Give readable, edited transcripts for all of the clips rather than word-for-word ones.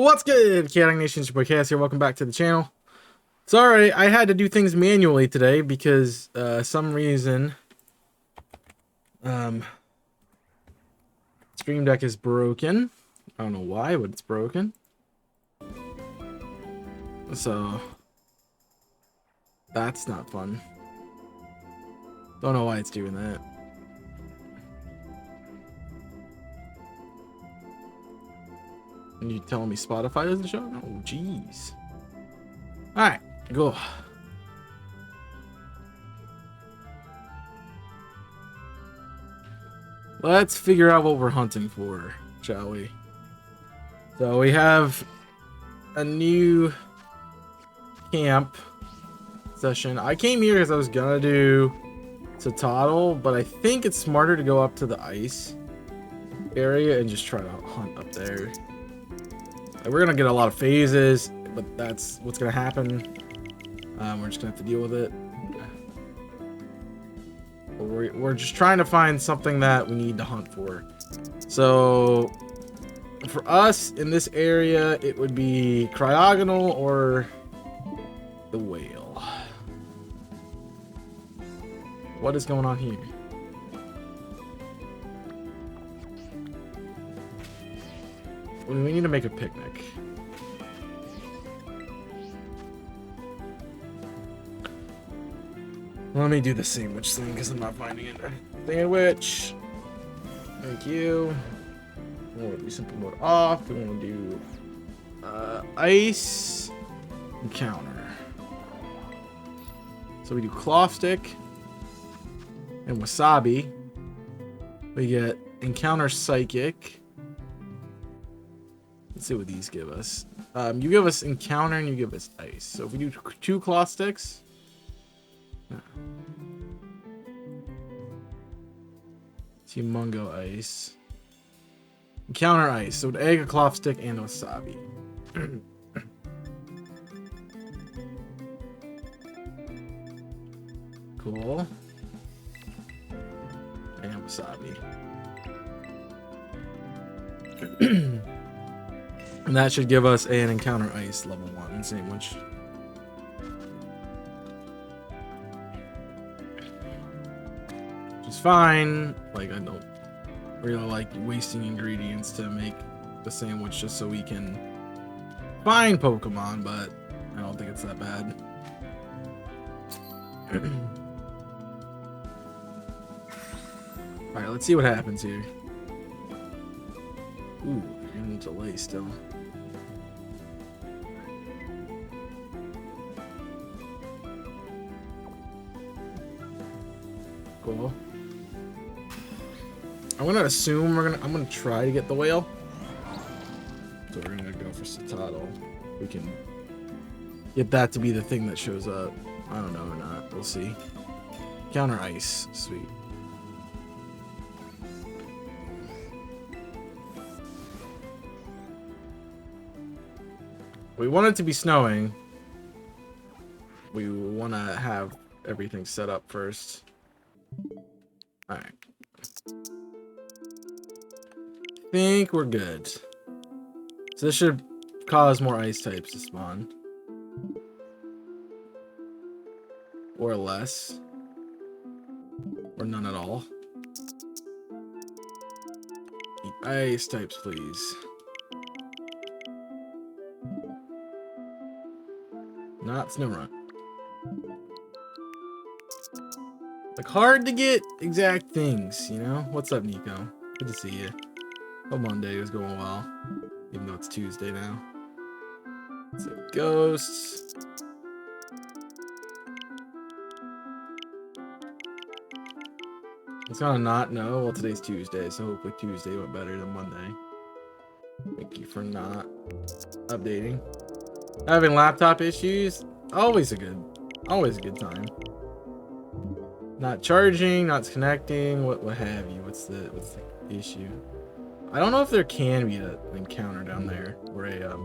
What's good, Chaotic Nation? It's your boy Chaos here. Welcome back to the channel. Sorry, I had to do things manually today because some reason Stream Deck is broken. I don't know why, but it's broken. So that's not fun. Don't know why it's doing that. And you telling me Spotify doesn't show? Oh, jeez. Alright, go. Let's figure out what we're hunting for, shall we? So we have a new camp session. I came here because I was gonna do Tatotl, but I think it's smarter to go up to the ice area and just try to hunt up there. We're gonna get a lot of phases, but that's what's gonna happen. We're just gonna have to deal with it. We're just trying to find something that we need to hunt for. So for us in this area, it would be cryogonal or the whale. What is going on here? We need to make a picnic. Let me do the sandwich thing because I'm not finding it. Sandwich. Thank you. We want to do simple mode off. We want to do ice encounter. So we do cloth stick and wasabi. We get encounter psychic. Let's see what these give us. You give us encounter and you give us ice. So if we do 2 cloth sticks. Humongo ice. Encounter ice. So an egg, a cloth stick, and a wasabi. Cool. And wasabi. And that should give us an encounter ice level 1 sandwich. Which is fine. Like, I don't really like wasting ingredients to make the sandwich just so we can find Pokemon, but I don't think it's that bad. Alright, let's see what happens here. Ooh, in delay still. Cool. I'm gonna assume I'm gonna try to get the whale. So we're gonna go for Tatotl. We can get that to be the thing that shows up. I don't know or not. We'll see. Counter ice. Sweet. We want it to be snowing. We want to have everything set up first. Alright. Think we're good. So this should cause more ice types to spawn. Or less. Or none at all. The ice types, please. Not Snorunt. Like, hard to get exact things, you know? What's up, Nico? Good to see you. Hope Monday is going well. Even though it's Tuesday now. So, ghosts. It's gonna not know. Well, today's Tuesday, so hopefully Tuesday went better than Monday. Thank you for not updating. Having laptop issues, always a good time. Not charging, not connecting, what have you? What's the issue? I don't know if there can be an encounter down there or a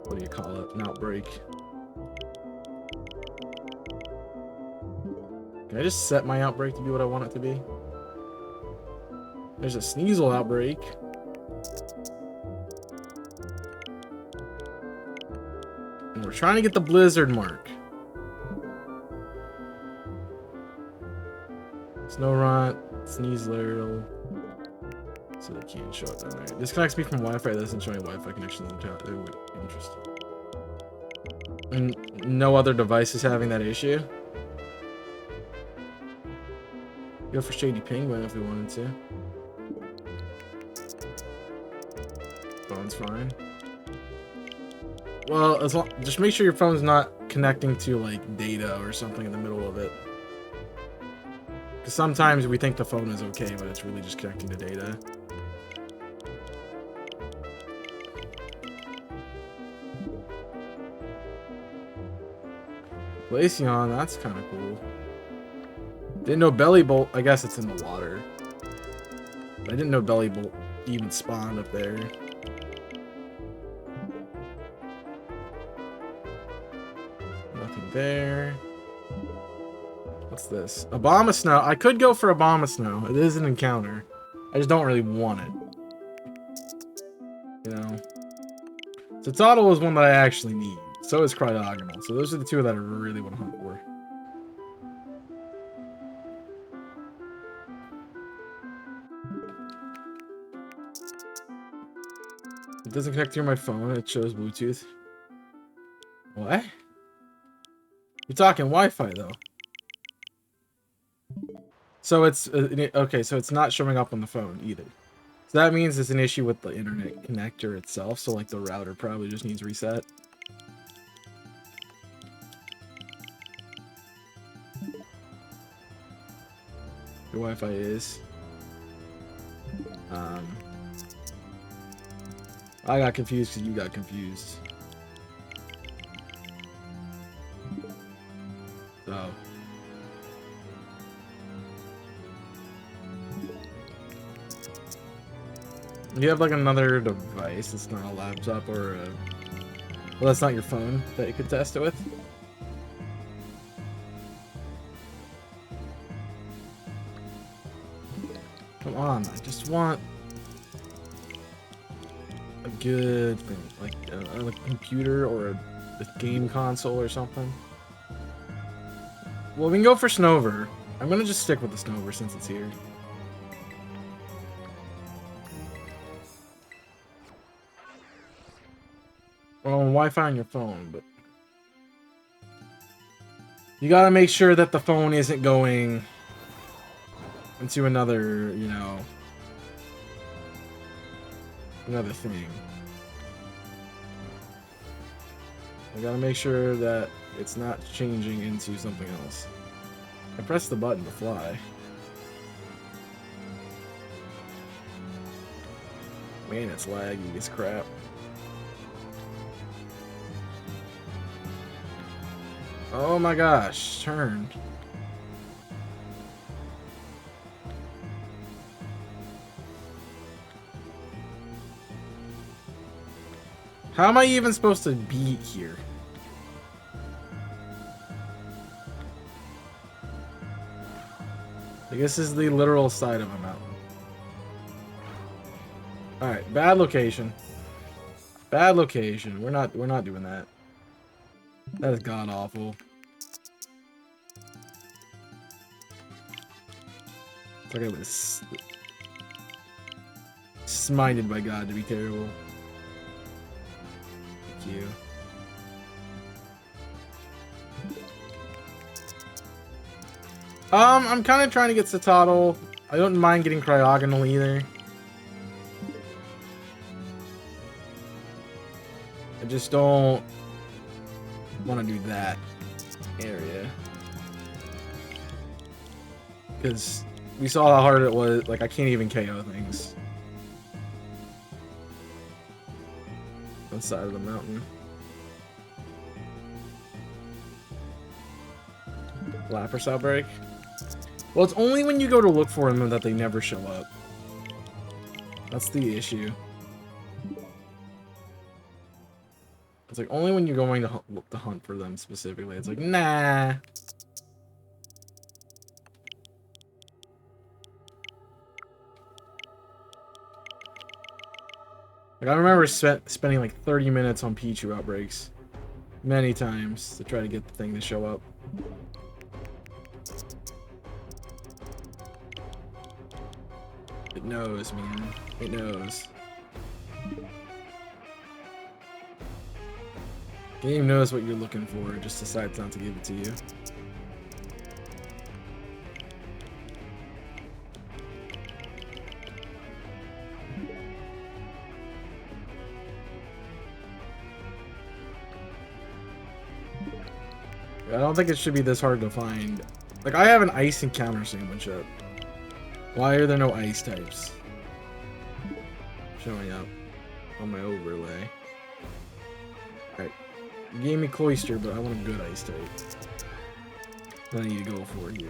what do you call it? An outbreak. Can I just set my outbreak to be what I want it to be? There's a Sneasel outbreak. trying to get the blizzard mark. Snow runt, sneeze layer. So they can't show it down there. Disconnects me from Wi-Fi. That doesn't show any Wi-Fi connections in the town. Interesting. And no other device is having that issue. Go for Shady Penguin if we wanted to. Phone's fine. Well, as long, just make sure your phone's not connecting to like data or something in the middle of it. Because sometimes we think the phone is okay, but it's really just connecting to data. Glaceon, that's kind of cool. Didn't know Belly Bolt. I guess it's in the water. But I didn't know Belly Bolt even spawned up there. Nothing there. What's this? Abomasnow. I could go for Abomasnow. It is an encounter. I just don't really want it. You know? Totodile is one that I actually need. So is Cryogonal. So those are the two that I really want to hunt for. It doesn't connect through my phone. It shows Bluetooth. What? You're talking Wi-Fi though. So it's okay. So it's not showing up on the phone either. So that means it's an issue with the internet connector itself. So like the router probably just needs reset. Your Wi-Fi is. I got confused because you got confused. So. You have like another device. It's not a laptop or a... Well, that's not your phone that you could test it with. Come on, I just want a good thing, like a computer or a game console or something. Well, we can go for Snover. I'm gonna just stick with the Snover since it's here. Well, Wi-Fi on your phone, but you gotta make sure that the phone isn't going into another, you know, another thing. I gotta make sure that it's not changing into something else. I pressed the button to fly. Man, it's laggy as crap. Oh my gosh, turn. How am I even supposed to be here? I guess this is the literal side of a mountain. Alright, bad location. Bad location. We're not doing that. That is god awful. It's like I was smited by God to be terrible. Thank you. I'm kind of trying to get Totodile. I don't mind getting Cryogonal either. I just don't want to do that area. Because we saw how hard it was. Like, I can't even KO things. On the side of the mountain. Lapras outbreak. Well, it's only when you go to look for them that they never show up. That's the issue. It's like only when you're going to hunt for them specifically. It's like, nah. Like, I remember spending like 30 minutes on Pichu outbreaks. many times to try to get the thing to show up. It knows, man. It knows. Game knows what you're looking for, it just decides not to give it to you. I don't think it should be this hard to find. Like, I have an ice and counter sandwich up. Why are there no ice types showing up on my overlay? Alright. You gave me cloister, but I want a good ice type. That I need to go for here.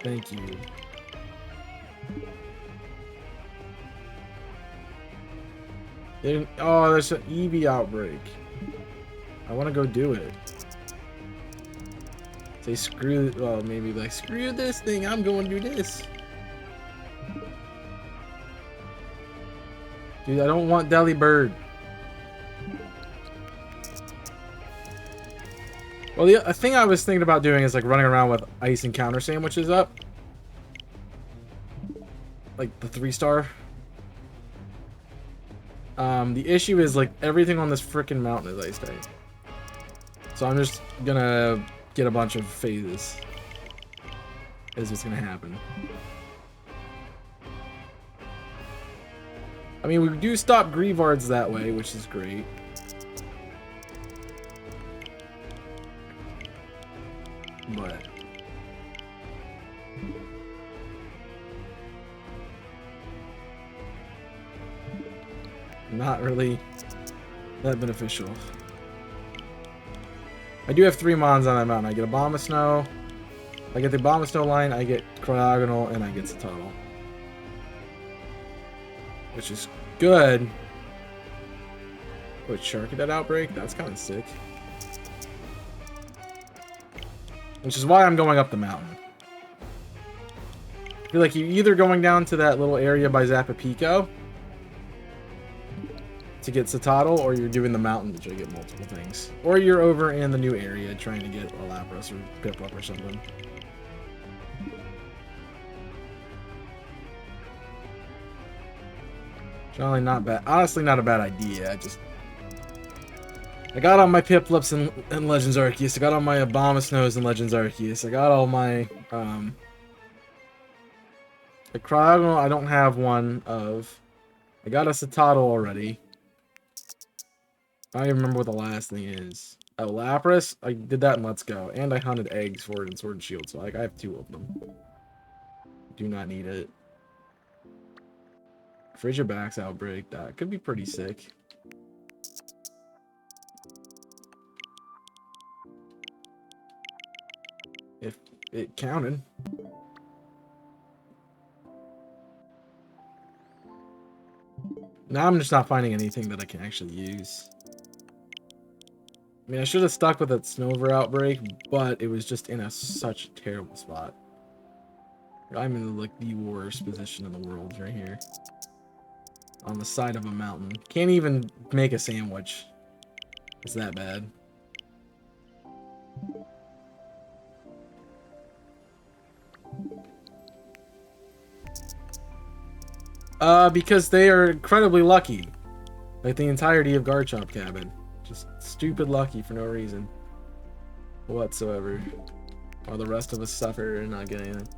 Thank you. Oh, there's an EV outbreak. I want to go do it. Say screw, well, maybe like, screw this thing, I'm going to do this. Dude, I don't want Deli Bird. Well, the thing I was thinking about doing is like running around with ice and counter sandwiches up. Like the 3-star. The issue is like everything on this freaking mountain is ice type. So I'm just gonna get a bunch of phases. Is what's gonna happen. I mean, we do stop Grievards that way, which is great. But not really that beneficial. I do have 3 mons on that mountain. I get a Bomb of Snow, I get the Bomb of Snow line, I get Cryogonal, and I get Satotl. Which is good. Wait, Sharkadette Outbreak? That's kind of sick. Which is why I'm going up the mountain. I feel like you're either going down to that little area by Zapapico to get Satotl, or you're doing the mountain to try to get multiple things. Or you're over in the new area trying to get a Lapras or Piplup or something. Generally not bad. Honestly, not a bad idea. I got all my Piplups in Legends Arceus. I got all my Abomasnows in Legends Arceus. I got all my the Cryogonal I don't have one of. I got a Satotl already. I don't even remember what the last thing is. Oh, Lapras. I did that in Let's Go. And I hunted eggs for it in Sword and Shield, so like I have 2 of them. Do not need it. Frigibax Outbreak. That could be pretty sick. If it counted. Now I'm just not finding anything that I can actually use. I mean, I should have stuck with that Snover Outbreak, but it was just in such a terrible spot. I'm in like the worst position in the world right here. On the side of a mountain. Can't even make a sandwich. It's that bad. Because they are incredibly lucky. Like the entirety of Garchomp Cabin. Just stupid lucky for no reason whatsoever. While the rest of us suffer and not get anything.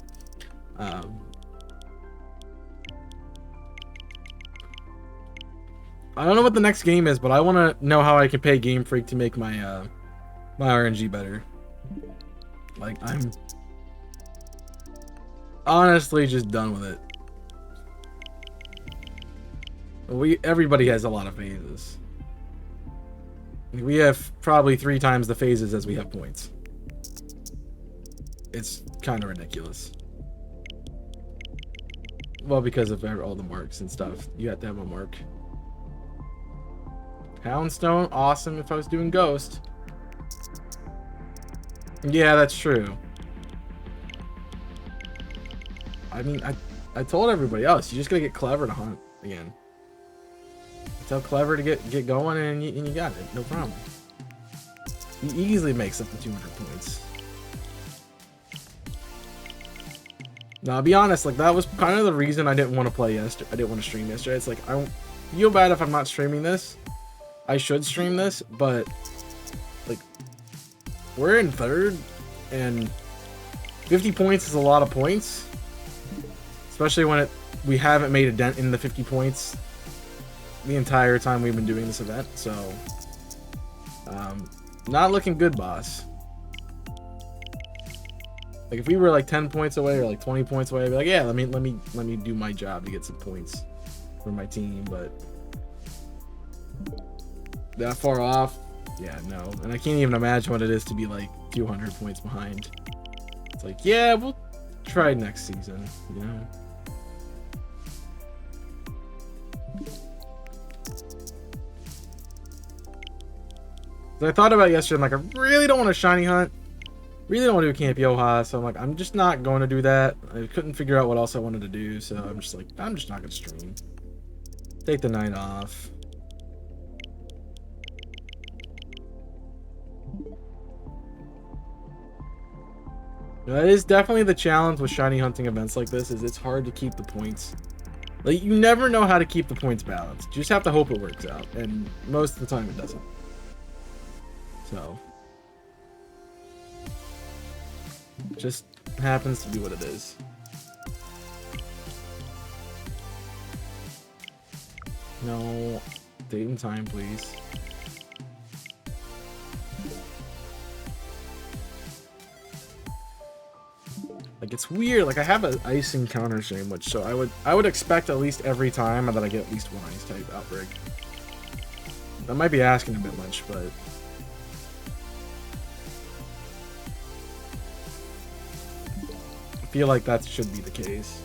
I don't know what the next game is, but I want to know how I can pay Game Freak to make my my RNG better. Like, I'm honestly just done with it. Everybody has a lot of phases. We have probably 3 times the phases as we have points. It's kind of ridiculous. Well, because of all the marks and stuff. You have to have a mark. Houndstone, awesome if I was doing Ghost. Yeah, that's true. I mean, I told everybody else, you just gotta get clever to hunt again. Tell Clever to get going, and you got it. No problem. He easily makes up to 200 points. Now, I'll be honest, like, that was kind of the reason I didn't want to play yesterday. I didn't want to stream yesterday. It's like, I feel bad if I'm not streaming this. I should stream this, but, like, we're in third, and 50 points is a lot of points. Especially when we haven't made a dent in the 50 points the entire time we've been doing this event, so not looking good, boss. Like, if we were like 10 points away or like 20 points away, I'd be like, yeah, let me do my job to get some points for my team. But that far off, yeah, no. And I can't even imagine what it is to be like 200 points behind. It's like, yeah, we'll try next season, you know. I thought about it yesterday, I'm like, I really don't want to shiny hunt. Really don't want to do Camp Yoha, so I'm like, I'm just not going to do that. I couldn't figure out what else I wanted to do, so I'm just like, I'm just not going to stream. Take the night off. That is definitely the challenge with shiny hunting events like this, is it's hard to keep the points. Like, you never know how to keep the points balanced. You just have to hope it works out, and most of the time it doesn't. So, just happens to be what it is. No, date and time, please. Like, it's weird. Like, I have an ice encounter sandwich, so I would expect at least every time that I get at least one ice type outbreak. That might be asking a bit much, but I feel like that should be the case.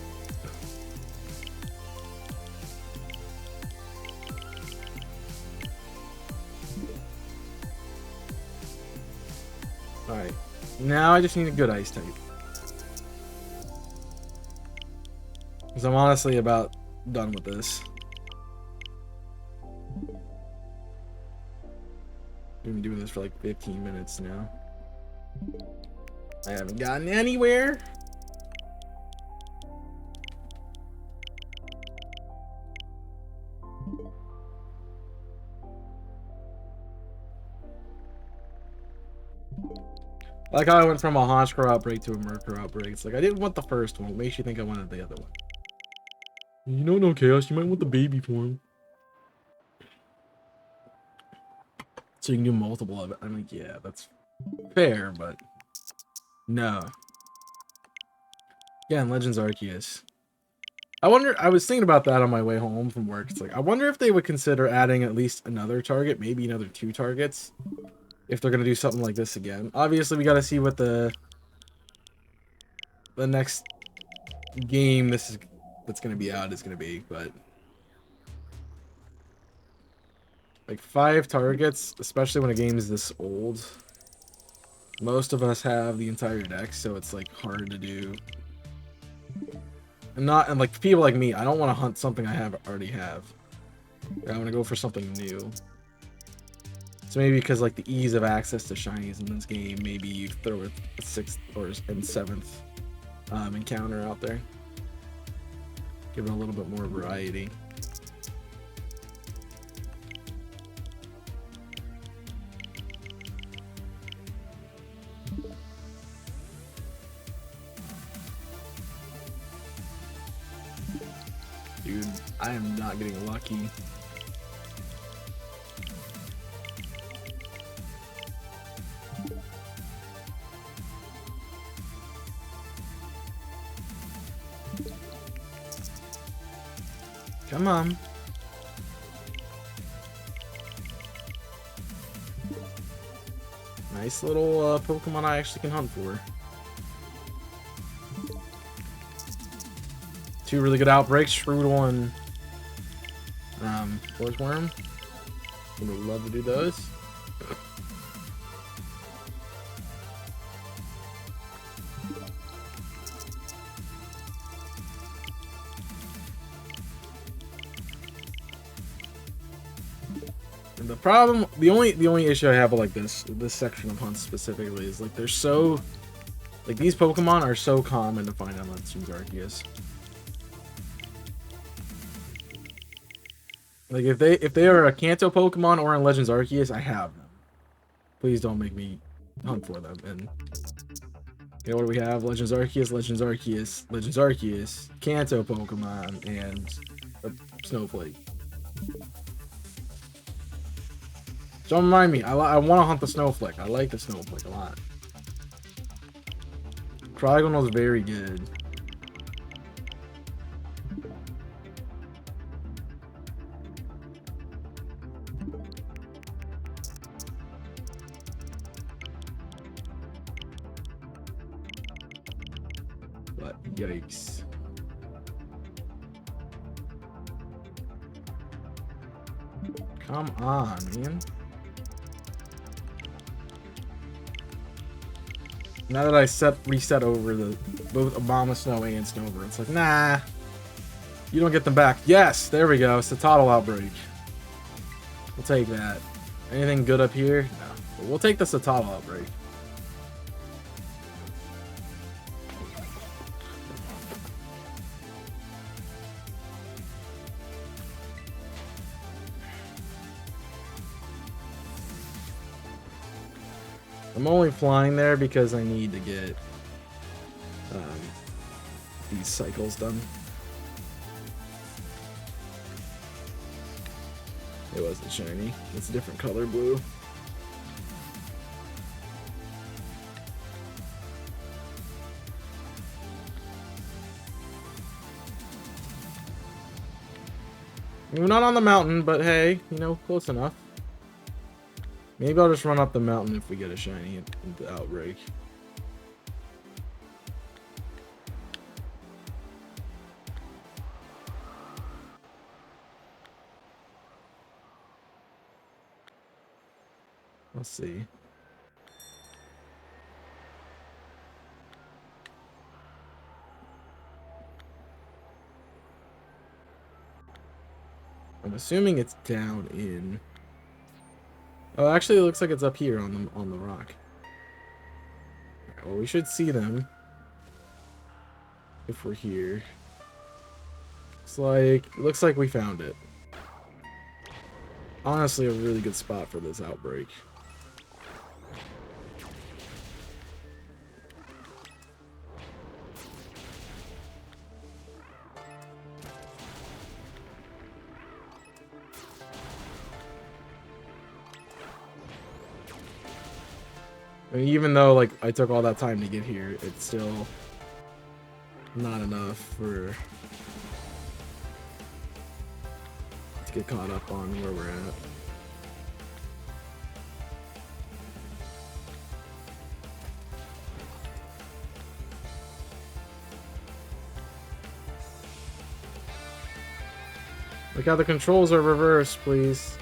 Alright. Now I just need a good ice type. Because I'm honestly about done with this. We've been doing this for like 15 minutes now. I haven't gotten anywhere. Like how I went from a Honchkrow outbreak to a Murkrow outbreak. It's like I didn't want the first one. What makes you think I wanted the other one? You don't know, Chaos. You might want the baby form. So you can do multiple of it. I'm like, yeah, that's fair, but no. Yeah, and Legends Arceus. I wonder, I was thinking about that on my way home from work. It's like, I wonder if they would consider adding at least another target, maybe another 2 targets, if they're going to do something like this again. Obviously, we got to see what the next game that's going to be out is going to be, but like 5 targets, especially when a game is this old. Most of us have the entire deck, so it's like hard to do. And like people like me, I don't want to hunt something I already have. I want to go for something new. So maybe because like the ease of access to shinies in this game, maybe you throw a 6th or 7th encounter out there. Give it a little bit more variety. Dude, I am not getting lucky. Come on. Nice little Pokemon I actually can hunt for. 2 really good outbreaks, Shroodle and Forceworm. Would love to do those. And the problem, the only issue I have with like this section of hunts specifically is like they're so, like these Pokemon are so common to find on Legends Arceus. Like if they are a Kanto Pokemon or in Legends Arceus, I have them. Please don't make me hunt for them. And you know what do we have? Legends Arceus, Legends Arceus, Legends Arceus, Kanto Pokemon, and a Snowflake. Don't remind me. I want to hunt the Snowflake. I like the Snowflake a lot. Trigon was very good. But yikes. Come on, man. Now that I reset over the both Obama Snow and Snowbird, it's like, nah. You don't get them back. Yes, there we go. It's the Toddle Outbreak. We'll take that. Anything good up here? No. But we'll take the Satotl Outbreak. I'm only flying there because I need to get these cycles done. It wasn't shiny. It's a different color blue. We're not on the mountain, but hey, you know, close enough. Maybe I'll just run up the mountain if we get a shiny in the Outbreak. Let's see. I'm assuming it's down in. Oh, actually, it looks like it's up here on the rock. Right, well, we should see them if we're here. Looks like we found it. Honestly, a really good spot for this Outbreak. I mean, even though, like, I took all that time to get here, it's still not enough to get caught up on where we're at. Look how the controls are reversed, please.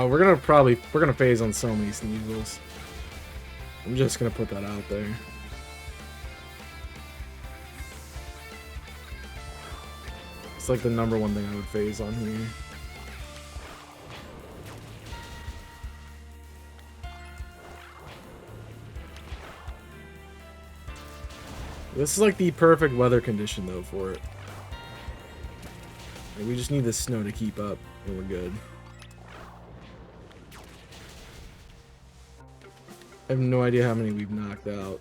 We're gonna phase on so many Sneasels. I'm just gonna put that out there. It's like the #1 thing I would phase on here. This is like the perfect weather condition though for it. Like, we just need the snow to keep up and we're good. I have no idea how many we've knocked out.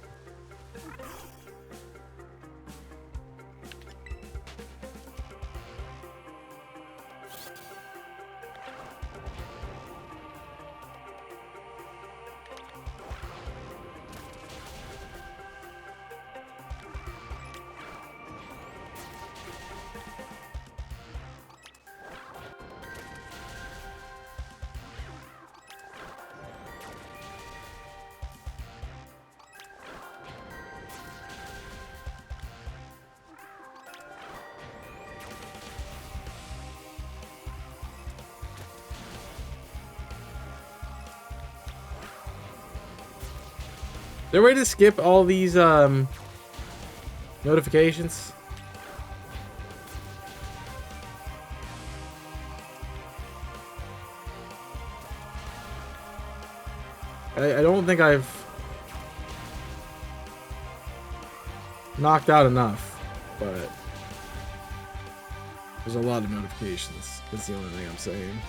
there a way to skip all these notifications? I don't think I've knocked out enough, but there's a lot of notifications. That's the only thing I'm saying.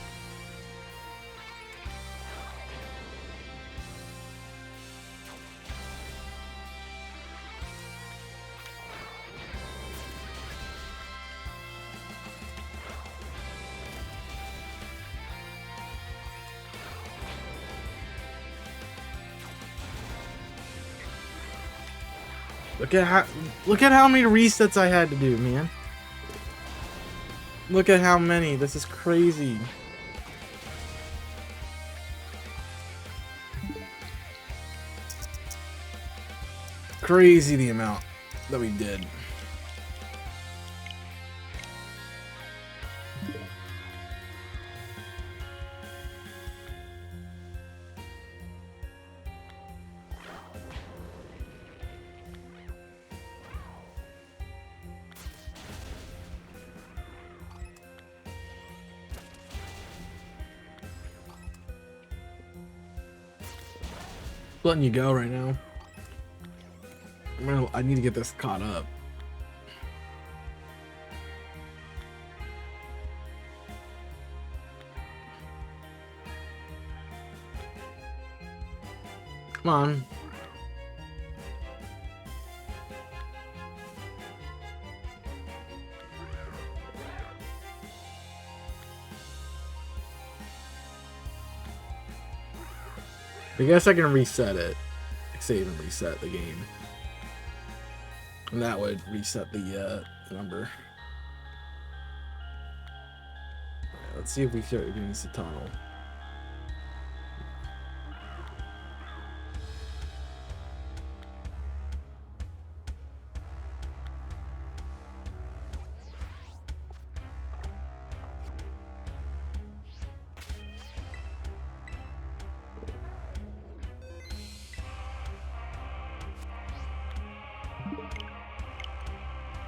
Look at how many resets I had to do, man. Look at how many. This is crazy. Crazy the amount that we did. Letting you go right now. I need to get this caught up. Come on. I guess I can reset it. Save and reset the game. And that would reset the number. Right, let's see if we start getting the tunnel.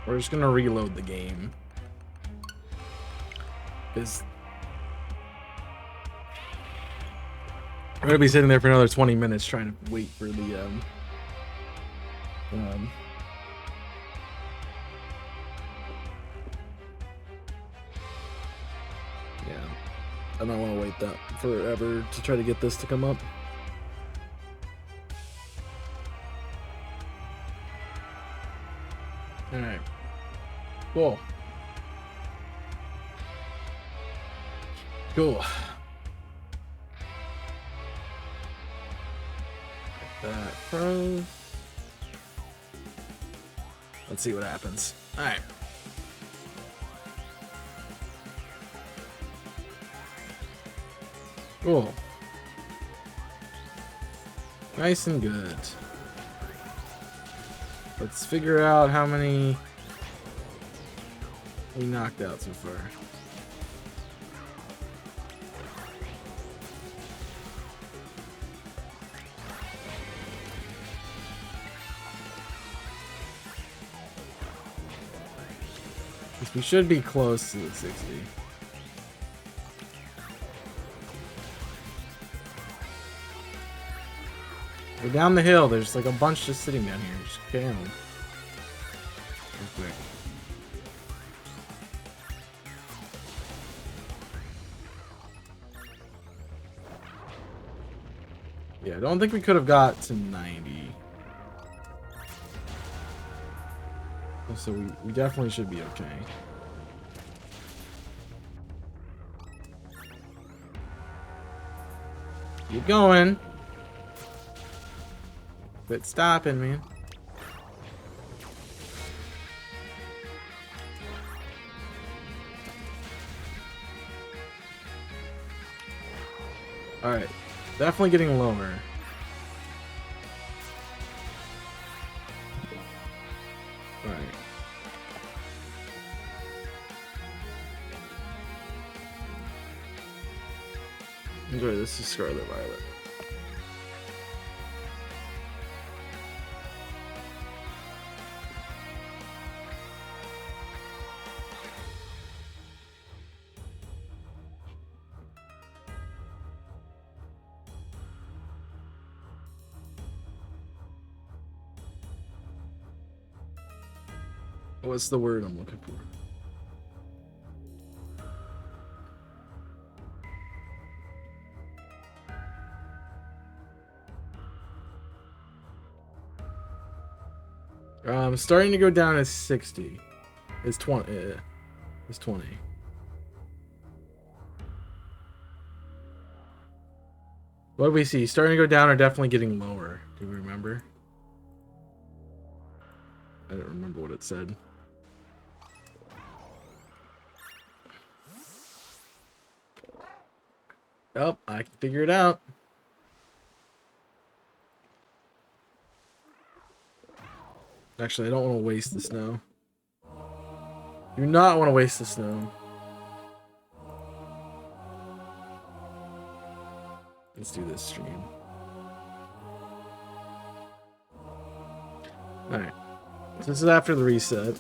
We're just gonna reload the game. Because we're gonna be sitting there for another 20 minutes trying to wait for the yeah. I don't want to wait that forever to try to get this to come up. Alright. Cool. Cool. That froze. Let's see what happens. Alright. Cool. Nice and good. Let's figure out how many we knocked out so far. We should be close to the 60. We're down the hill. There's like a bunch just sitting down here. Just get in them. Real quick. Yeah, I don't think we could have got to 90. So we definitely should be okay. Keep going. Quit stopping, man. Alright. Definitely getting lower. Alright. Enjoy this is Scarlet Violet. What's the word I'm looking for? Starting to go down is 60. It's 20. It's 20. What do we see? Starting to go down or definitely getting lower? Do we remember? I don't remember what it said. Oh, I can figure it out. Actually, I don't want to waste the snow. Do not want to waste the snow. Let's do this stream. Alright. So this is after the reset.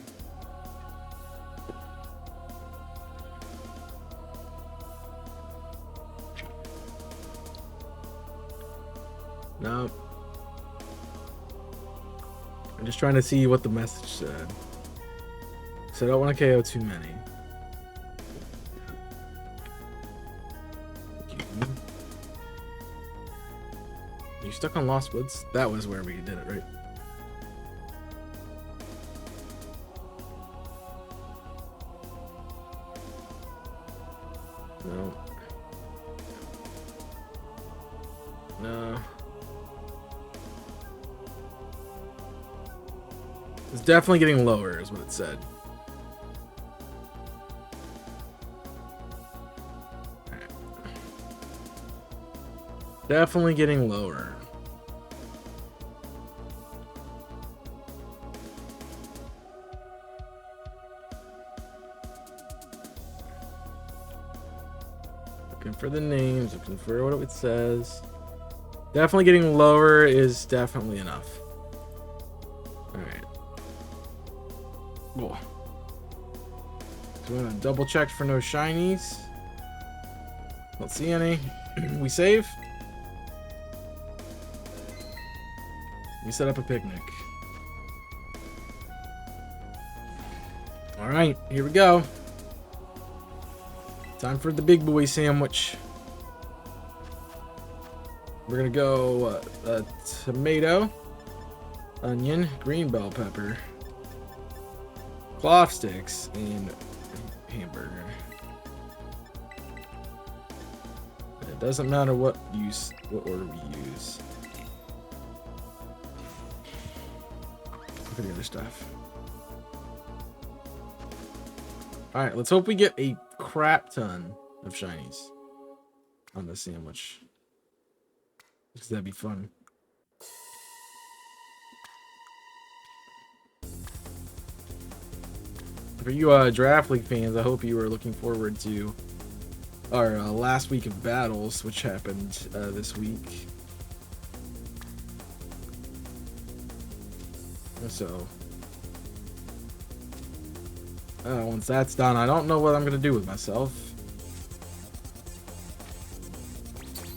No. I'm just trying to see what the message said. So I don't want to KO too many. Are you stuck on Lost Woods? That was where we did it, right? No. No. It's definitely getting lower, is what it said. Right. Definitely getting lower. Looking for the names, looking for what it says. Definitely getting lower is definitely enough. Alright. Cool. So we're gonna double check for no shinies. Don't see any. We save. We set up a picnic. Alright, here we go. Time for the big boy sandwich. We're gonna go tomato, onion, green bell pepper, cloth sticks, and hamburger. It doesn't matter what order we use. Look at the other stuff. Alright, let's hope we get a crap ton of shinies on this sandwich. Because that'd be fun. For you Draft League fans, I hope you were looking forward to our last week of battles, which happened this week. So, once that's done, I don't know what I'm going to do with myself.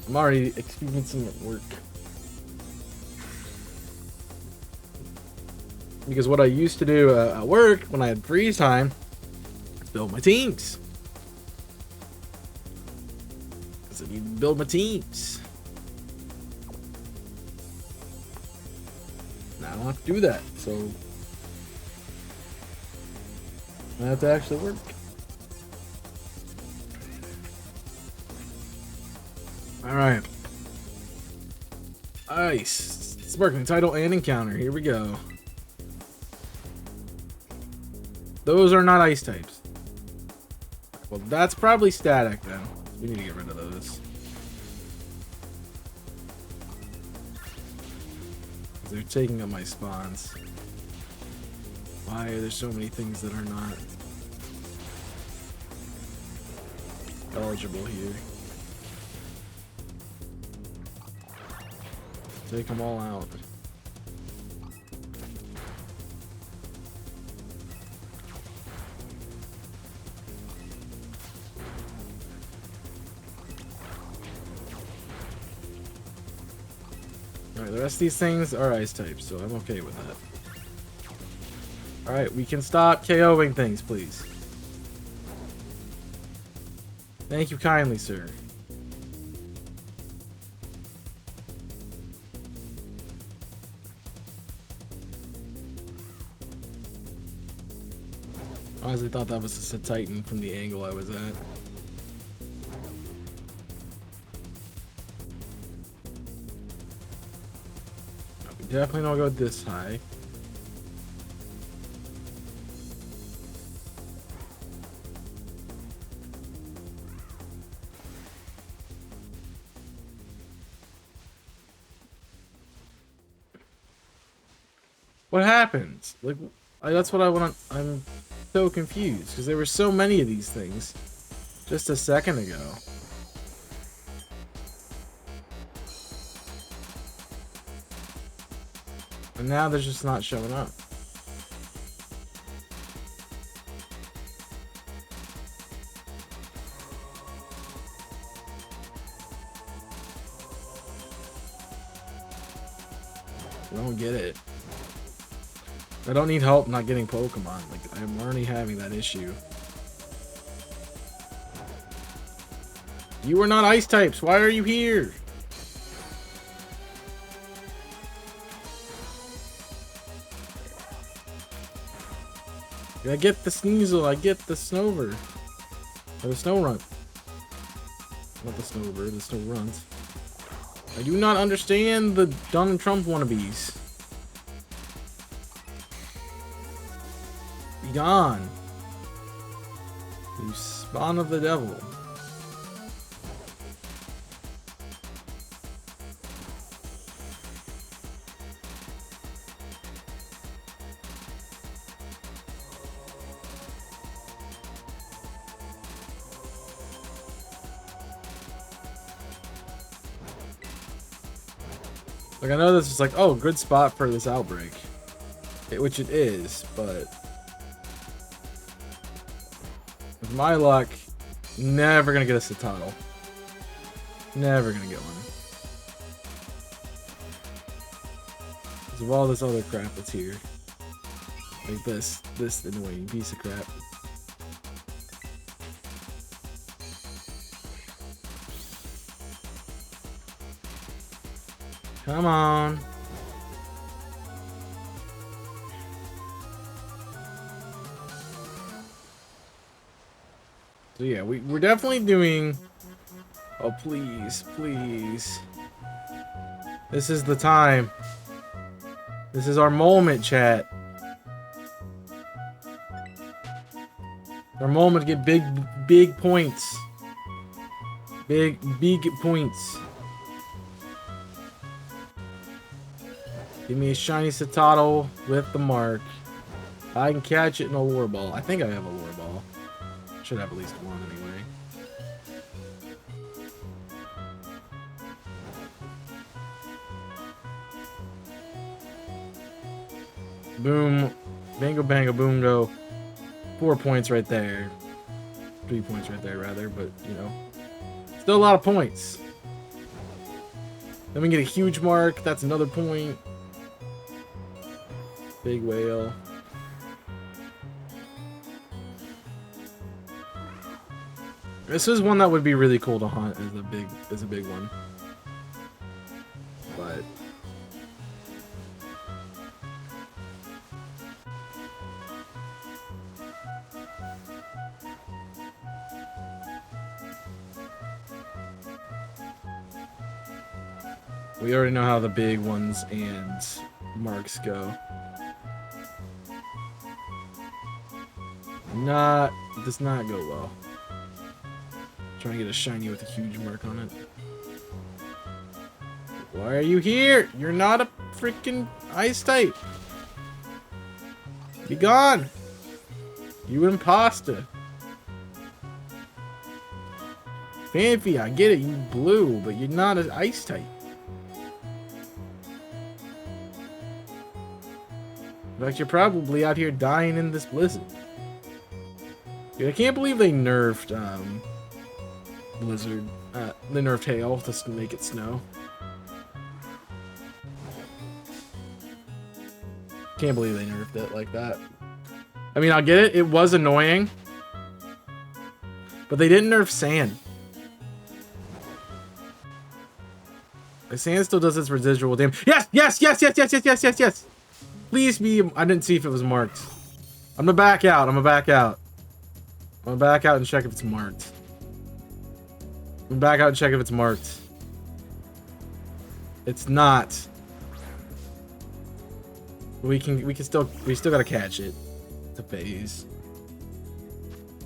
I'm already experiencing it work. Because what I used to do at work, when I had free time, is build my teams. Because I need to build my teams. Now I don't have to do that, so I have to actually work. Alright. Ice. Sparkling title and encounter. Here we go. Those are not ice types. Well, that's probably static then. We need to get rid of those. They're taking up my spawns. Why are there so many things that are not eligible here? Take them all out. Alright, the rest of these things are ice types, so I'm okay with that. Alright, we can stop KOing things, please. Thank you kindly, sir. I honestly thought that was a Titan from the angle I was at. We definitely don't go this high. What happens? Like, that's what I want. I'm so confused because there were so many of these things just a second ago. And now they're just not showing up. I don't get it. I don't need help not getting Pokemon. Like, I'm already having that issue. You are not ice types. Why are you here? I get the Sneasel. I get the Snover. Or the Snorunt. Not the Snover, the Snorunt. I do not understand the Donald Trump wannabes. Be gone. You spawn of the devil. Like, I know this is like, oh, good spot for this outbreak. Which it is, but... with my luck, never gonna get a Citadel. Never gonna get one. Because of all this other crap that's here. Like this annoying piece of crap. Come on. So yeah, we're definitely doing... oh, please, please. This is the time. This is our moment, chat. Our moment to get big points. Big points. Give me a shiny Citadel with the mark. I can catch it in a lure ball. I think I have a lure ball. Should have at least one anyway. Boom. Bango bango boom go. 4 points right there. 3 points right there, rather, but, you know. Still a lot of points. Then we get a huge mark. That's another point. Big whale. This is one that would be really cool to hunt as a big one. But we already know how the big ones and marks go. Does not go well. Trying to get a shiny with a huge mark on it. Why are you here? You're not a freaking ice type. Be gone. You imposter. Fanfi, I get it, you blue, but you're not an ice type. In fact, you're probably out here dying in this blizzard. Dude, I can't believe they nerfed Blizzard. They nerfed hail to make it snow. Can't believe they nerfed it like that. I mean, I'll get it. It was annoying. But they didn't nerf sand. The sand still does its residual damage. Yes! Yes! Yes! Yes! Yes! Yes! Yes! Yes! Yes! Please be... I didn't see if it was marked. I'm gonna back out. I'm gonna back out. I'm gonna back out and check if it's marked. I'm gonna back out and check if it's marked. It's not. We still gotta catch it. It's a phase.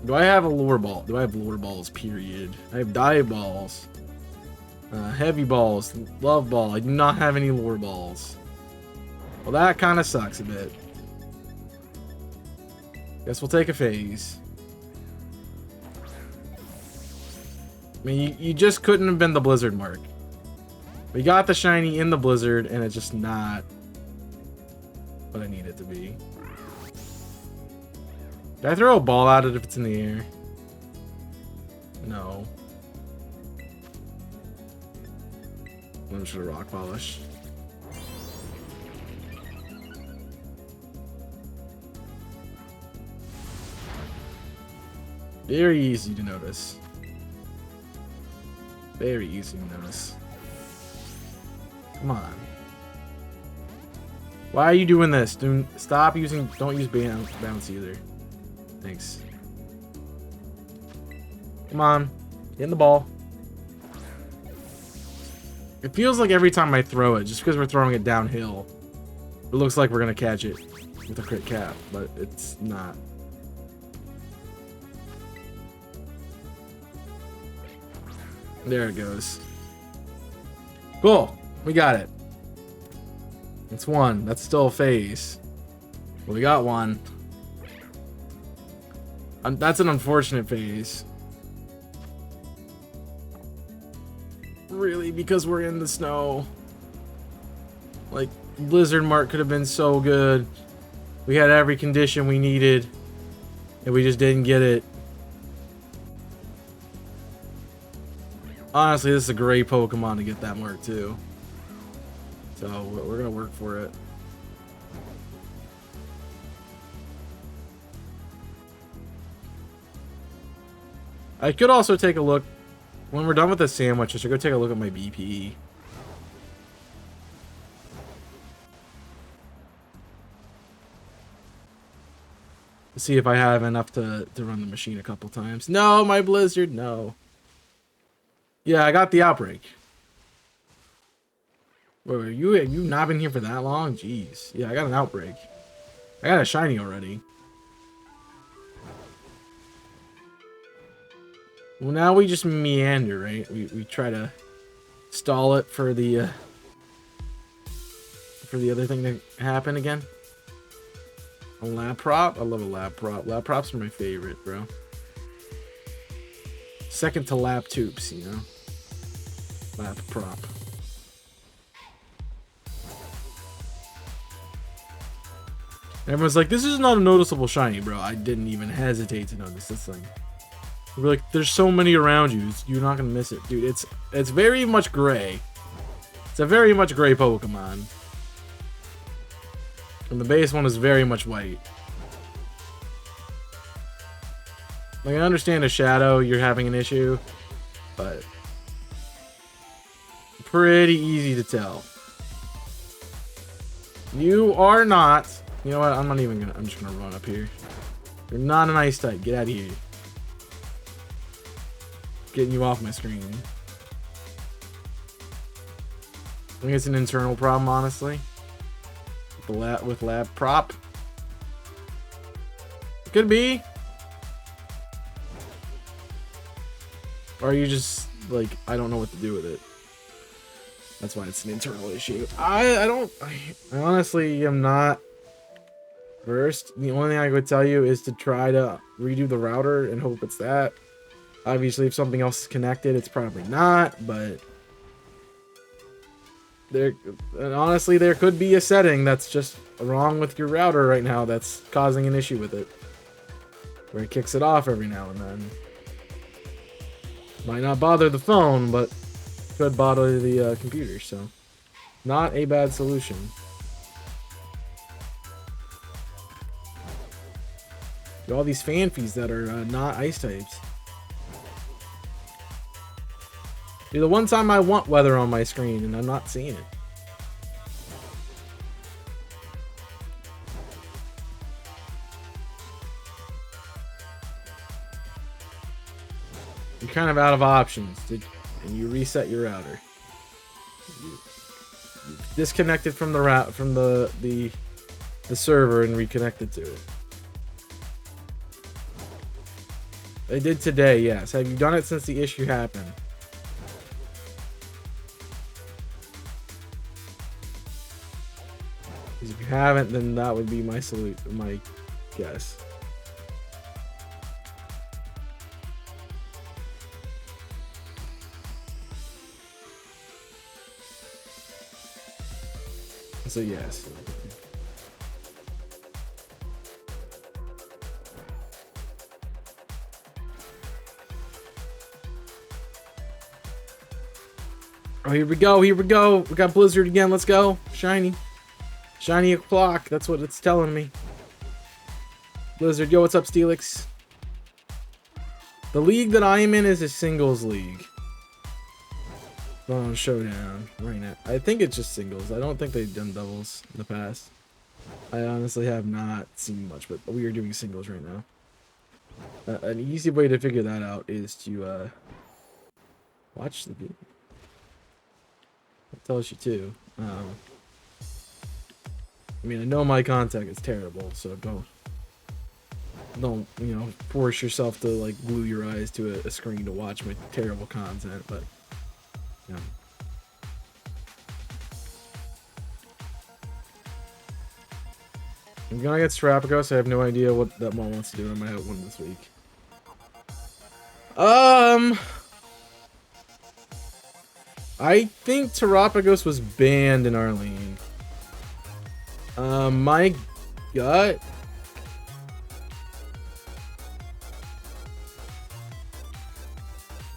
Do I have a lure ball? Do I have lure balls, period? I have dive balls. Heavy balls. Love ball. I do not have any lure balls. Well, that kind of sucks a bit. Guess we'll take a phase. I mean, you just couldn't have been the blizzard mark. We got the shiny in the blizzard, and it's just not what I need it to be. Did I throw a ball at it if it's in the air? No. I'm just gonna rock polish. Very easy to notice. Very easy to notice. Come on. Why are you doing this? Stop using... Don't use bounce either. Thanks. Come on. Get in the ball. It feels like every time I throw it, just because we're throwing it downhill, it looks like we're going to catch it with a crit cap, but it's not. There it goes. Cool. We got it. It's one. That's still a phase. Well, we got one. That's an unfortunate phase. Really, because we're in the snow. Like, Blizzard Mark could have been so good. We had every condition we needed, and we just didn't get it. Honestly, this is a great Pokemon to get that mark too. So we're gonna work for it. I could also take a look when we're done with the sandwich. I should go take a look at my BP. See if I have enough to run the machine a couple times. No, my Blizzard, no. Yeah, I got the outbreak. Wait, have you not been here for that long? Jeez. Yeah, I got an outbreak. I got a shiny already. Well, now we just meander, right? We try to stall it for the other thing to happen again. A lab prop? I love a lab prop. Lab props are my favorite, bro. Second to lab tubes, you know? Lab prop. Everyone's like, this is not a noticeable shiny, bro. I didn't even hesitate to notice this thing. We're like, there's so many around you. You're not gonna miss it. Dude, it's very much gray. It's a very much gray Pokemon. And the base one is very much white. Like, I understand a shadow, you're having an issue, but pretty easy to tell. You are not. You know what? I'm just gonna run up here. You're not an ice type. Get out of here. Getting you off my screen. I think it's an internal problem, honestly. With lab prop. Could be. Or are you just like, I don't know what to do with it. That's why it's an internal issue. I honestly am not versed. The only thing I would tell you is to try to redo the router and hope it's that. Obviously, if something else is connected, it's probably not, but honestly, there could be a setting that's just wrong with your router right now that's causing an issue with it. Where it kicks it off every now and then. Might not bother the phone, but could bother the computer, so not a bad solution. All these fanfies that are not ice types. Dude, the one time I want weather on my screen and I'm not seeing it. You're kind of out of options, and you reset your router. You disconnected from the route from the server and reconnected to it. I did today, yes. Have you done it since the issue happened? Because if you haven't, then that would be my my guess. So yes. Oh, here we go, here we go. We got Blizzard again, let's go. Shiny. Shiny o'clock, that's what it's telling me. Blizzard, yo, what's up, Steelix? The league that I am in is a singles league. On Showdown right now. I think it's just singles. I don't think they've done doubles in the past. I honestly have not seen much, but we are doing singles right now. An easy way to figure that out is to watch the video. It tells you too. I mean, I know my contact is terrible, so don't you know, force yourself to like glue your eyes to a screen to watch my terrible content, but yeah. I'm gonna get Strapagos. I have no idea what that one wants to do. I might have one this week. I think Terapagos was banned in our lane. My gut.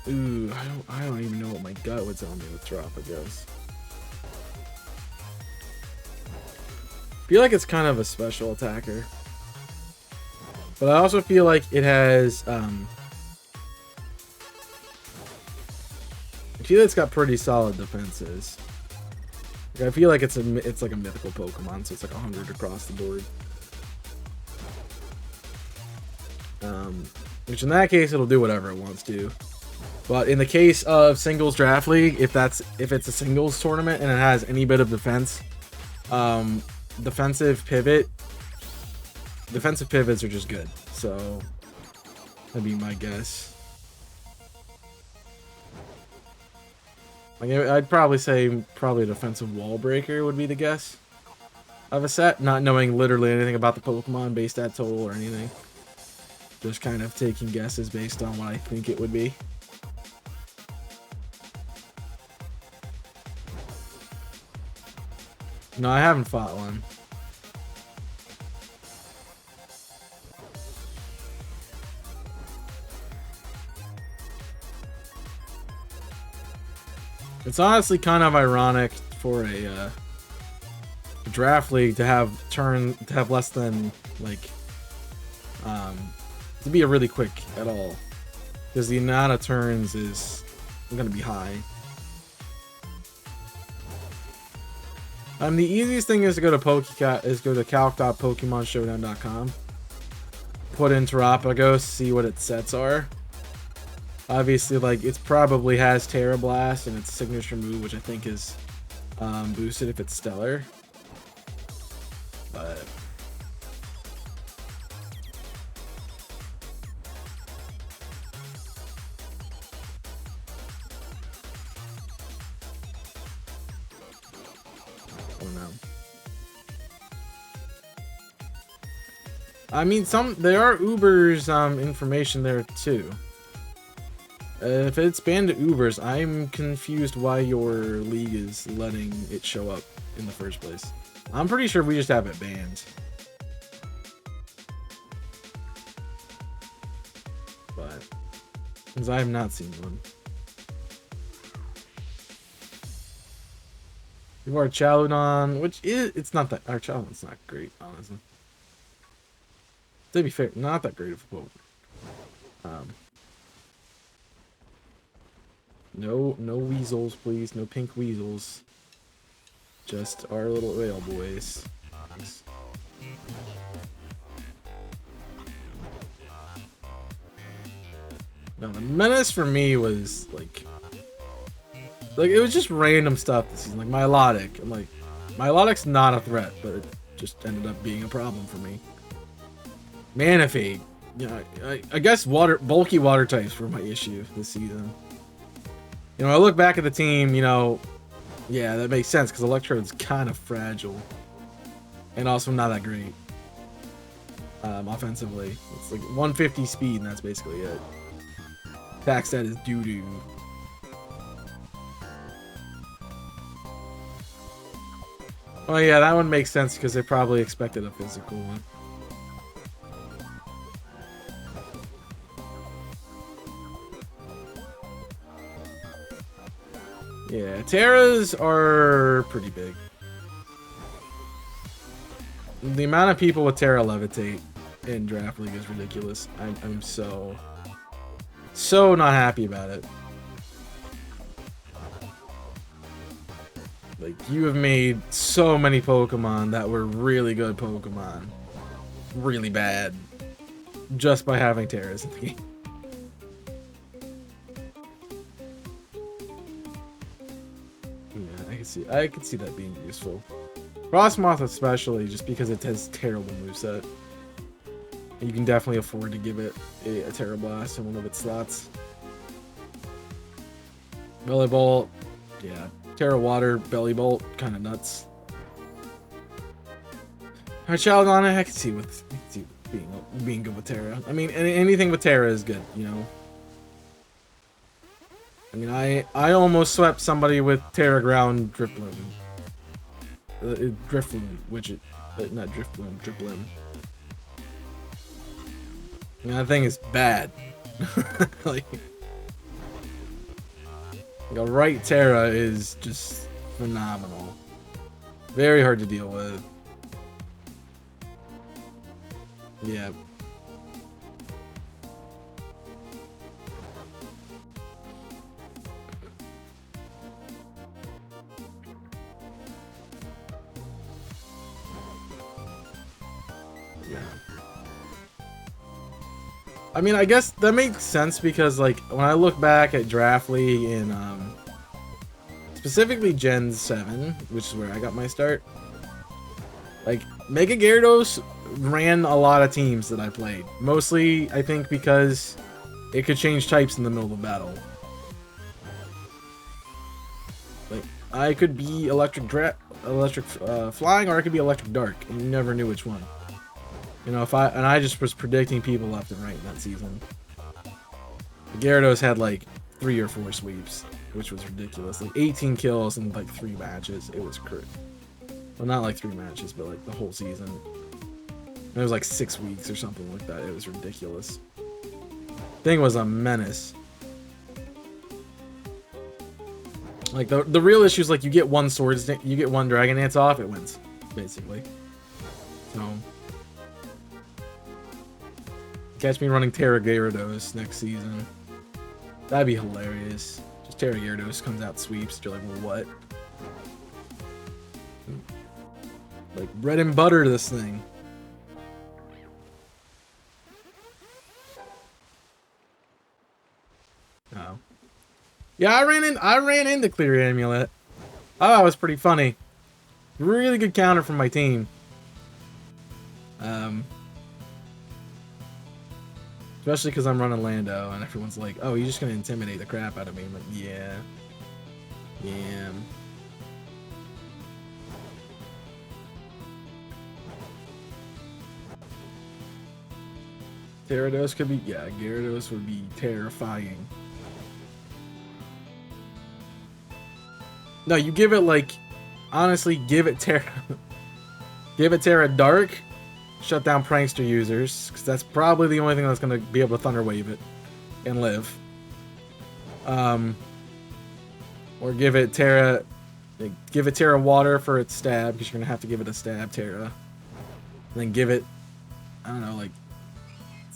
Ooh, I don't even know what my gut would tell me with Terapagos. I feel like it's kind of a special attacker. But I also feel like it has, I feel it's got pretty solid defenses. Like, I feel like it's like a mythical Pokemon, so it's like 100 across the board. Which in that case, it'll do whatever it wants to. But in the case of singles draft league, if it's a singles tournament and it has any bit of defense, defensive pivots are just good. So that'd be my guess. Like, I'd probably say a defensive wall breaker would be the guess of a set, not knowing literally anything about the Pokemon base stat total or anything. Just kind of taking guesses based on what I think it would be. No, I haven't fought one. It's honestly kind of ironic for a draft league to have less than like to be a really quick at all, because the amount of turns is gonna be high. The easiest thing is to go to calc.pokemonshowdown.com, put in Terapagos, see what its sets are. Obviously, like, it probably has Terra Blast and its signature move, which I think is boosted if it's Stellar. But I don't know. I mean, there are Uber's information there too. If it's banned to Ubers, I'm confused why your league is letting it show up in the first place. I'm pretty sure we just have it banned. But, because I have not seen one. We are Chaludon, which is, it's not that, our Chaludon's not great, honestly. To be fair, not that great of a quote. No weasels, please. No pink weasels. Just our little whale boys. Thanks. No, the menace for me was like it was just random stuff this season. Like Milotic. I'm like, Milotic's not a threat, but it just ended up being a problem for me. Manaphy. Yeah, I guess bulky water types were my issue this season. You know, I look back at the team, you know, yeah, that makes sense because Electrode's kind of fragile. And also not that great. Offensively. It's like 150 speed and that's basically it. Attack stat is doo-doo. Oh yeah, that one makes sense because they probably expected a physical one. Yeah, Terras are pretty big. The amount of people with Terra Levitate in Draft League is ridiculous. I'm so not happy about it. Like, you have made so many Pokemon that were really good Pokemon really bad just by having Terras in the game. Yeah, I can see that being useful. Frostmoth especially, just because it has terrible moveset. You can definitely afford to give it a Terra Blast in one of its slots. Belly Bolt, yeah. Terra Water, Belly Bolt, kind of nuts. Alright, Chaldana, I can see being good with Terra. I mean, anything with Terra is good, you know. I mean, I almost swept somebody with Terra Ground Drifloon. Drifloon, which it, not Drifloon, Drifloon. I mean, that thing is bad. Like, a right Terra is just phenomenal. Very hard to deal with. Yeah. I mean, I guess that makes sense because, like, when I look back at Draft League in, specifically Gen 7, which is where I got my start, like, Mega Gyarados ran a lot of teams that I played. Mostly, I think, because it could change types in the middle of battle. Like, I could be electric flying, or I could be electric dark, and you never knew which one. You know, I just was predicting people left and right in that season. The Gyarados had like 3 or 4 sweeps, which was ridiculous. Like 18 kills in like 3 matches. It was crazy. Well, not like 3 matches, but like the whole season. And it was like 6 weeks or something like that. It was ridiculous. Thing was a menace. Like the real issue is like you get one you get one Dragon Dance off, it wins, basically. So. Catch me running Terra Gyarados next season. That'd be hilarious. Just Terra Gyarados comes out sweeps. You're like, well, what? Like bread and butter this thing. Oh. Yeah, I ran into Clear Amulet. I thought it was pretty funny. Really good counter from my team. Especially because I'm running Lando, and everyone's like, oh, you're just going to intimidate the crap out of me. I'm like, yeah. Yeah. Gyarados could be, yeah, Gyarados would be terrifying. No, you give it, like, honestly, give it Terra. Give it Terra Dark. Shut down prankster users, because that's probably the only thing that's going to be able to Thunder Wave it and live. Or give it Terra Water for its stab, because you're going to have to give it a stab Terra. And then give it, I don't know, like,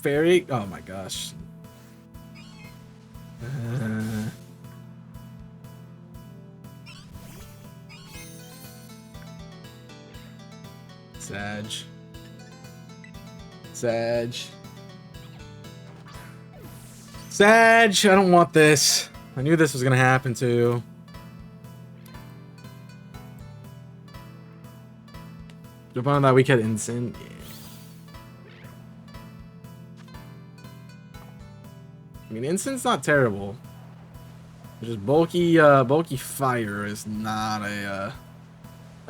fairy. Oh my gosh. Sag. Sag. Sag, I don't want this. I knew this was gonna happen too. Jump on that week had Instant. Yeah. I mean, Instant's not terrible. It's just bulky fire is not a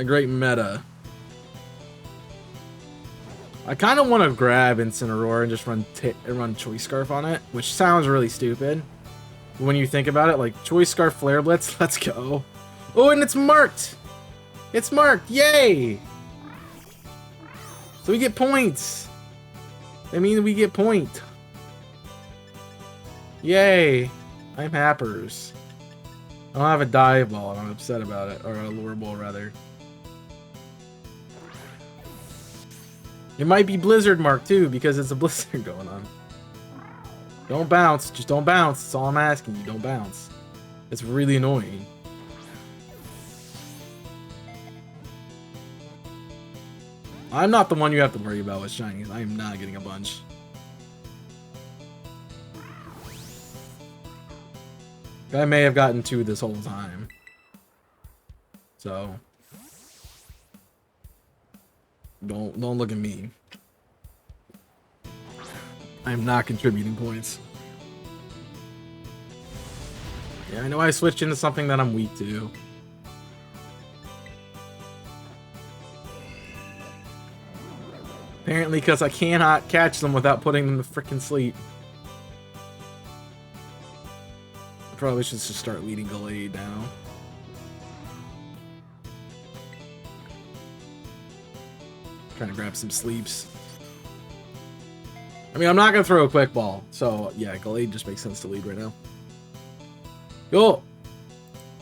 great meta. I kind of want to grab Incineroar and just run Choice Scarf on it, which sounds really stupid. But when you think about it, like Choice Scarf, Flare Blitz, let's go. Oh, and it's marked. It's marked. Yay! So we get points. That means we get point. Yay! I'm happers. I don't have a dive ball. I'm upset about it, or a lure ball rather. It might be Blizzard Mark too, because it's a blizzard going on. Don't bounce. Just don't bounce. That's all I'm asking you. Don't bounce. It's really annoying. I'm not the one you have to worry about with shinies. I am not getting a bunch. I may have gotten 2 this whole time. So don't look at me. I'm not contributing points. Yeah, I know I switched into something that I'm weak to. Apparently because I cannot catch them without putting them to frickin' sleep. I probably should just start leading Gallade now. Trying to grab some sleeps. I mean, I'm not going to throw a quick ball. So, yeah, Gallade just makes sense to lead right now. Yo!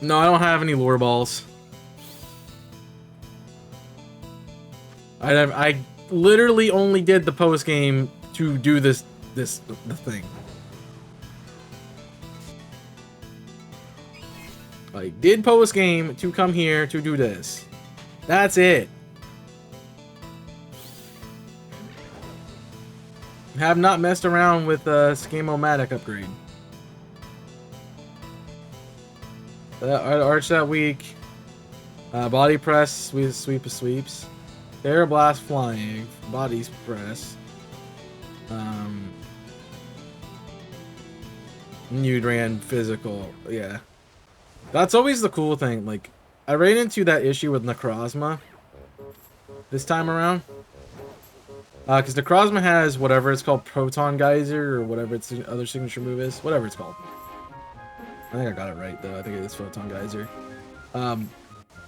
No, I don't have any lure balls. I literally only did the post game to do the thing. I did post game to come here to do this. That's it. Have not messed around with the Scam-O-Matic upgrade. Arch that week. Body press, sweep of sweeps. Air blast flying. Body press. Nude ran physical. Yeah. That's always the cool thing. Like, I ran into that issue with Necrozma this time around. Because Necrozma has whatever it's called, Proton Geyser, or whatever its other signature move is. Whatever it's called. I think I got it right, though. I think it is Photon Geyser.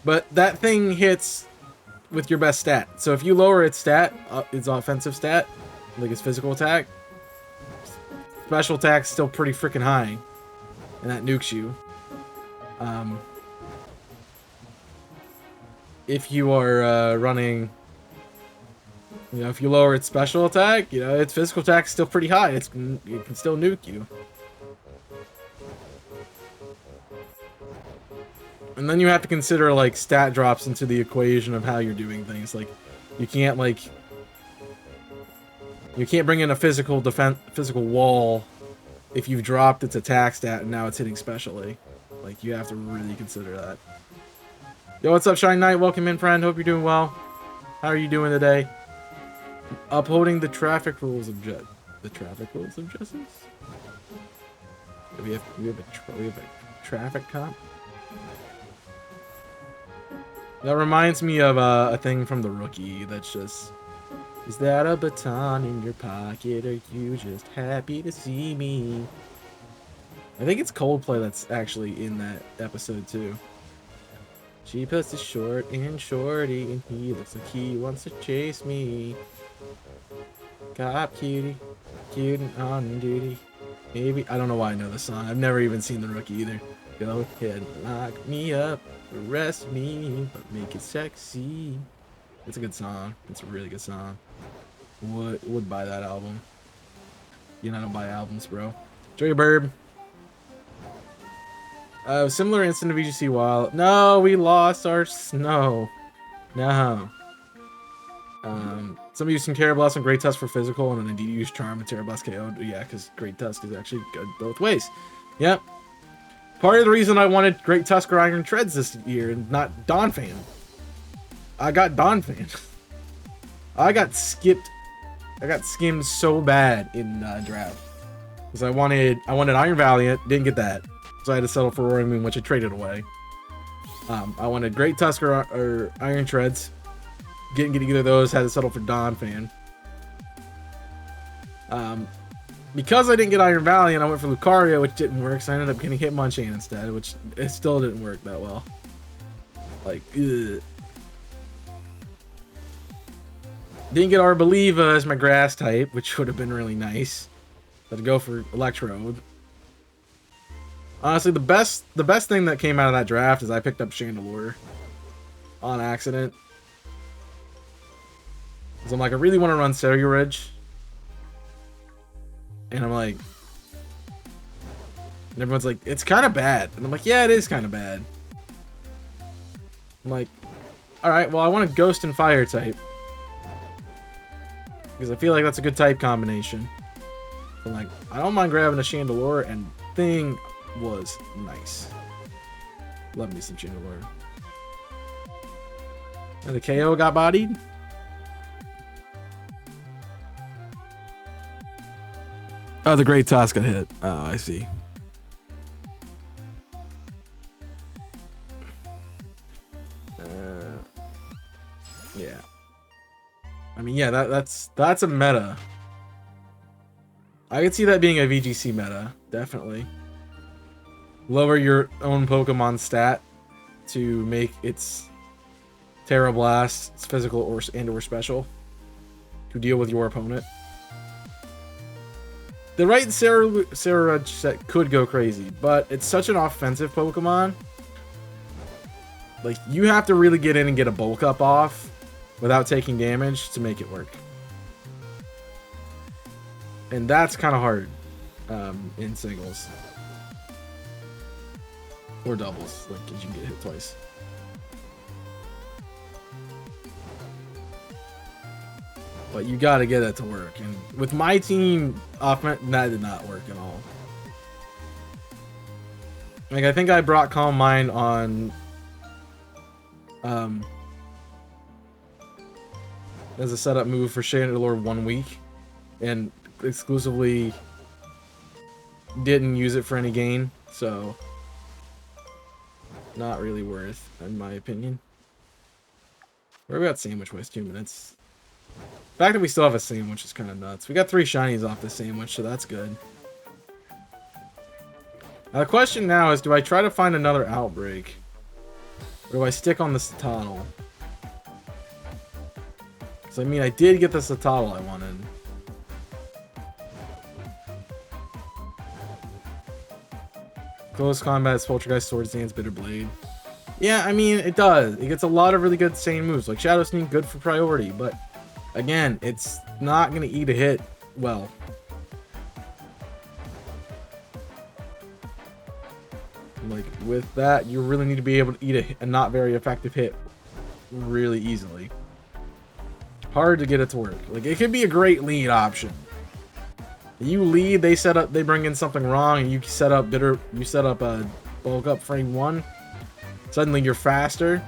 But that thing hits with your best stat. So if you lower its stat, its offensive stat, like its physical attack, special attack's still pretty freaking high. And that nukes you. If you are running... You know, if you lower its special attack, you know, its physical attack is still pretty high. It can still nuke you. And then you have to consider, like, stat drops into the equation of how you're doing things. Like, you can't, like... You can't bring in a physical wall if you've dropped its attack stat and now it's hitting specially. Like, you have to really consider that. Yo, what's up, Shine Knight? Welcome in, friend. Hope you're doing well. How are you doing today? Upholding the traffic rules of justice. We have a traffic cop. That reminds me of a thing from The Rookie. That's just, is that a baton in your pocket? Are you just happy to see me? I think it's Coldplay that's actually in that episode too. She puts a short in shorty, and he looks like he wants to chase me. Cop cutie, cute and on duty. Maybe, I don't know why I know this song. I've never even seen The Rookie either. Go ahead and lock me up, arrest me, but make it sexy. It's a good song. It's a really good song. Would buy that album. You know, I don't buy albums, bro. Enjoy your burb. Similar incident to VGC while... No, we lost our snow. No. Some use some Terrablast and Great Tusk for physical, and then I use Charm and Terrablast KO. Yeah, because Great Tusk is actually good both ways. Yep. Part of the reason I wanted Great Tusk or Iron Treads this year and not Donphan. I got Donphan. I got skipped. I got skimmed so bad in draft. Because I wanted Iron Valiant, didn't get that. So I had to settle for Roaring Moon, which I traded away. I wanted Great Tusk or Iron Treads. Didn't get either of those, had to settle for Donphan. Because I didn't get Iron Valiant, I went for Lucario, which didn't work, so I ended up getting Hitmonchan instead, which it still didn't work that well. Like, ugh. Didn't get Arboliva as my grass type, which would have been really nice. Had to go for Electrode. Honestly, the best thing that came out of that draft is I picked up Chandelure on accident. Because I'm like, I really want to run Celeridge. And I'm like... And everyone's like, it's kind of bad. And I'm like, yeah, it is kind of bad. I'm like, alright, well, I want a Ghost and Fire type. Because I feel like that's a good type combination. So I'm like, I don't mind grabbing a Chandelure, and thing was nice. Love me some Chandelure. And the KO got bodied. Oh, the Great Tusk got hit. Oh, I see. Yeah. I mean, yeah, that's a meta. I could see that being a VGC meta, definitely. Lower your own Pokemon stat to make its Terra Blast, its physical or special, to deal with your opponent. The right Celeridge set could go crazy, but it's such an offensive Pokemon. Like, you have to really get in and get a bulk up off without taking damage to make it work. And that's kind of hard in singles. Or doubles, like, because you can get hit twice. But you gotta get it to work. And with my team, that did not work at all. Like, I think I brought Calm Mind on... as a setup move for Chandelure 1 week. And exclusively didn't use it for any gain. So... not really worth, in my opinion. Where are we at sandwich waste? 2 minutes. The fact that we still have a sandwich is kind of nuts. We got 3 shinies off the sandwich, so that's good. Now the question now is, do I try to find another outbreak? Or do I stick on the Citadel? So I mean, I did get the Citadel I wanted. Close combat, Poltergeist, Swords Dance, Bitter Blade. Yeah, I mean, it does. It gets a lot of really good sane moves. Like Shadow Sneak, good for priority, but again, it's not going to eat a hit well. Like, with that, you really need to be able to eat a not very effective hit really easily. Hard to get it to work. Like, it could be a great lead option. You lead, they bring in something wrong, and you set up a bulk up frame 1. Suddenly you're faster.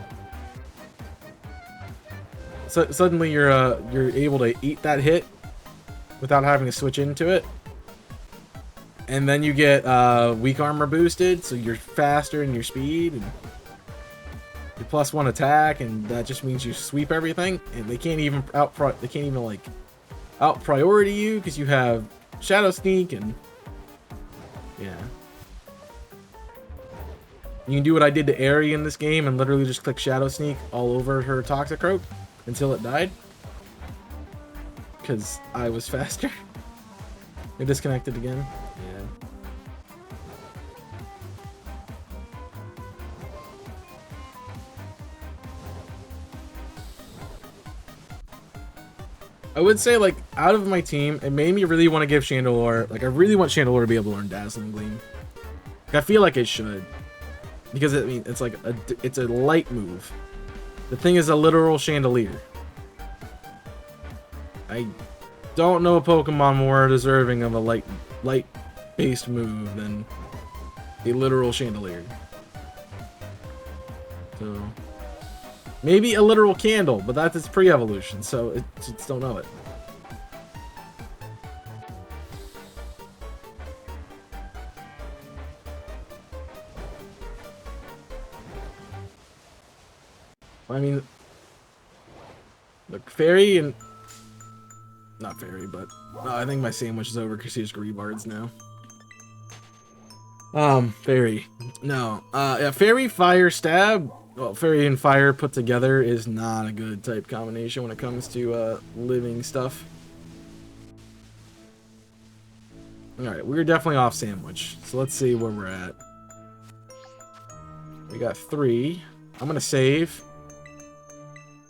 So suddenly you're able to eat that hit without having to switch into it. And then you get weak armor boosted, so you're faster in your speed and your +1 attack, and that just means you sweep everything. And they can't even out priority you because you have Shadow Sneak, and yeah. You can do what I did to Aerie in this game and literally just click Shadow Sneak all over her Toxicroak until it died. Because I was faster. You're disconnected again? Yeah. I would say, like, out of my team, it made me really want to give Chandelure, like, I really want Chandelure to be able to learn Dazzling Gleam. Like, I feel like it should. Because, I mean, it's like, it's a light move. The thing is a literal chandelier. I don't know a Pokemon more deserving of a light-based move than a literal chandelier. So, maybe a literal candle, but that's its pre-evolution, so just don't know it. I mean, look, Fairy and... Not Fairy, but... I think my sandwich is over because he's Greavards now. Fairy. No. Yeah, Fairy, Fire, Stab. Well, Fairy and Fire put together is not a good type combination when it comes to, living stuff. Alright, we're definitely off Sandwich. So let's see where we're at. We got 3. I'm gonna save.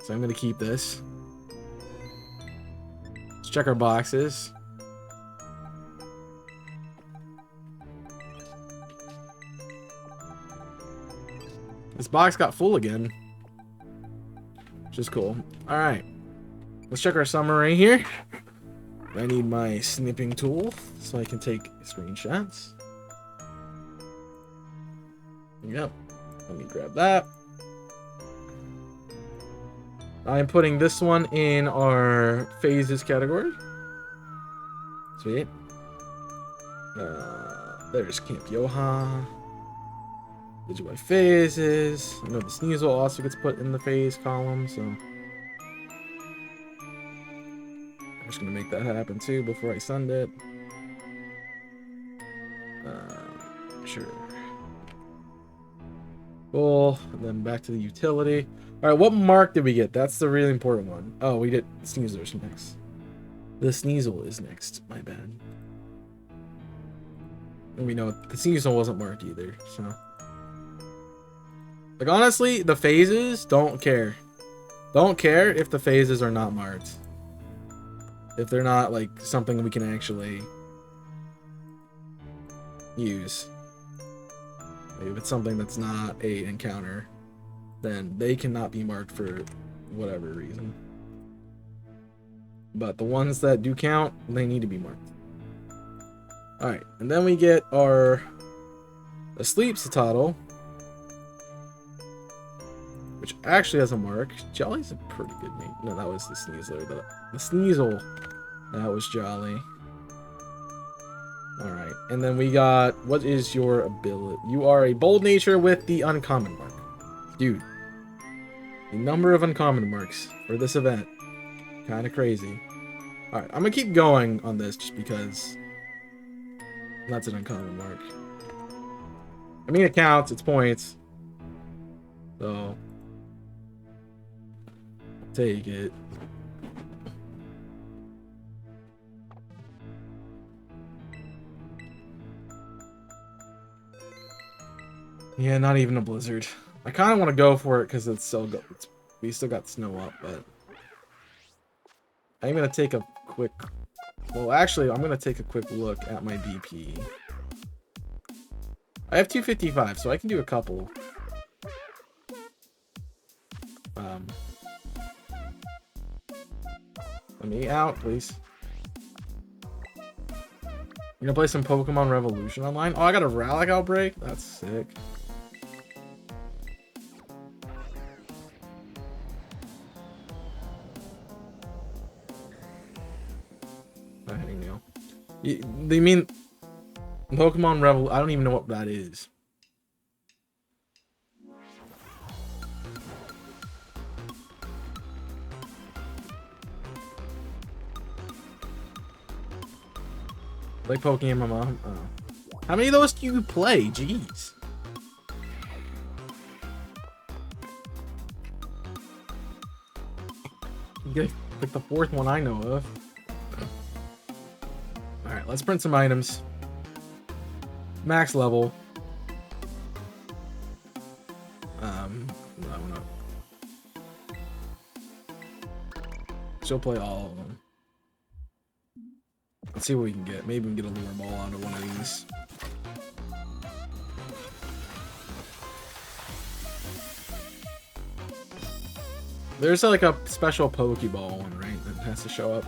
So I'm gonna keep this. Let's check our boxes. This box got full again. Which is cool. Alright. Let's check our summary here. I need my snipping tool so I can take screenshots. Yep. Let me grab that. I'm putting this one in our phases category. Sweet. There's Camp Yoha. Digibly phases. I know the Sneasel also gets put in the phase column, so I'm just gonna make that happen too before I send it. Sure. Cool. And then back to the utility. Alright, what mark did we get? That's the really important one. Oh, we did Sneasler's next. The Sneasel is next. My bad. And we know the Sneasel wasn't marked either, so. Like, honestly, the phases, don't care. Don't care if the phases are not marked. If they're not, like, something we can actually use. Like, if it's something that's not a encounter, then they cannot be marked for whatever reason. But the ones that do count, they need to be marked. Alright, and then we get our Asleep Citadel, which actually has a mark. Jolly's a pretty good name. No, that was the Sneasler. The Sneasel, that was Jolly. Alright, and then we got, what is your ability? You are a Bold Nature with the Uncommon mark. Dude, the number of uncommon marks for this event, kind of crazy. Alright, I'm gonna keep going on this just because that's an uncommon mark. I mean, it counts, it's points. So, take it. Yeah, not even a blizzard. I kind of want to go for it because it's so good. We still got snow up, but I'm gonna take a quick. Well, actually, I'm gonna take a quick look at my BP. I have 255, so I can do a couple. Let me out, please. You gonna play some Pokemon Revolution online? Oh, I got a Rowlet outbreak? That's sick. They mean Pokemon Revel? I don't even know what that is. Like poking my mom. Oh. How many of those do you play? Jeez. You get like the 4th one I know of. Alright, let's print some items. Max level. No. She'll play all of them. Let's see what we can get. Maybe we can get a lure ball out of one of these. There's like a special Pokeball one, right? That has to show up.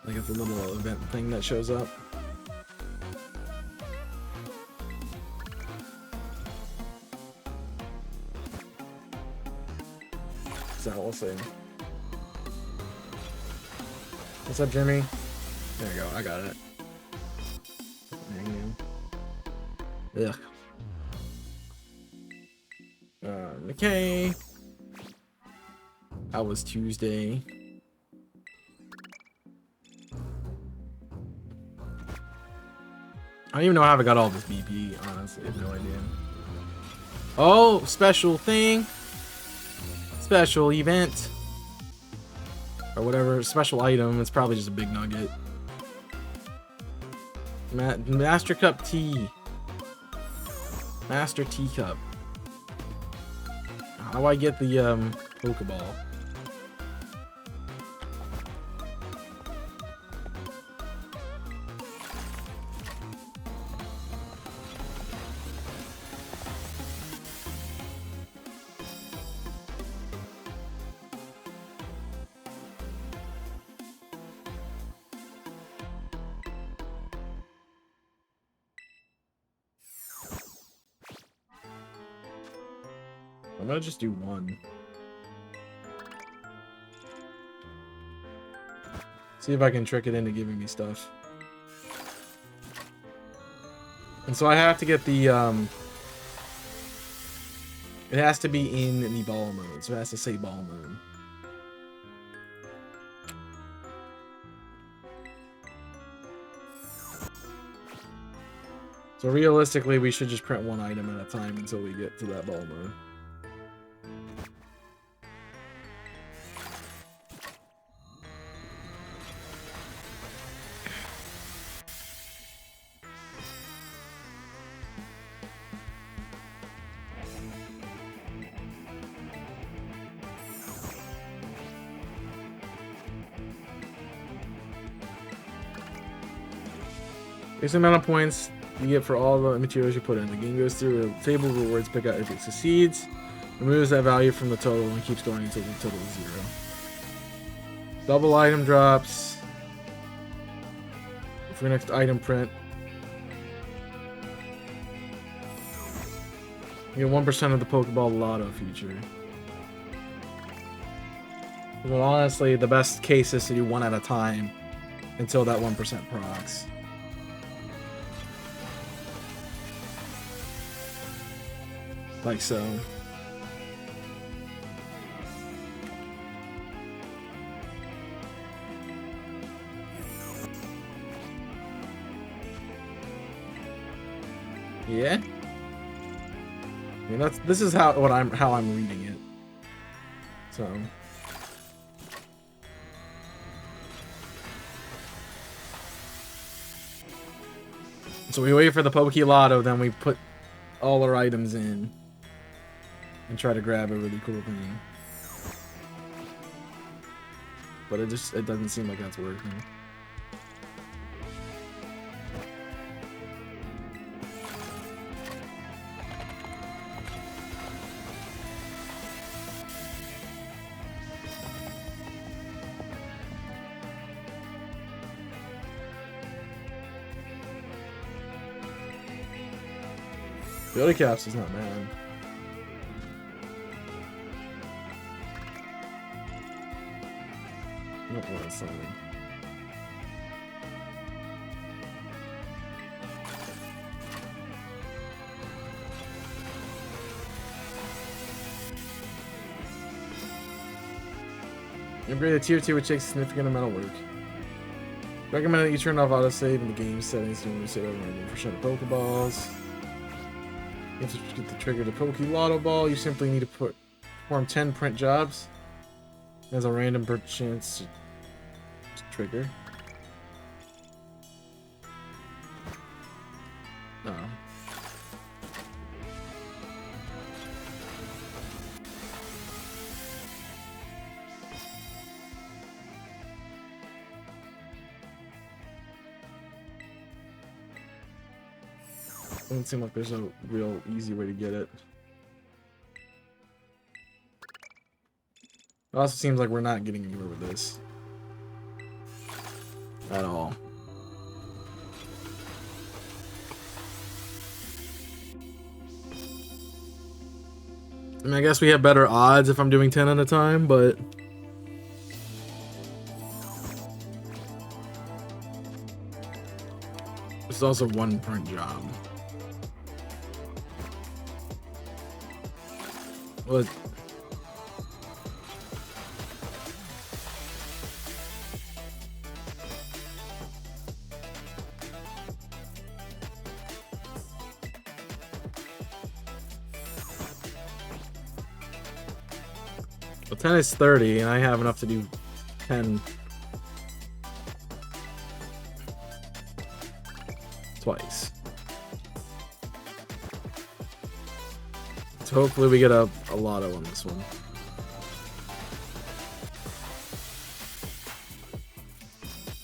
Like it's a little event thing that shows up. So we'll see. What's up, Jimmy? There you go. I got it. Ugh. Okay. That was Tuesday. I don't even know how I got all this BP, honestly. I have no idea. Oh, special thing. Special event. Or whatever. Special item. It's probably just a big nugget. Master Cup Tea. Master Teacup. How do I get the Pokeball? I'm gonna just do one. See if I can trick it into giving me stuff. And so I have to get the, it has to be in the ball mode, so it has to say ball mode. So realistically, we should just print one item at a time until we get to that ball mode. Here's the amount of points you get for all the materials you put in. The game goes through a table of rewards, pick out if it succeeds, removes that value from the total, and keeps going until the total is 0. Double item drops. For your next item print. You get 1% of the Pokeball Lotto feature. Well, honestly, the best case is to do one at a time until that 1% procs. Like so. Yeah. I mean this is how I'm reading it. So we wait for the Poke Lotto, then we put all our items in and try to grab a really cool thing. But it doesn't seem like that's working. The other caps is not bad. Nope, that's something. Upgrade a tier 2, which takes a significant amount of work. Recommend that you turn off autosave in the game settings to save over 90% of Pokeballs. You have to get the trigger to Poke Lotto Ball. You simply need to perform 10 print jobs. There's a random chance to trigger. Oh. Doesn't seem like there's a real easy way to get it. It also seems like we're not getting anywhere with this. At all. I mean, I guess we have better odds if I'm doing 10 at a time, but... It's also one print job. What? Well, 10 is 30, and I have enough to do 10 twice. So hopefully we get a lotto on this one.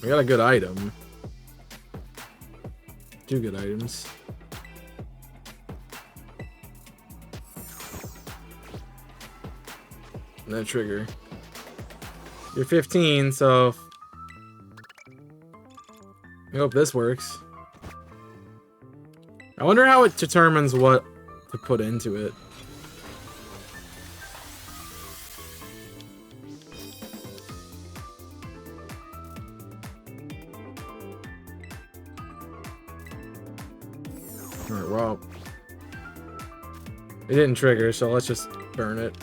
We got a good item. 2 good items. No trigger. You're 15, so I hope this works. I wonder how it determines what to put into it. Alright, well, it didn't trigger, so let's just burn it.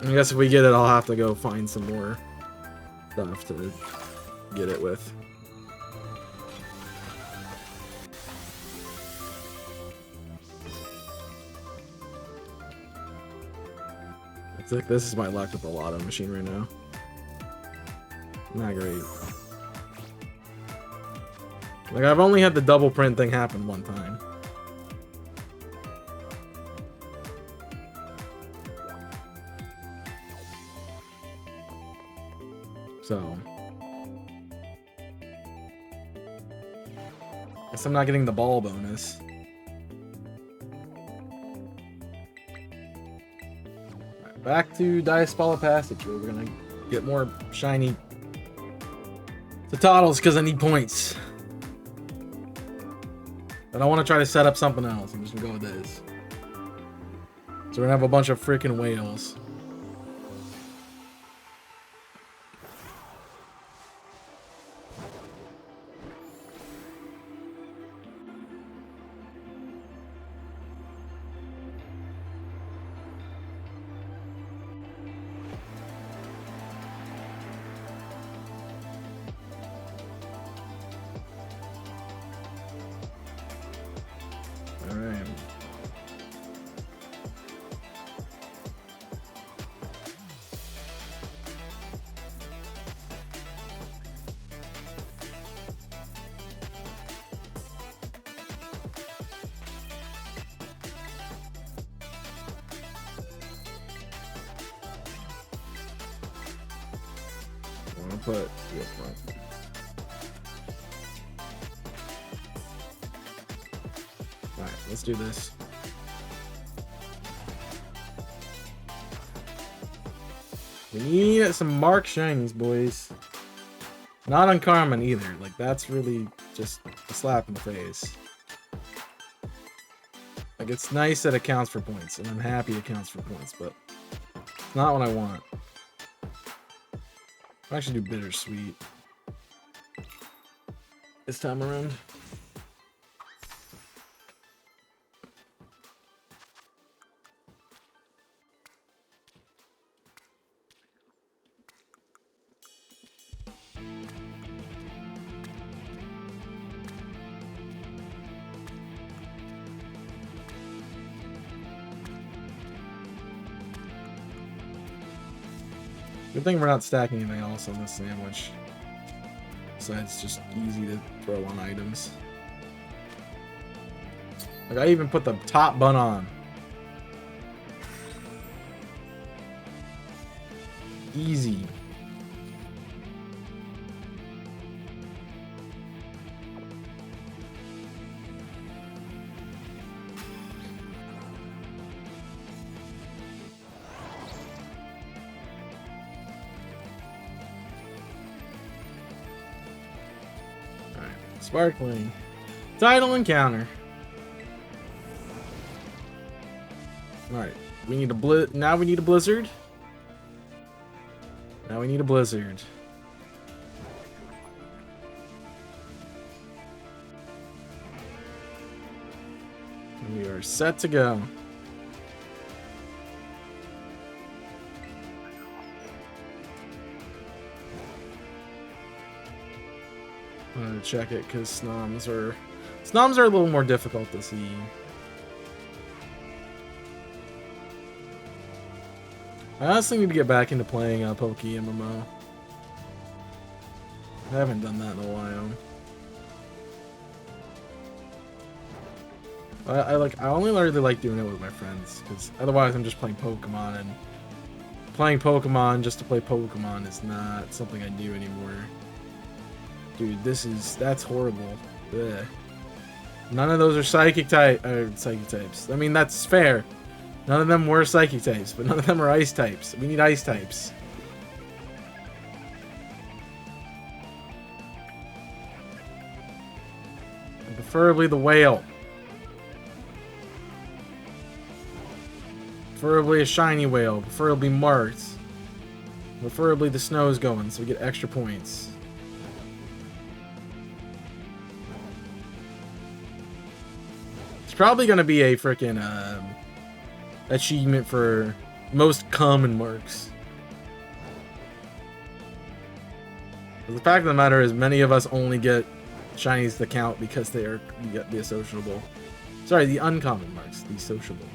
I guess if we get it, I'll have to go find some more stuff to get it with. It's like this is my luck with the lotto machine right now. Not great. Like, I've only had the double print thing happen one time. So, guess I'm not getting the ball bonus. Right, back to Dice Ball of Passage, where we're gonna get more shiny Totals because I need points. But I want to try to set up something else. I'm just gonna go with this. So we're gonna have a bunch of freaking whales. Put you up front. Alright, let's do this. We need some Mark Shinies, boys. Not uncommon either. Like, that's really just a slap in the face. Like, it's nice that it counts for points, and I'm happy it counts for points, but it's not what I want. I'll actually do bittersweet this time around. Good thing we're not stacking anything else on this sandwich. Besides just easy to throw on items. Like, I even put the top bun on. Easy. Sparkling. Title encounter. Alright. We need a now we need a blizzard. Now we need a blizzard. And we are set to go. I'm gonna check it because snoms are a little more difficult to see. I honestly need to get back into playing Poke MMO. I haven't done that in a while. I only really like doing it with my friends, because otherwise I'm just playing Pokemon, and playing Pokemon just to play Pokemon is not something I do anymore. Dude, that's horrible. Ugh. None of those are psychic types. I mean, that's fair. None of them were psychic types, but none of them are ice types. We need ice types. And preferably the whale. Preferably a shiny whale. Preferably marked. Preferably the snow's going, so we get extra points. It's probably gonna be a freaking achievement for most common marks. But the fact of the matter is, many of us only get shinies to count because they are the associable. Sorry, the uncommon marks, the sociable.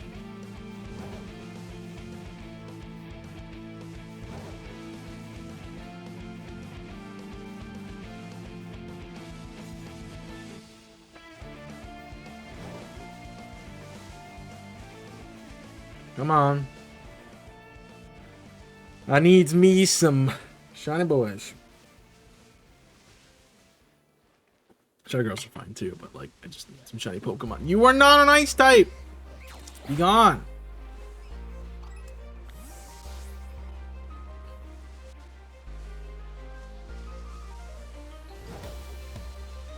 Come on. I needs me some shiny boys. Shiny girls are fine too, but like, I just need some shiny Pokemon. You are not an ice type! Be gone.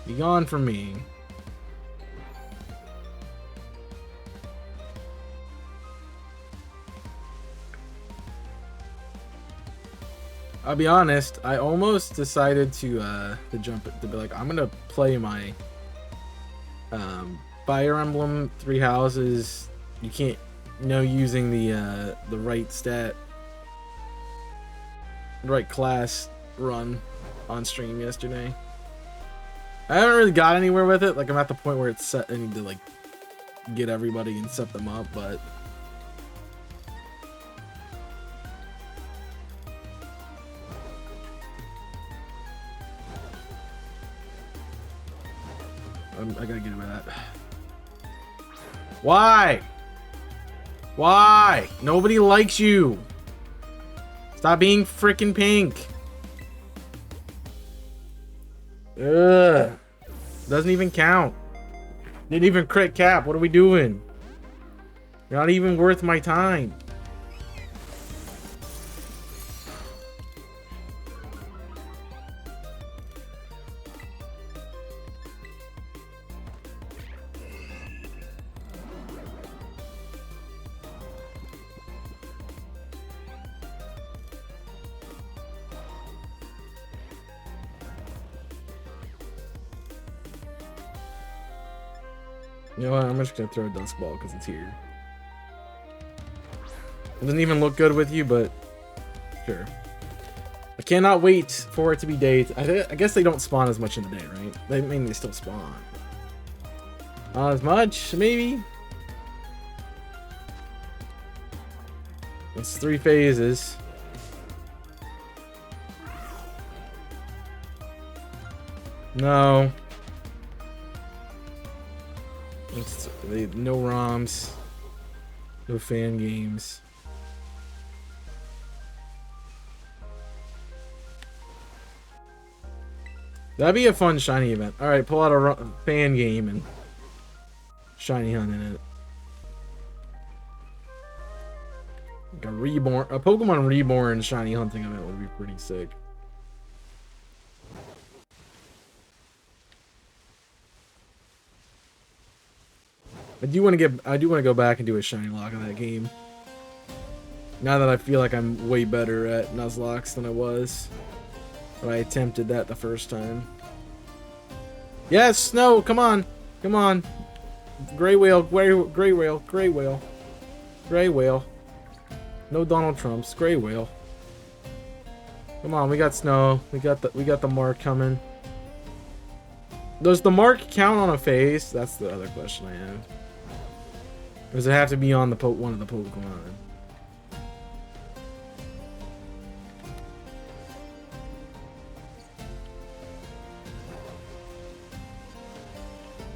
Be gone from me. I'll be honest, I almost decided to jump it, to be like, I'm gonna play my Fire Emblem 3 Houses. You can't, using the right class run on stream yesterday. I haven't really got anywhere with it. Like, I'm at the point where it's set. I need to like get everybody and set them up, but. I gotta get over that. Why? Why? Nobody likes you. Stop being freaking pink. Ugh. Doesn't even count. Didn't even crit cap. What are we doing? You're not even worth my time. You know what? I'm just gonna throw a Dusk Ball because it's here. It doesn't even look good with you, but sure. I cannot wait for it to be day. I guess they don't spawn as much in the day, right? They still spawn. Not as much, maybe. It's 3 phases. No. No ROMs. No fan games. That'd be a fun shiny event. Alright, pull out a fan game and shiny hunt in it. Like a Pokemon Reborn shiny hunting event would be pretty sick. I do want to go back and do a shiny lock of that game. Now that I feel like I'm way better at Nuzlocke than I was when I attempted that the first time. Yes, Snow, come on. Come on. Gray whale, gray whale, gray whale. Gray whale. No Donald Trumps, gray whale. Come on, we got Snow. We got the mark coming. Does the mark count on a phase? That's the other question I have. Or does it have to be on the one of the Pokemon?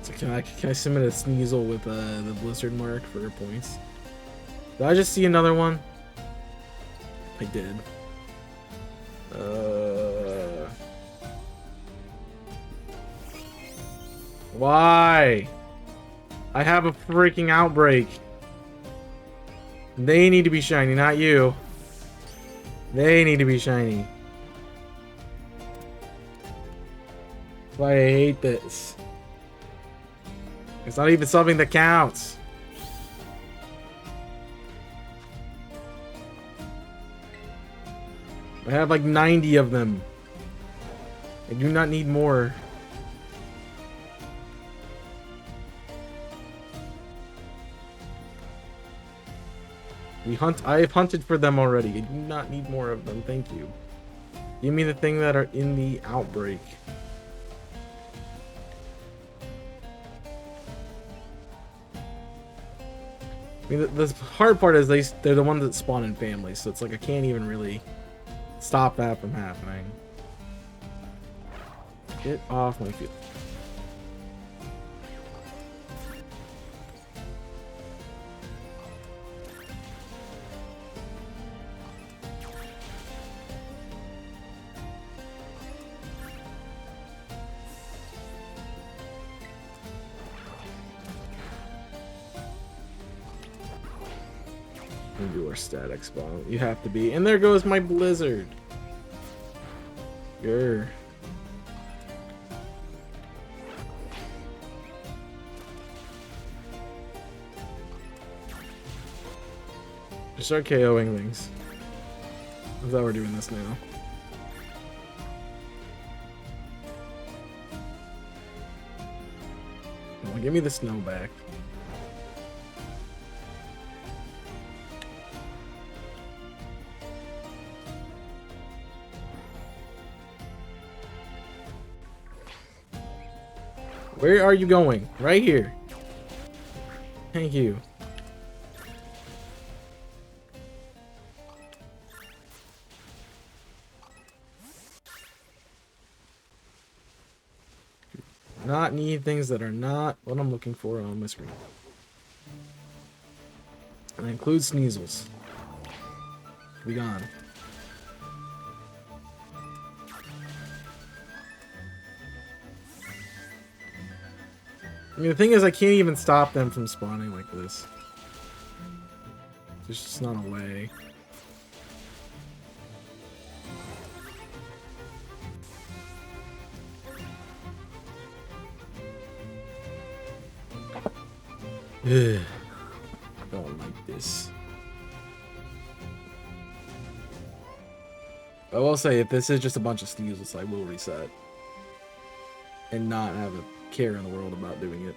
So can I submit a Sneasel with the Blizzard mark for points? Did I just see another one? I did. Why? I have a freaking outbreak. They need to be shiny, not you. They need to be shiny. That's why I hate this. It's not even something that counts. I have like 90 of them. I do not need more. I have hunted for them already. I do not need more of them. Thank you. Give me the thing that are in the outbreak. I mean, the hard part is they're the ones that spawn in families, so it's like I can't even really stop that from happening. Get off my field. You are static spawn. You have to be. And there goes my Blizzard. Grr. Just start KOing things. I thought we're doing this now. Come on, give me the snow back. Where are you going? Right here. Thank you. Not need things that are not what I'm looking for on my screen. And that includes Sneasels. Be gone. I mean, the thing is, I can't even stop them from spawning like this. There's just not a way. Ugh. I don't like this. I will say, if this is just a bunch of Sneasels, I will reset. And not have a care in the world about doing it.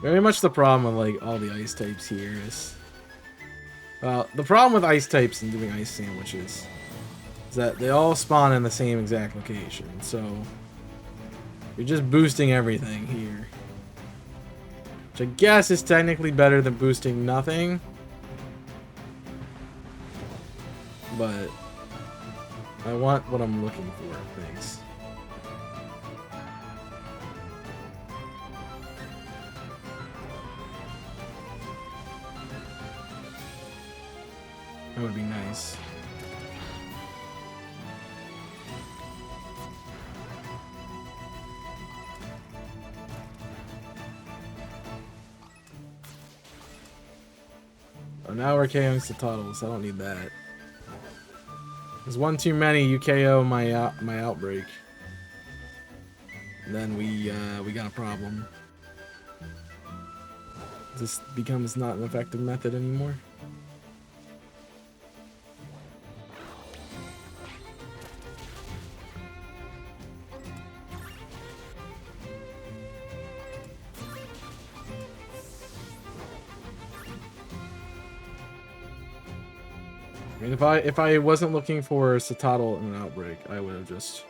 Very much the problem with like all the ice types here is, the problem with ice types and doing ice sandwiches is that they all spawn in the same exact location, so you're just boosting everything here. Which I guess is technically better than boosting nothing. But I want what I'm looking for, thanks. That would be nice. Oh, now we're KOing Cetoddles. I don't need that. There's one too many. You KO my outbreak. And then we got a problem. This becomes not an effective method anymore. I mean, if I wasn't looking for Cetoddle in an outbreak, I would have just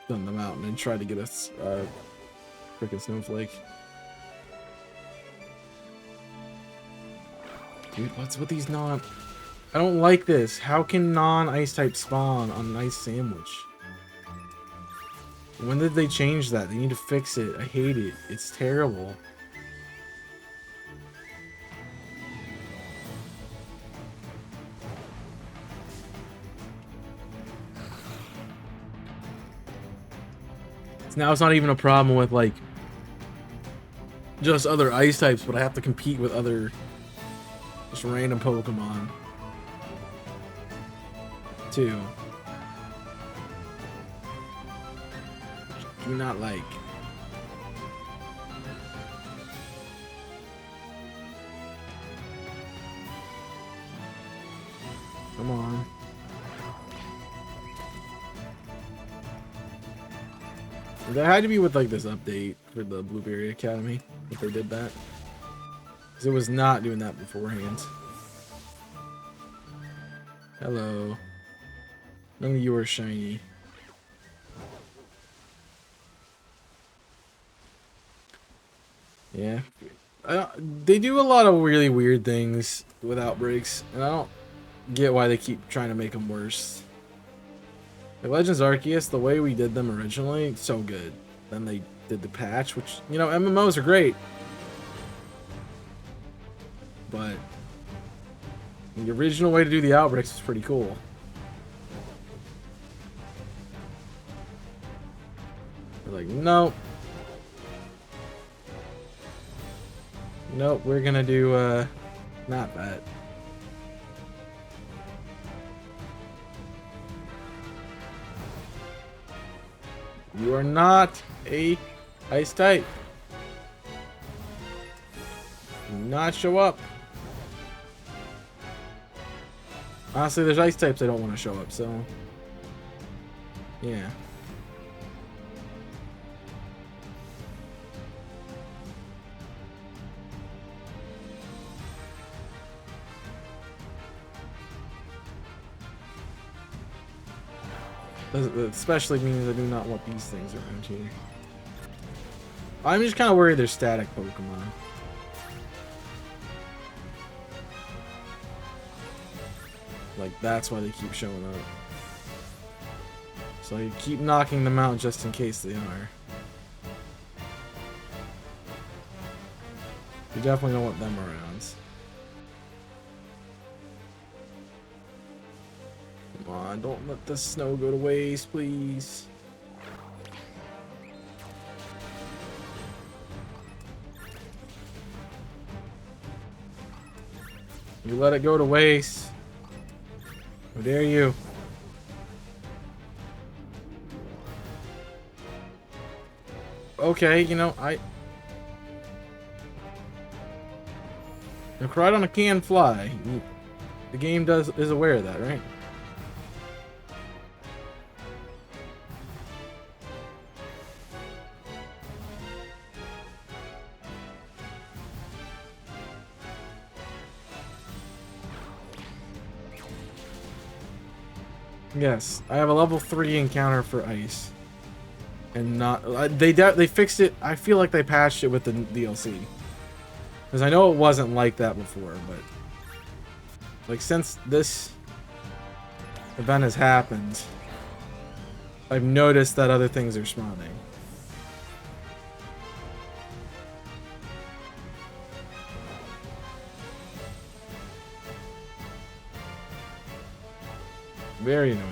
done them out and then tried to get a freaking snowflake. Dude, what's with these non? I don't like this. How can non-ice type spawn on an ice sandwich? When did they change that? They need to fix it. I hate it. It's terrible. Now it's not even a problem with like just other ice types, but I have to compete with other just random Pokemon too. Do not like. Come on. That had to be with like this update for the Blueberry Academy if they did that, because it was not doing that beforehand. Hello. None of you are shiny. Yeah, they do a lot of really weird things with outbreaks, and I don't get why they keep trying to make them worse. Like Legends Arceus, the way we did them originally, so good. Then they did the patch, which, you know, MMOs are great. But the original way to do the outbreaks was pretty cool. They're like, nope. Nope, we're gonna do, not that. You are not a ice type. Do not show up. Honestly, there's ice types that don't want to show up, so yeah. Especially means I do not want these things around here. I'm just kind of worried they're static Pokemon. Like, that's why they keep showing up. So you keep knocking them out just in case they are. You definitely don't want them around. Come on, don't let the snow go to waste, please. You let it go to waste. How dare you? Okay, you know, The Koraidon can fly. The game is aware of that, right? Yes, I have a level 3 encounter for ice, and not they fixed it. I feel like they patched it with the DLC, because I know it wasn't like that before. But like since this event has happened, I've noticed that other things are spawning. Very annoying.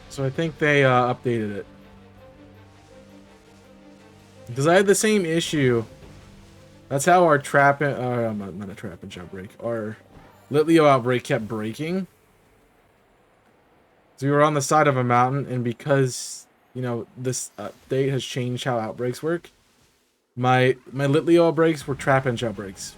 So I think they updated it. Because I had the same issue. That's how our trap and not a trap and jump break. Our Litleo outbreak kept breaking. So we were on the side of a mountain, and because you know this update has changed how outbreaks work, my Litleo outbreaks were trap and jump breaks.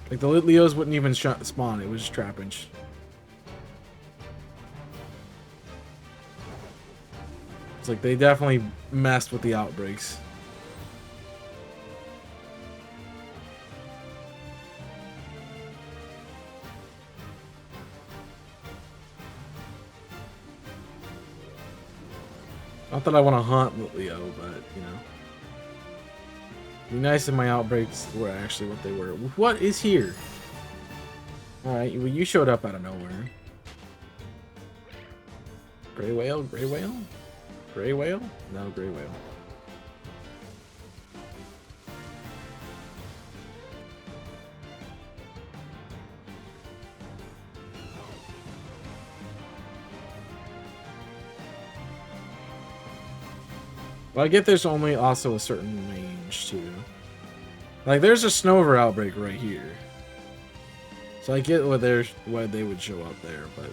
Like the Litleos wouldn't even spawn; it was just trap and. It's like they definitely messed with the outbreaks. Not that I want to hunt Leo, but you know. It'd be nice if my outbreaks were actually what they were. What is here? Alright, well you showed up out of nowhere. Gray whale? Gray whale? Gray whale? No, gray whale. Well, I get there's only also a certain range, too. Like, there's a Snover outbreak right here. So I get why they would show up there, but...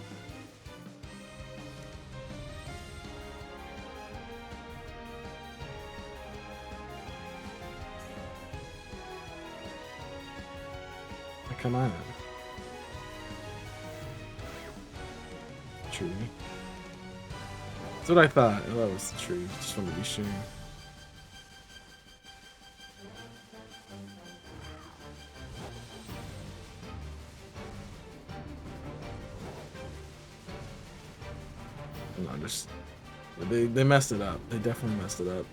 Come on. Tree. That's what I thought. Oh, that was the tree. Just wanted to be sure. No, just they messed it up. They definitely messed it up.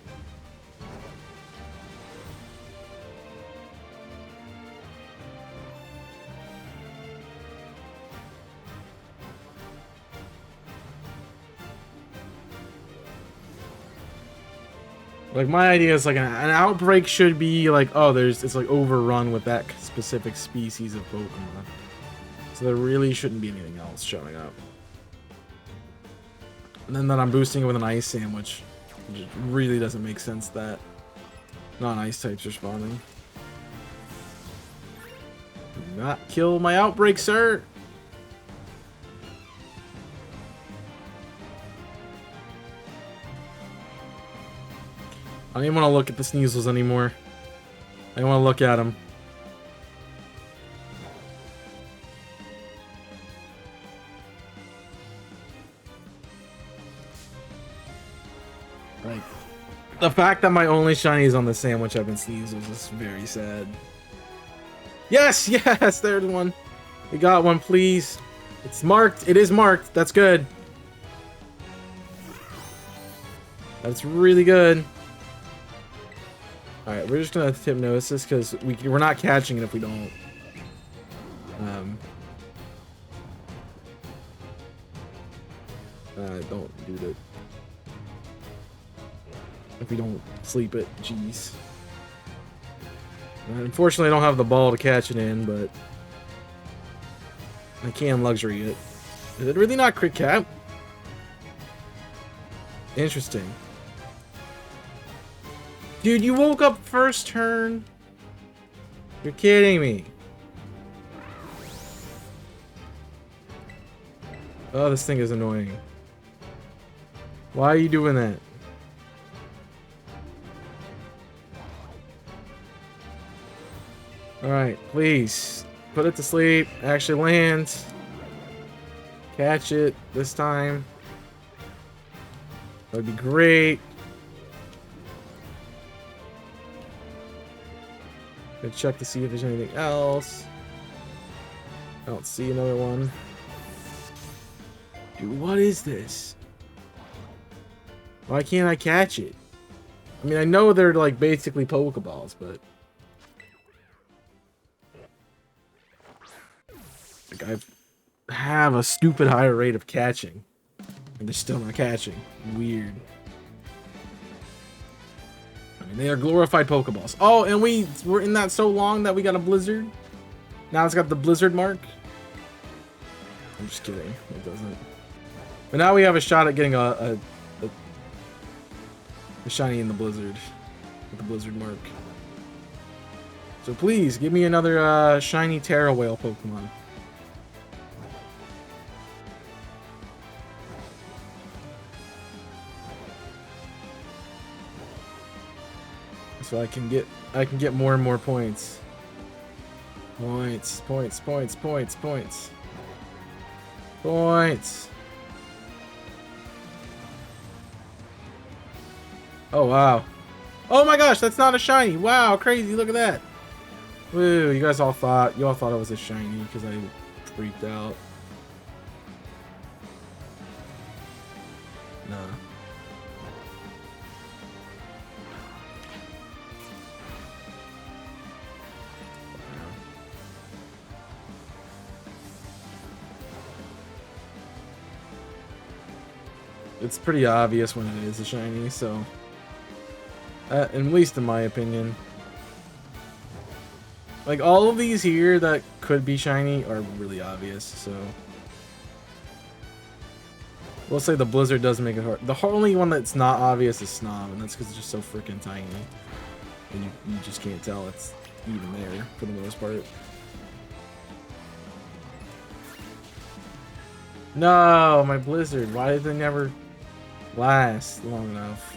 Like, my idea is like an outbreak should be like, oh, it's like overrun with that specific species of Pokemon. So there really shouldn't be anything else showing up. And then that I'm boosting it with an ice sandwich. It really doesn't make sense that non-ice types are spawning. Do not kill my outbreak, sir! I don't even want to look at the Sneasels anymore. I don't want to look at them. Like, the fact that my only shinies on the sandwich have been Sneasels is very sad. Yes, yes, there's one. We got one, please. It's marked. It is marked. That's good. That's really good. Alright, we're just gonna Hypnosis because we're not catching it if we don't. Don't do that. If we don't sleep it, jeez. Unfortunately, I don't have the ball to catch it in, but I can luxury it. Is it really not crit cap? Interesting. Dude, you woke up first turn? You're kidding me. Oh, this thing is annoying. Why are you doing that? Alright, please. Put it to sleep. Actually land. Catch it this time. That would be great. Gonna check to see if there's anything else. I don't see another one. Dude, what is this? Why can't I catch it? I mean, I know they're like basically Pokeballs, but like I have a stupid higher rate of catching, and they're still not catching. Weird. I mean, they are glorified Pokeballs. Oh, and we were in that so long that we got a Blizzard. Now it's got the Blizzard mark. I'm just kidding. It doesn't. But now we have a shot at getting a shiny in the Blizzard. With the Blizzard mark. So please, give me another shiny Terra Whale Pokemon. So I can get more and more points. Points. Oh wow. Oh my gosh, that's not a shiny. Wow, crazy. Look at that. Woo, you all thought it was a shiny because I freaked out. Nah. It's pretty obvious when it is a shiny, so at least in my opinion. Like all of these here that could be shiny are really obvious, so we'll say the Blizzard does make it hard. The only one that's not obvious is Snob, and that's because it's just so freaking tiny, and you just can't tell it's even there for the most part. No, my Blizzard. Why did they never last long enough?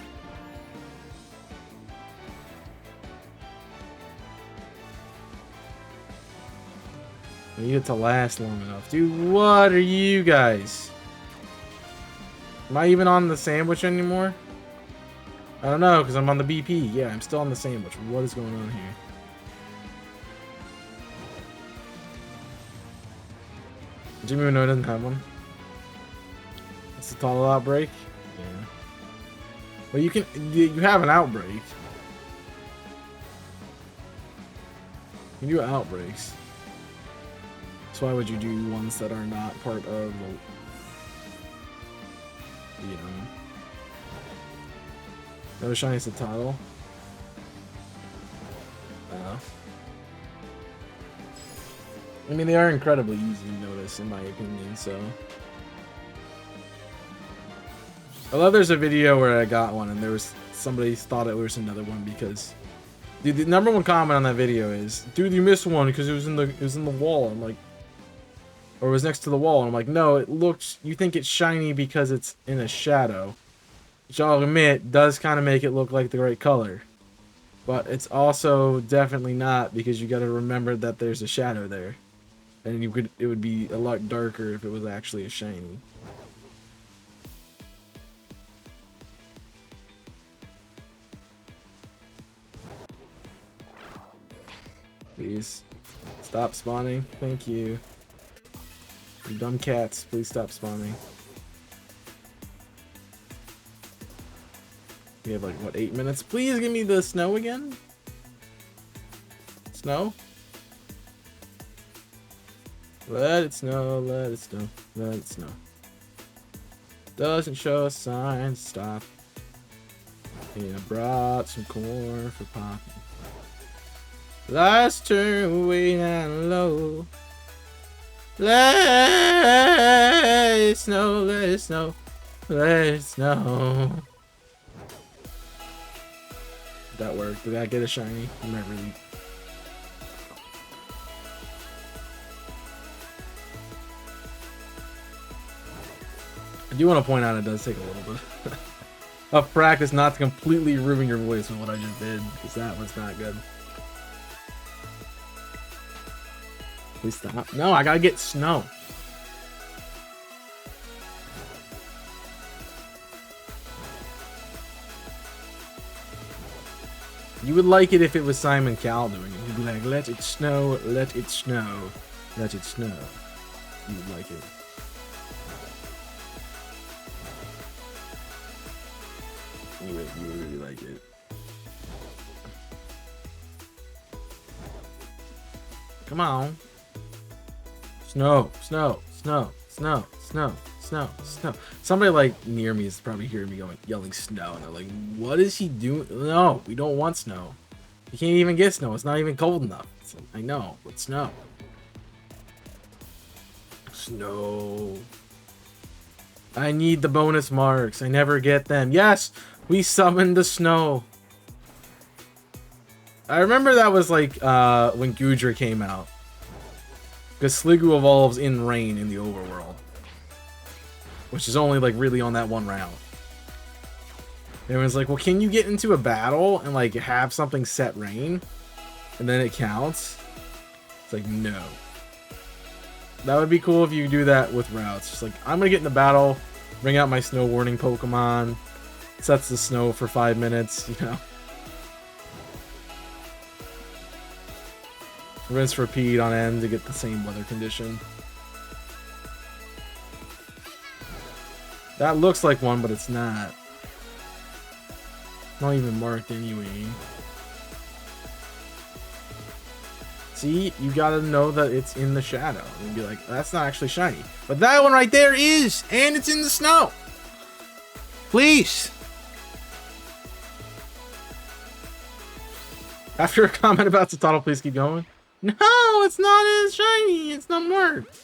I need it to last long enough. Dude, what are you guys? Am I even on the sandwich anymore? I don't know, because I'm on the BP. Yeah, I'm still on the sandwich. What is going on here? Jimmy Uno doesn't have one. It's a total outbreak. Yeah. Well, you have an outbreak. You do outbreaks. So why would you do ones that are not part of the no shiny Satotl? I mean, they are incredibly easy to notice, in my opinion, so. I love there's a video where I got one and there was somebody thought it was another one because dude, the #1 comment on that video is, dude, you missed one because it was in the wall. I'm like, or it was next to the wall, and I'm like, no, you think it's shiny because it's in a shadow, which I'll admit does kind of make it look like the right color, but it's also definitely not, because you got to remember that there's a shadow there, and it would be a lot darker if it was actually a shiny. Please stop spawning. Thank you. You dumb cats, please stop spawning. We have like, what, 8 minutes? Please give me the snow again? Snow? Let it snow, let it snow, let it snow. Doesn't show a sign to stop. And I brought some corn for popping. Lights turn way down low. Let it snow, let it snow, let it snow. Did that work? Did I get a shiny? I'm not really. I do want to point out it does take a little bit of practice not to completely ruin your voice with what I just did, because that was not good. Please stop. No, I gotta get snow. You would like it if it was Simon Cowell doing it. He'd be like, let it snow, let it snow, let it snow. You would like it. You would really like it. Come on. Snow, snow, snow, snow, snow, snow, snow. Somebody like near me is probably hearing me yelling snow, and they're like, what is he doing? No, we don't want snow. You can't even get snow. It's not even cold enough. I know, but snow. Snow. I need the bonus marks. I never get them. Yes, we summoned the snow. I remember that was like when Gudra came out. Because Sliggoo evolves in rain in the overworld. Which is only like really on that one route. Everyone's like, well, can you get into a battle and like have something set rain? And then it counts? It's like, no. That would be cool if you do that with routes. Just like, I'm gonna get in the battle, bring out my snow warning Pokemon, sets the snow for 5 minutes, you know. Rinse repeat on end to get the same weather condition. That looks like one, but it's not. Not even marked anyway. See, you gotta know that it's in the shadow. And be like, that's not actually shiny. But that one right there is! And it's in the snow! Please! After a comment about Totodile, please keep going. No, it's not as shiny! It's not marked!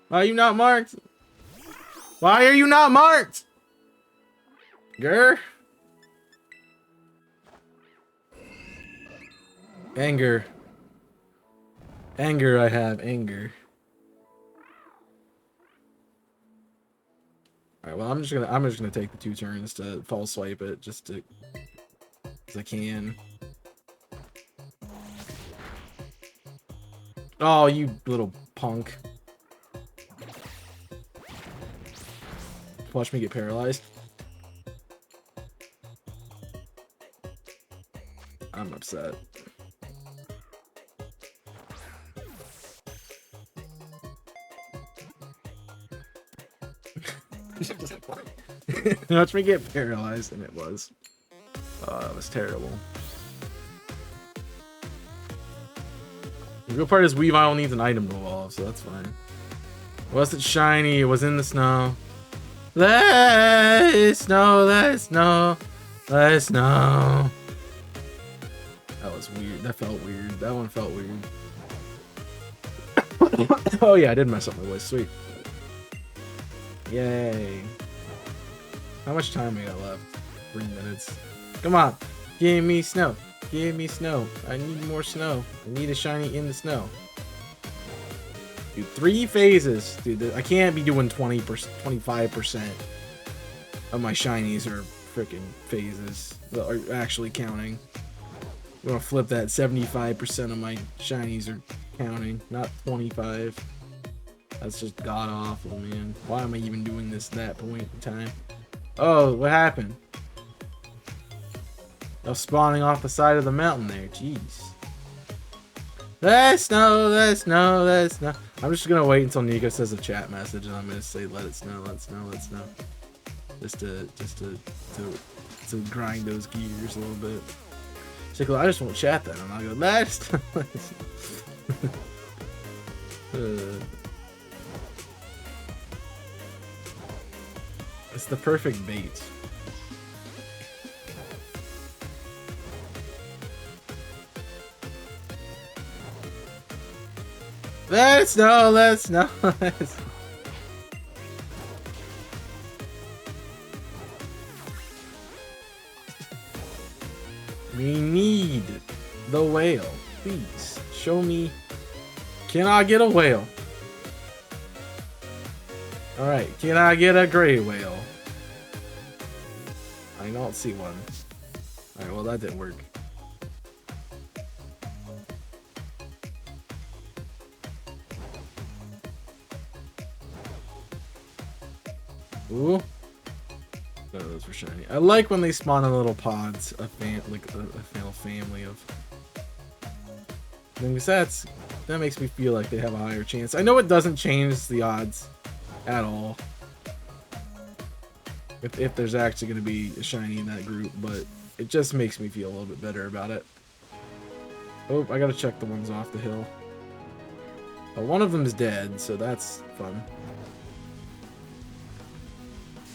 Why are you not marked? Why are you not marked? Grr? Anger. Anger, I have anger. Alright, well I'm just gonna take the 2 turns to false swipe it just to, cause I can. Oh, you little punk. Watch me get paralyzed. I'm upset. Watch me get paralyzed, and it was. Oh, that was terrible. The real part is Weavile needs an item to evolve, so that's fine. Was it shiny? It was in the snow. Let it snow, let it snow, let it snow. That was weird. That felt weird. That one felt weird. Oh yeah, I did mess up my voice. Sweet. Yay. How much time we got left? 3 minutes. Come on. Give me snow. Give me snow. I need more snow. I need a shiny in the snow. Dude, 3 phases. Dude, I can't be doing 20%, 25% of my shinies are freaking phases. Are actually counting. I'm gonna flip that. 75% of my shinies are counting, not 25. That's just god awful, man. Why am I even doing this at that point in time? Oh, what happened? I was spawning off the side of the mountain there. Jeez. Let it snow, let it snow, let it snow. I'm just gonna wait until Nico says a chat message, and I'm gonna say let it snow, let it snow, let it snow. Just to grind those gears a little bit. She's like, I just won't chat then, and I'll go let it snow. Let it snow. It's the perfect bait. Let it snow, let it snow, let it snow. We need the whale. Please, show me. Can I get a whale? Alright, can I get a gray whale? I don't see one. Alright, well that didn't work. Ooh. No, those were shiny. I like when they spawn in little pods, like a family of things. That makes me feel like they have a higher chance. I know it doesn't change the odds at all if there's actually going to be a shiny in that group, but it just makes me feel a little bit better about it. Oh, I gotta check the ones off the hill. Well, one of them is dead, so that's fun.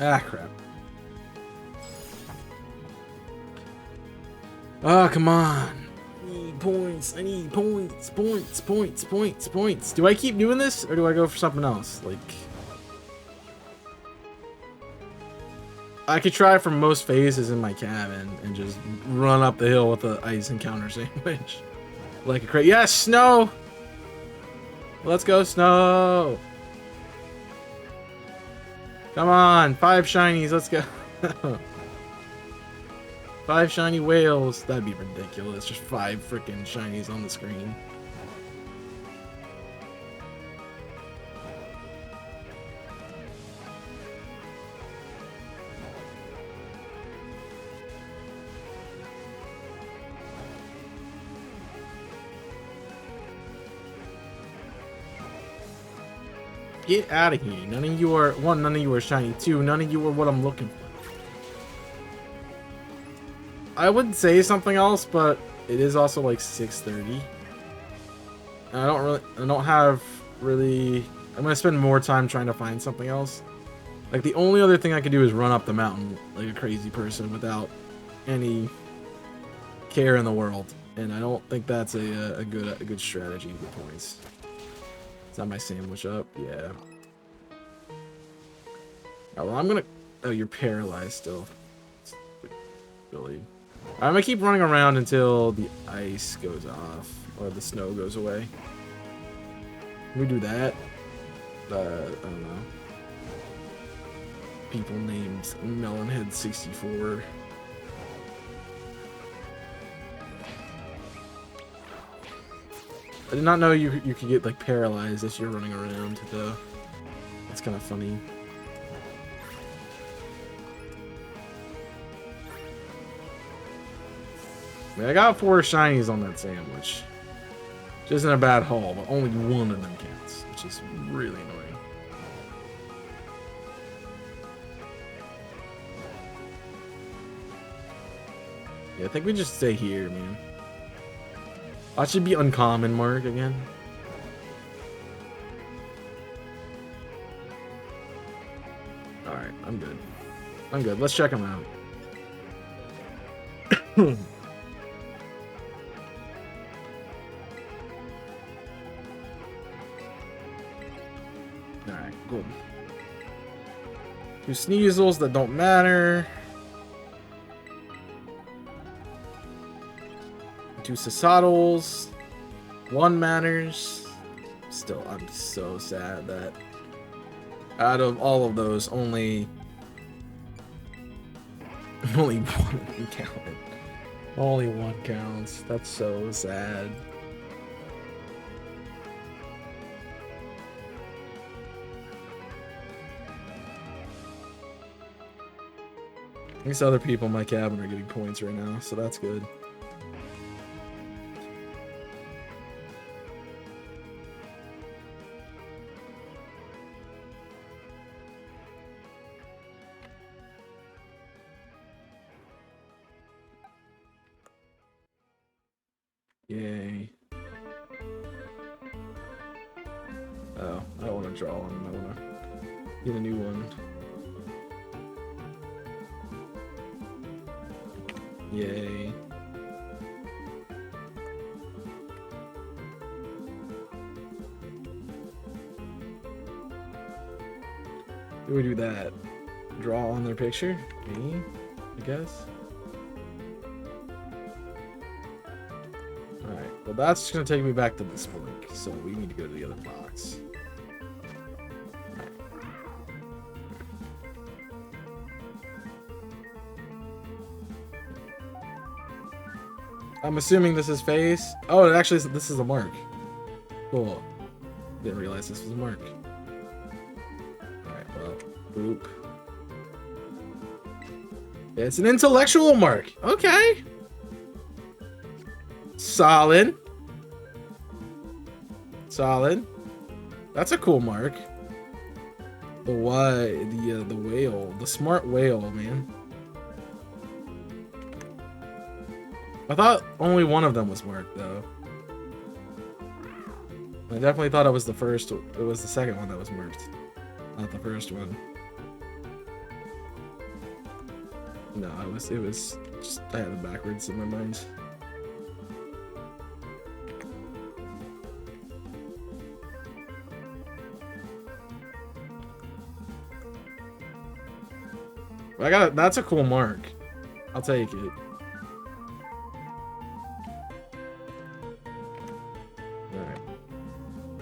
Ah, crap. Oh, come on. I need points. I need points. Points, points, points, points. Do I keep doing this, or do I go for something else? Like... I could try for most phases in my cabin and just run up the hill with the ice encounter sandwich. Like a crate. Yes, snow! Let's go, snow! Come on, 5 shinies, let's go. 5 shiny whales. That'd be ridiculous. Just 5 freaking shinies on the screen. Get out of here. None of you are... 1, none of you are shiny. 2, none of you are what I'm looking for. I would say something else, but it is also like 6:30. I don't have really... I'm gonna spend more time trying to find something else. Like, the only other thing I could do is run up the mountain like a crazy person without any care in the world. And I don't think that's a good strategy with points. Is that my sandwich up? Yeah. Oh, well, I'm gonna... Oh, you're paralyzed still. Really. I'm gonna keep running around until the ice goes off or the snow goes away. Can we do that? I don't know. People named Melonhead64. I did not know you could get like paralyzed as you're running around though. That's kind of funny. I mean, I got 4 shinies on that sandwich. Which isn't a bad haul, but only 1 of them counts, which is really annoying. Yeah, I think we just stay here, man. I should be uncommon mark again. Alright, I'm good. I'm good. Let's check them out. Alright, cool. 2 Sneasels that don't matter. 2 Sasatles. 1 matters. Still, I'm so sad that out of all of those, only 1 counted. Only 1 counts. That's so sad. These other people in my cabin are getting points right now, so that's good. Yay. Oh, I don't want to draw one. I want to get a new one. Yay. Who would do that? Draw on their picture? Me, I guess. Alright, well that's just gonna take me back to this link, so we need to go to the other box. I'm assuming this is face. Oh, it actually is, this is a mark. Cool. Didn't realize this was a mark. Alright, well, boop. It's an intellectual mark. Okay. Solid. Solid. That's a cool mark. The the whale, the smart whale, man. I thought only 1 of them was marked though. I definitely thought it was the first. It was the second one that was marked, not the first one. No, it was just I had it backwards in my mind. That's a cool mark. I'll take it. Alright.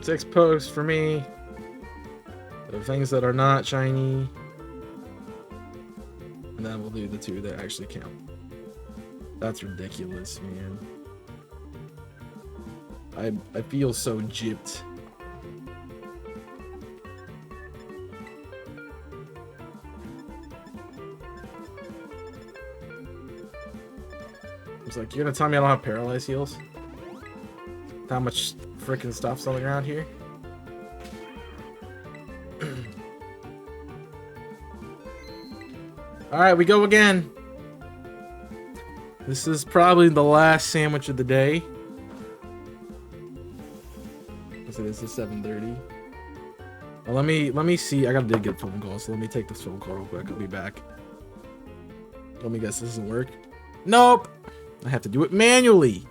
6 posts for me. The things that are not shiny. And then we'll do the 2 that actually count. That's ridiculous, man. I feel so gypped. It's like, you're gonna tell me I don't have paralyzed heals? How much freaking stuff's on the ground here? Alright, we go again. This is probably the last sandwich of the day. So this is 7:30. Well, let me see. I gotta get a phone call, so let me take this phone call real quick. I'll be back. Let me guess, this doesn't work. Nope. I have to do it manually.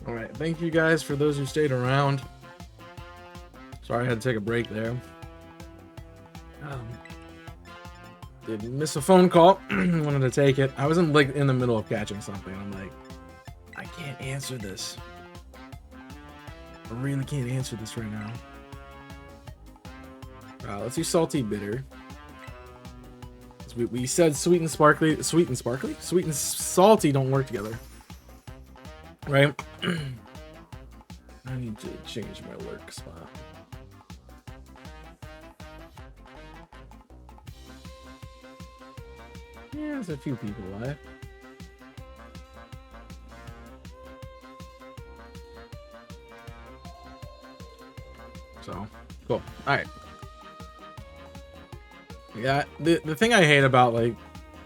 All right, thank you guys for those who stayed around. Sorry I had to take a break there. Did miss a phone call. Wanted to take it. I was in like in the middle of catching something. I'm like, I can't answer this. I really can't answer this right now. Let's do salty bitter. We said sweet and sparkly, sweet and salty don't work together, right? I need to change my lurk spot. Yeah, there's a few people alive. So cool. All right. Yeah, the thing I hate about, like,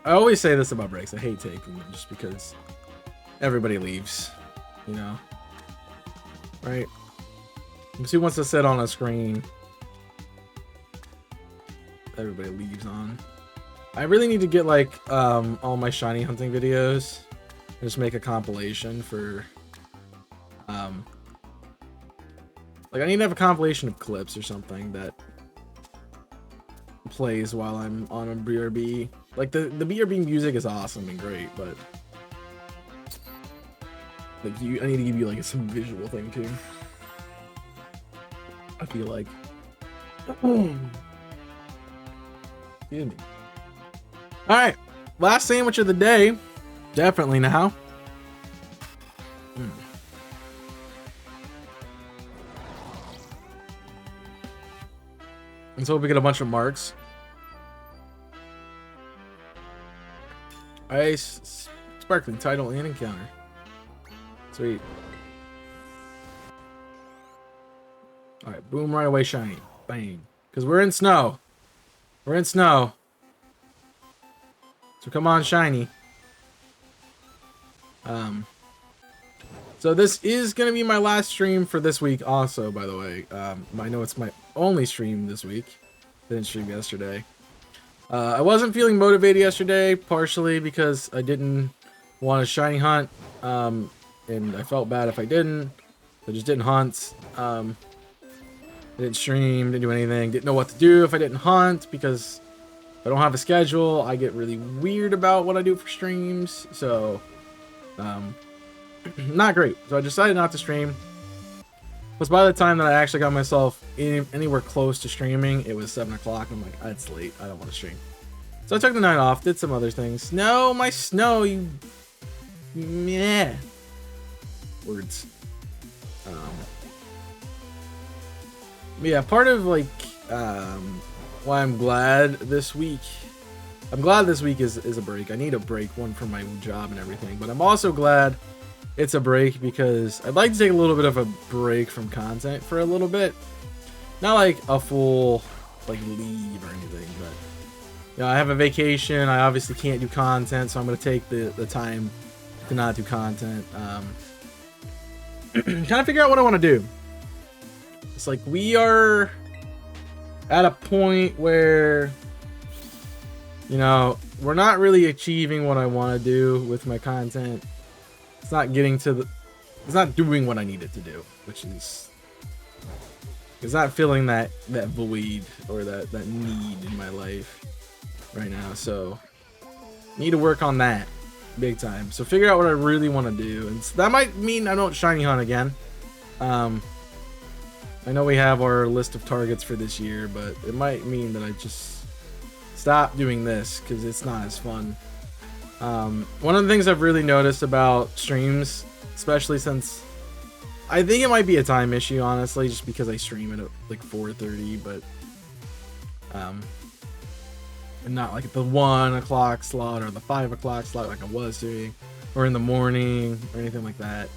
I always say this about breaks. I hate taking them just because everybody leaves, you know, right? Because who wants to sit on a screen everybody leaves on? I really need to get like all my shiny hunting videos and just make a compilation for like I need to have a compilation of clips or something that plays while I'm on a BRB. Like the BRB music is awesome and great, but like I need to give you like some visual thing too. I feel like. Excuse me. All right, last sandwich of the day, definitely now. And so we get a bunch of marks. Ice, sparkling title and encounter. Sweet. All right, boom right away, shiny, bang. Because we're in snow. We're in snow. So come on, shiny. So this is gonna be my last stream for this week. Also, by the way, I know it's my only stream this week. Didn't stream yesterday. I wasn't feeling motivated yesterday, partially because I didn't want to shiny hunt, and I felt bad if I didn't. I just didn't hunt. Didn't stream, didn't do anything. Didn't know what to do if I didn't hunt because I don't have a schedule. I get really weird about what I do for streams, so not great. So I decided not to stream. Because by the time that I actually got myself anywhere close to streaming, it was 7 o'clock. I'm like, it's late. I don't want to stream. So I took the night off, did some other things. No, my snow, you... Meh. Words. Yeah, part of, like, why I'm glad this week... I'm glad this week is a break. I need a break, one from my job and everything. But I'm also glad it's a break because I'd like to take a little bit of a break from content for a little bit. Not like a full like leave or anything, but you know, I have a vacation. I obviously can't do content, so I'm going to take the time to not do content. Kind of figure out what I want to do. It's like we are at a point where, you know, we're not really achieving what I want to do with my content. It's not getting to the... It's not doing what I need it to do, which is... It's not filling that void or that need in my life right now, so... Need to work on that big time. So figure out what I really want to do. And that might mean I don't shiny hunt again. I know we have our list of targets for this year, but it might mean that I just stop doing this because it's not as fun. One of the things I've really noticed about streams, especially since I think it might be a time issue, honestly, just because I stream at like 4:30, but and not like the 1 o'clock slot or the 5 o'clock slot like I was doing, or in the morning or anything like that.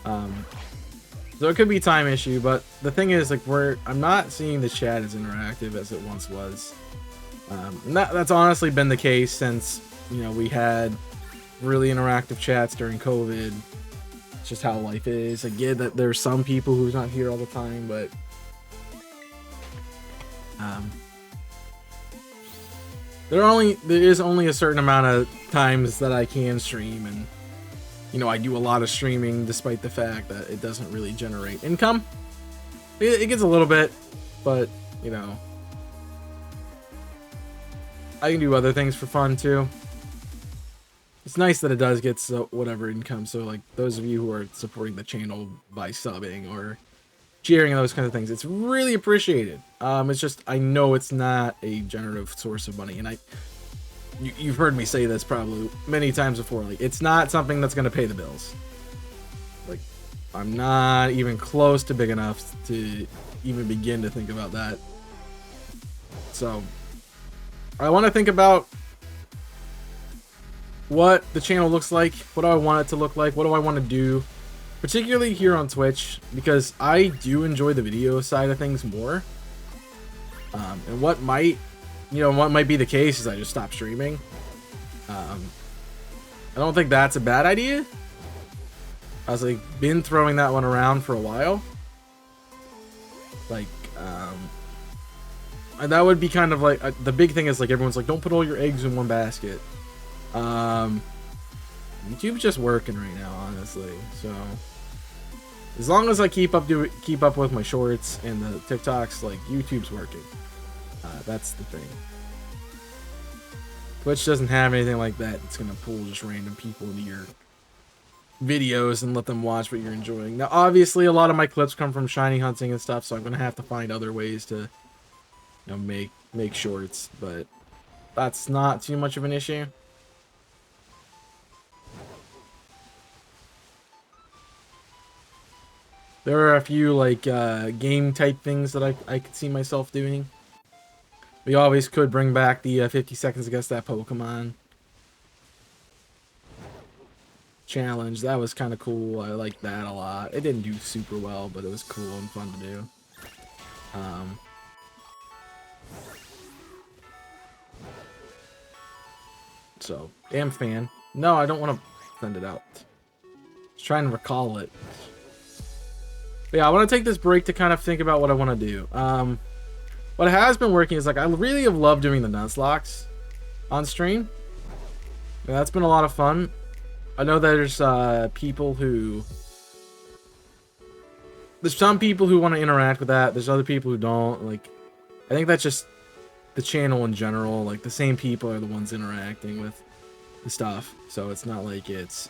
So it could be a time issue, but the thing is, like, I'm not seeing the chat as interactive as it once was. And that's honestly been the case since, you know, we had really interactive chats during COVID. It's just how life is. I get that there's some people who's not here all the time, but there is only a certain amount of times that I can stream, and you know, I do a lot of streaming despite the fact that it doesn't really generate income. It gets a little bit, but, you know, I can do other things for fun too. It's nice that it does get whatever income. So like those of you who are supporting the channel by subbing or cheering and those kind of things, it's really appreciated. It's just, I know it's not a generative source of money, and you've heard me say this probably many times before. Like, it's not something that's going to pay the bills. Like, I'm not even close to big enough to even begin to think about that. So I want to think about what the channel looks like. What do I want it to look like? What do I want to do? Particularly here on Twitch, because I do enjoy the video side of things more. And what might be the case is I just stop streaming. I don't think that's a bad idea. I was like, been throwing that one around for a while. Like, and that would be kind of like, the big thing is like, everyone's like, don't put all your eggs in one basket. YouTube's just working right now, honestly. So as long as I keep up with my shorts and the TikToks, like, YouTube's working. That's the thing. Twitch doesn't have anything like that. It's gonna pull just random people into your videos and let them watch what you're enjoying. Now, obviously, a lot of my clips come from shiny hunting and stuff, so I'm gonna have to find other ways to, you know, make shorts. But that's not too much of an issue. There are a few like game type things that I could see myself doing. We always could bring back the 50 seconds against that Pokemon challenge. That was kind of cool. I liked that a lot. It didn't do super well, but it was cool and fun to do. So, damn fan. No, I don't want to send it out. Just trying to recall it. But yeah, I want to take this break to kind of think about what I want to do. What has been working is, like, I really have loved doing the Nuzlocke on stream. And that's been a lot of fun. I know there's people who... There's some people who want to interact with that. There's other people who don't. Like, I think that's just the channel in general. Like, the same people are the ones interacting with the stuff. So it's not like it's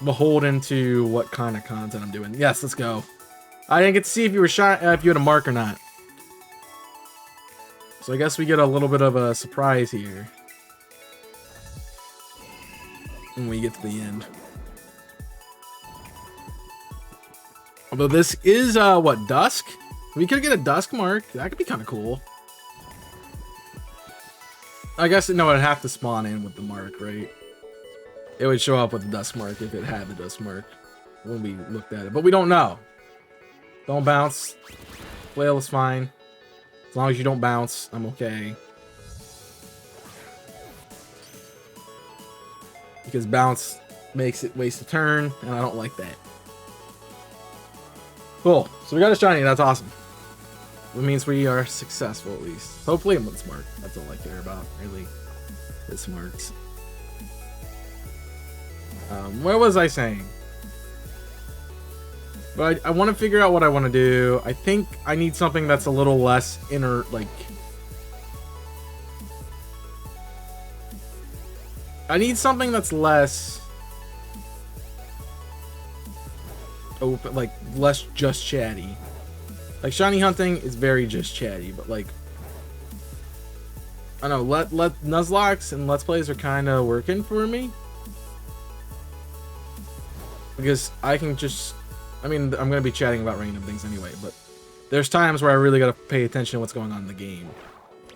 beholden to what kind of content I'm doing. Yes, let's go. I didn't get to see if you were shot, if you had a mark or not. So I guess we get a little bit of a surprise here when we get to the end. Although this is what, dusk? We could get a dusk mark. That could be kind of cool. I guess no, it'd have to spawn in with the mark, right? It would show up with the dusk mark if it had the dusk mark when we looked at it, but we don't know. Don't bounce. Flail is fine. As long as you don't bounce, I'm okay. Because bounce makes it waste a turn, and I don't like that. Cool. So we got a shiny. That's awesome. It means we are successful, at least. Hopefully I'm smart. That's all I care about, really. The smarts. Where was I saying? But I want to figure out what I want to do. I think I need something that's a little less I need something that's less open, like less just chatty. Like shiny hunting is very just chatty, but like I don't know, let Nuzlocke and Let's Plays are kind of working for me. Because I can just, I mean, I'm going to be chatting about random things anyway, but there's times where I really got to pay attention to what's going on in the game.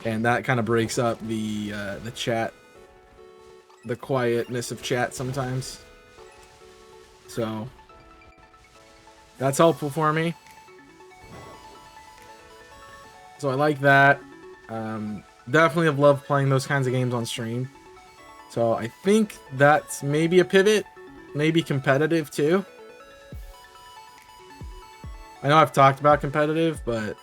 And that kind of breaks up the chat, the quietness of chat sometimes. So, that's helpful for me. So I like that. Definitely have loved playing those kinds of games on stream. So I think that's maybe a pivot. Maybe competitive too. I know I've talked about competitive, but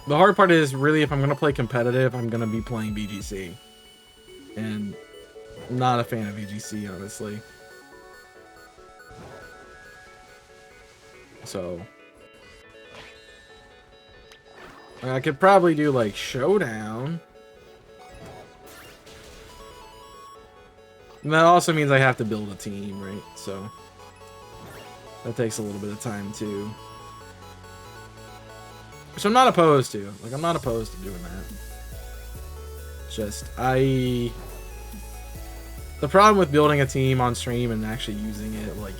The hard part is really if I'm gonna play competitive, I'm gonna be playing VGC, and I'm not a fan of VGC, honestly. So I could probably do like Showdown. And that also means I have to build a team, right? So that takes a little bit of time too. Which I'm not opposed to. Like, I'm not opposed to doing that. Just, the problem with building a team on stream and actually using it, like,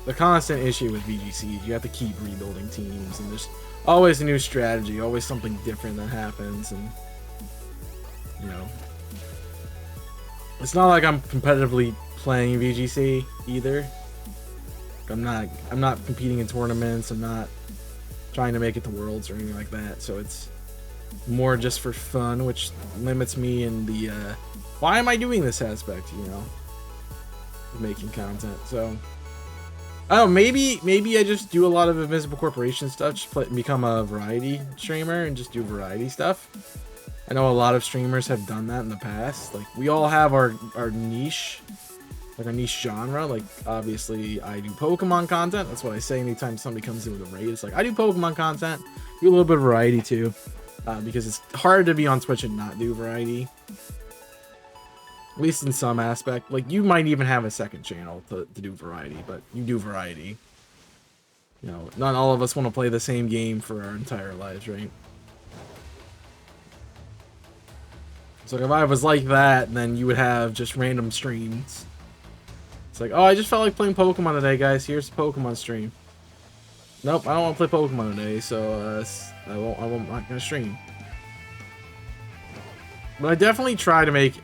the constant issue with VGC is you have to keep rebuilding teams, and there's always a new strategy, always something different that happens, and, you know, it's not like I'm competitively playing VGC either. I'm not competing in tournaments, I'm not trying to make it to Worlds or anything like that, so it's more just for fun, which limits me in the why am I doing this aspect, you know, making content. So I don't know, maybe I just do a lot of Invisible Corporation stuff, just become a variety streamer and just do variety stuff. I know a lot of streamers have done that in the past. Like, we all have our niche, like our niche genre. Like, obviously I do Pokemon content. That's what I say anytime somebody comes in with a raid. It's like, I do Pokemon content, do a little bit of variety too, because it's hard to be on Twitch and not do variety, at least in some aspect. Like, you might even have a second channel to do variety, but you do variety. You know, not all of us want to play the same game for our entire lives, right? So if I was like that, then you would have just random streams. It's like, oh, I just felt like playing Pokemon today, guys. Here's the Pokemon stream. Nope, I don't want to play Pokemon today, so I'm not gonna stream. But I definitely try to make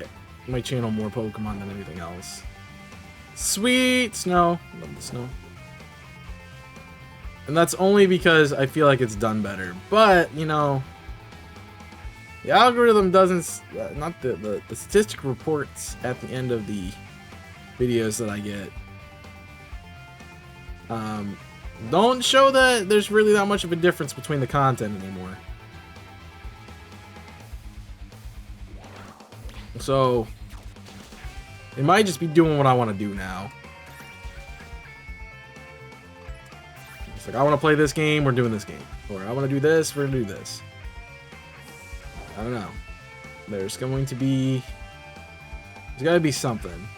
my channel more Pokemon than anything else. Sweet snow, love the snow. And that's only because I feel like it's done better. But you know, the algorithm doesn't, not the statistic reports at the end of the videos that I get don't show that there's really that much of a difference between the content anymore. So it might just be doing what I want to do now. It's like, I want to play this game, we're doing this game. Or I want to do this, we're gonna do this. I don't know. There's gotta be something.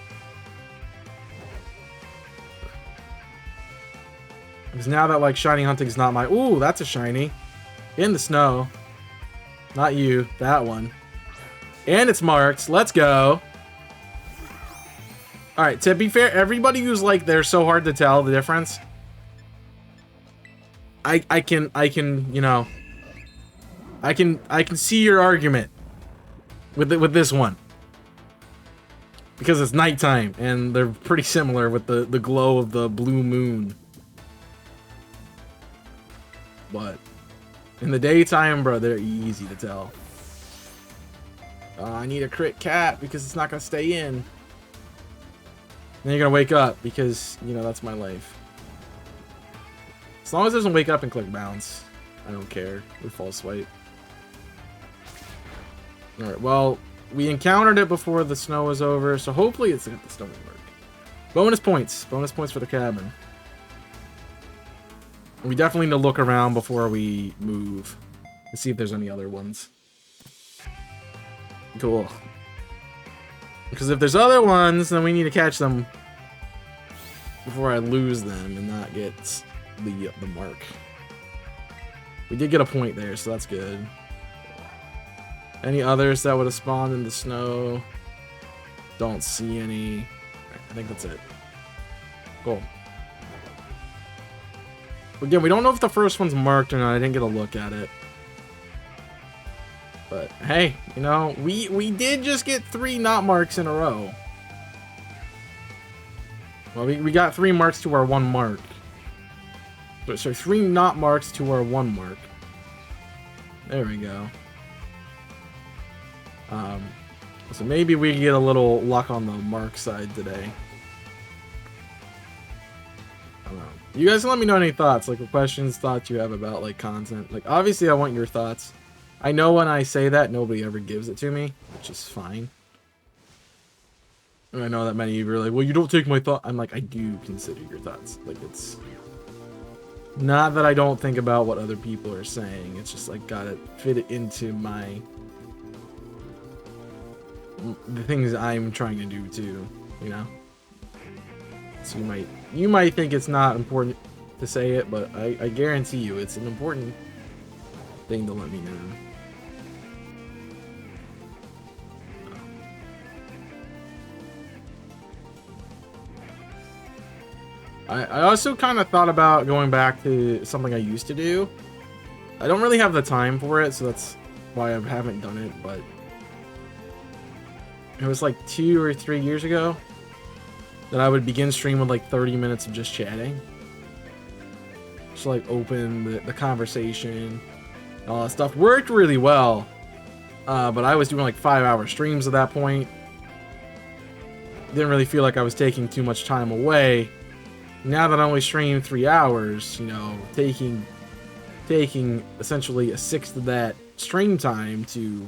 Because now that, like, shiny hunting's not my... Ooh, that's a shiny. In the snow. Not you. That one. And it's marked. Let's go. Alright, to be fair, everybody who's like, they're so hard to tell the difference. I can, you know... I can see your argument with this one. Because it's nighttime, and they're pretty similar with the glow of the blue moon. But in the daytime, bro, they're easy to tell. I need a crit cat because it's not gonna stay in. Then you're gonna wake up because, you know, that's my life. As long as it doesn't wake up and click bounce, I don't care. Or false swipe. Alright, well, we encountered it before the snow was over, so hopefully the snow will work. Bonus points. Bonus points for the cabin. We definitely need to look around before we move and see if there's any other ones. Cool. Because if there's other ones, then we need to catch them before I lose them and not get the mark. We did get a point there, so that's good. Any others that would have spawned in the snow? Don't see any. I think that's it. Cool. Again, we don't know if the first one's marked or not. I didn't get a look at it. But hey, you know, we did just get 3 not marks in a row. Well, we got 3 marks to our 1 mark. So 3 not marks to our 1 mark. There we go. So maybe we get a little luck on the mark side today. I don't know. You guys let me know any thoughts, like what questions, thoughts you have about like content. Like obviously I want your thoughts. I know when I say that nobody ever gives it to me, which is fine. And I know that many of you are like, well, you don't take my thought. I'm like, I do consider your thoughts. Like it's not that I don't think about what other people are saying. It's just like gotta fit it into the things I'm trying to do too, you know? So you might think it's not important to say it, but I guarantee you it's an important thing to let me know. I also kind of thought about going back to something I used to do. I don't really have the time for it, so that's why I haven't done it, but it was like 2 or 3 years ago that I would begin stream with like 30 minutes of just chatting. Just like open the conversation, all that stuff. Worked really well, but I was doing like 5-hour streams at that point. Didn't really feel like I was taking too much time away. Now that I only stream 3 hours, you know, taking essentially a sixth of that stream time to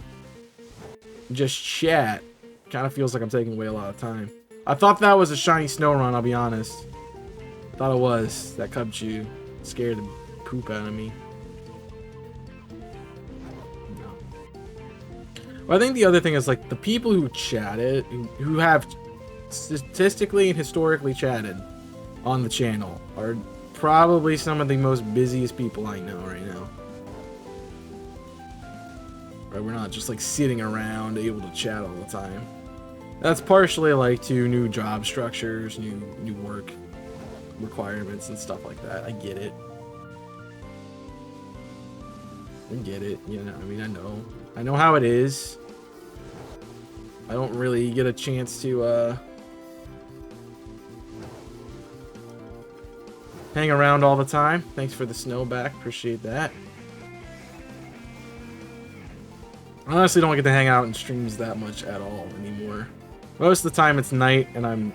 just chat kind of feels like I'm taking away a lot of time. I thought that was a shiny snow run, I'll be honest. Thought it was. That Cubchoo scared the poop out of me. No. Well, I think the other thing is like the people who chatted, who have statistically and historically chatted on the channel are probably some of the most busiest people I know right now. Right, we're not just like sitting around able to chat all the time. That's partially like to new job structures, new work requirements and stuff like that. I get it. You know, I mean, I know how it is. I don't really get a chance to hang around all the time. Thanks for the snow back. Appreciate that. I honestly don't get to hang out in streams that much at all anymore. Most of the time it's night and I'm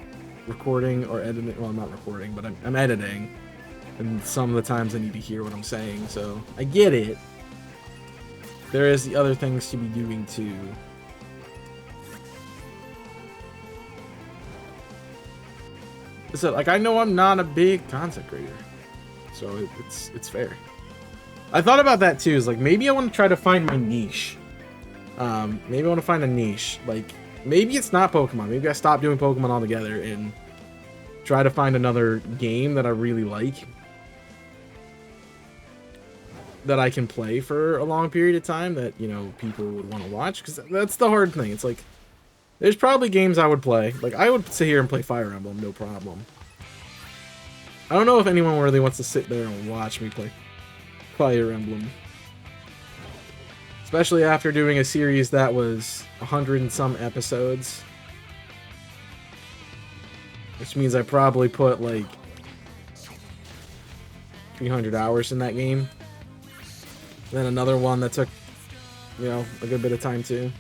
recording or editing. Well, I'm not recording, but I'm editing. And some of the times I need to hear what I'm saying, so I get it. There is the other things to be doing too. So, like, I know I'm not a big content creator, so it's fair. I thought about that too. Is like maybe I want to try to find my niche. Maybe I want to find a niche. Like maybe it's not Pokemon. Maybe I stop doing Pokemon altogether and try to find another game that I really like that I can play for a long period of time that, you know, people would want to watch. Because that's the hard thing. It's like there's probably games I would play. Like, I would sit here and play Fire Emblem, no problem. I don't know if anyone really wants to sit there and watch me play Fire Emblem. Especially after doing a series that was 100 and some episodes. Which means I probably put, like, 300 hours in that game. Then another one that took, you know, a good bit of time, too.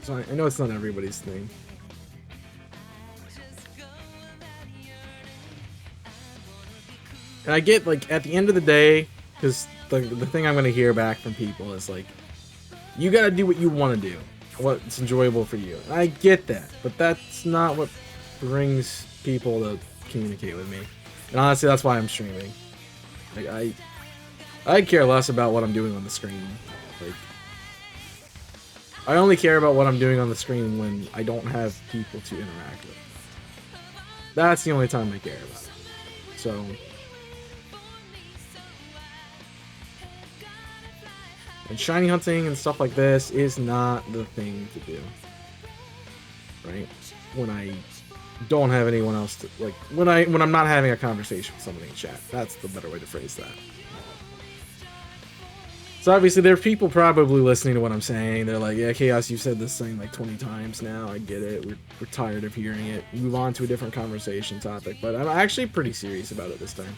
So I know it's not everybody's thing. And I get, like, at the end of the day, because the thing I'm going to hear back from people is, like, you got to do what you want to do. What's enjoyable for you. And I get that. But that's not what brings people to communicate with me. And honestly, that's why I'm streaming. Like, I care less about what I'm doing on the screen. Like, I only care about what I'm doing on the screen when I don't have people to interact with. That's the only time I care about. So, and shiny hunting and stuff like this is not the thing to do. Right? When I don't have anyone else to, like, when I'm not having a conversation with somebody in chat. That's the better way to phrase that. So obviously there's people probably listening to what I'm saying. They're like, yeah, Chaos, you've said this thing like 20 times now. I get it. We're tired of hearing it. Move on to a different conversation topic. But I'm actually pretty serious about it this time.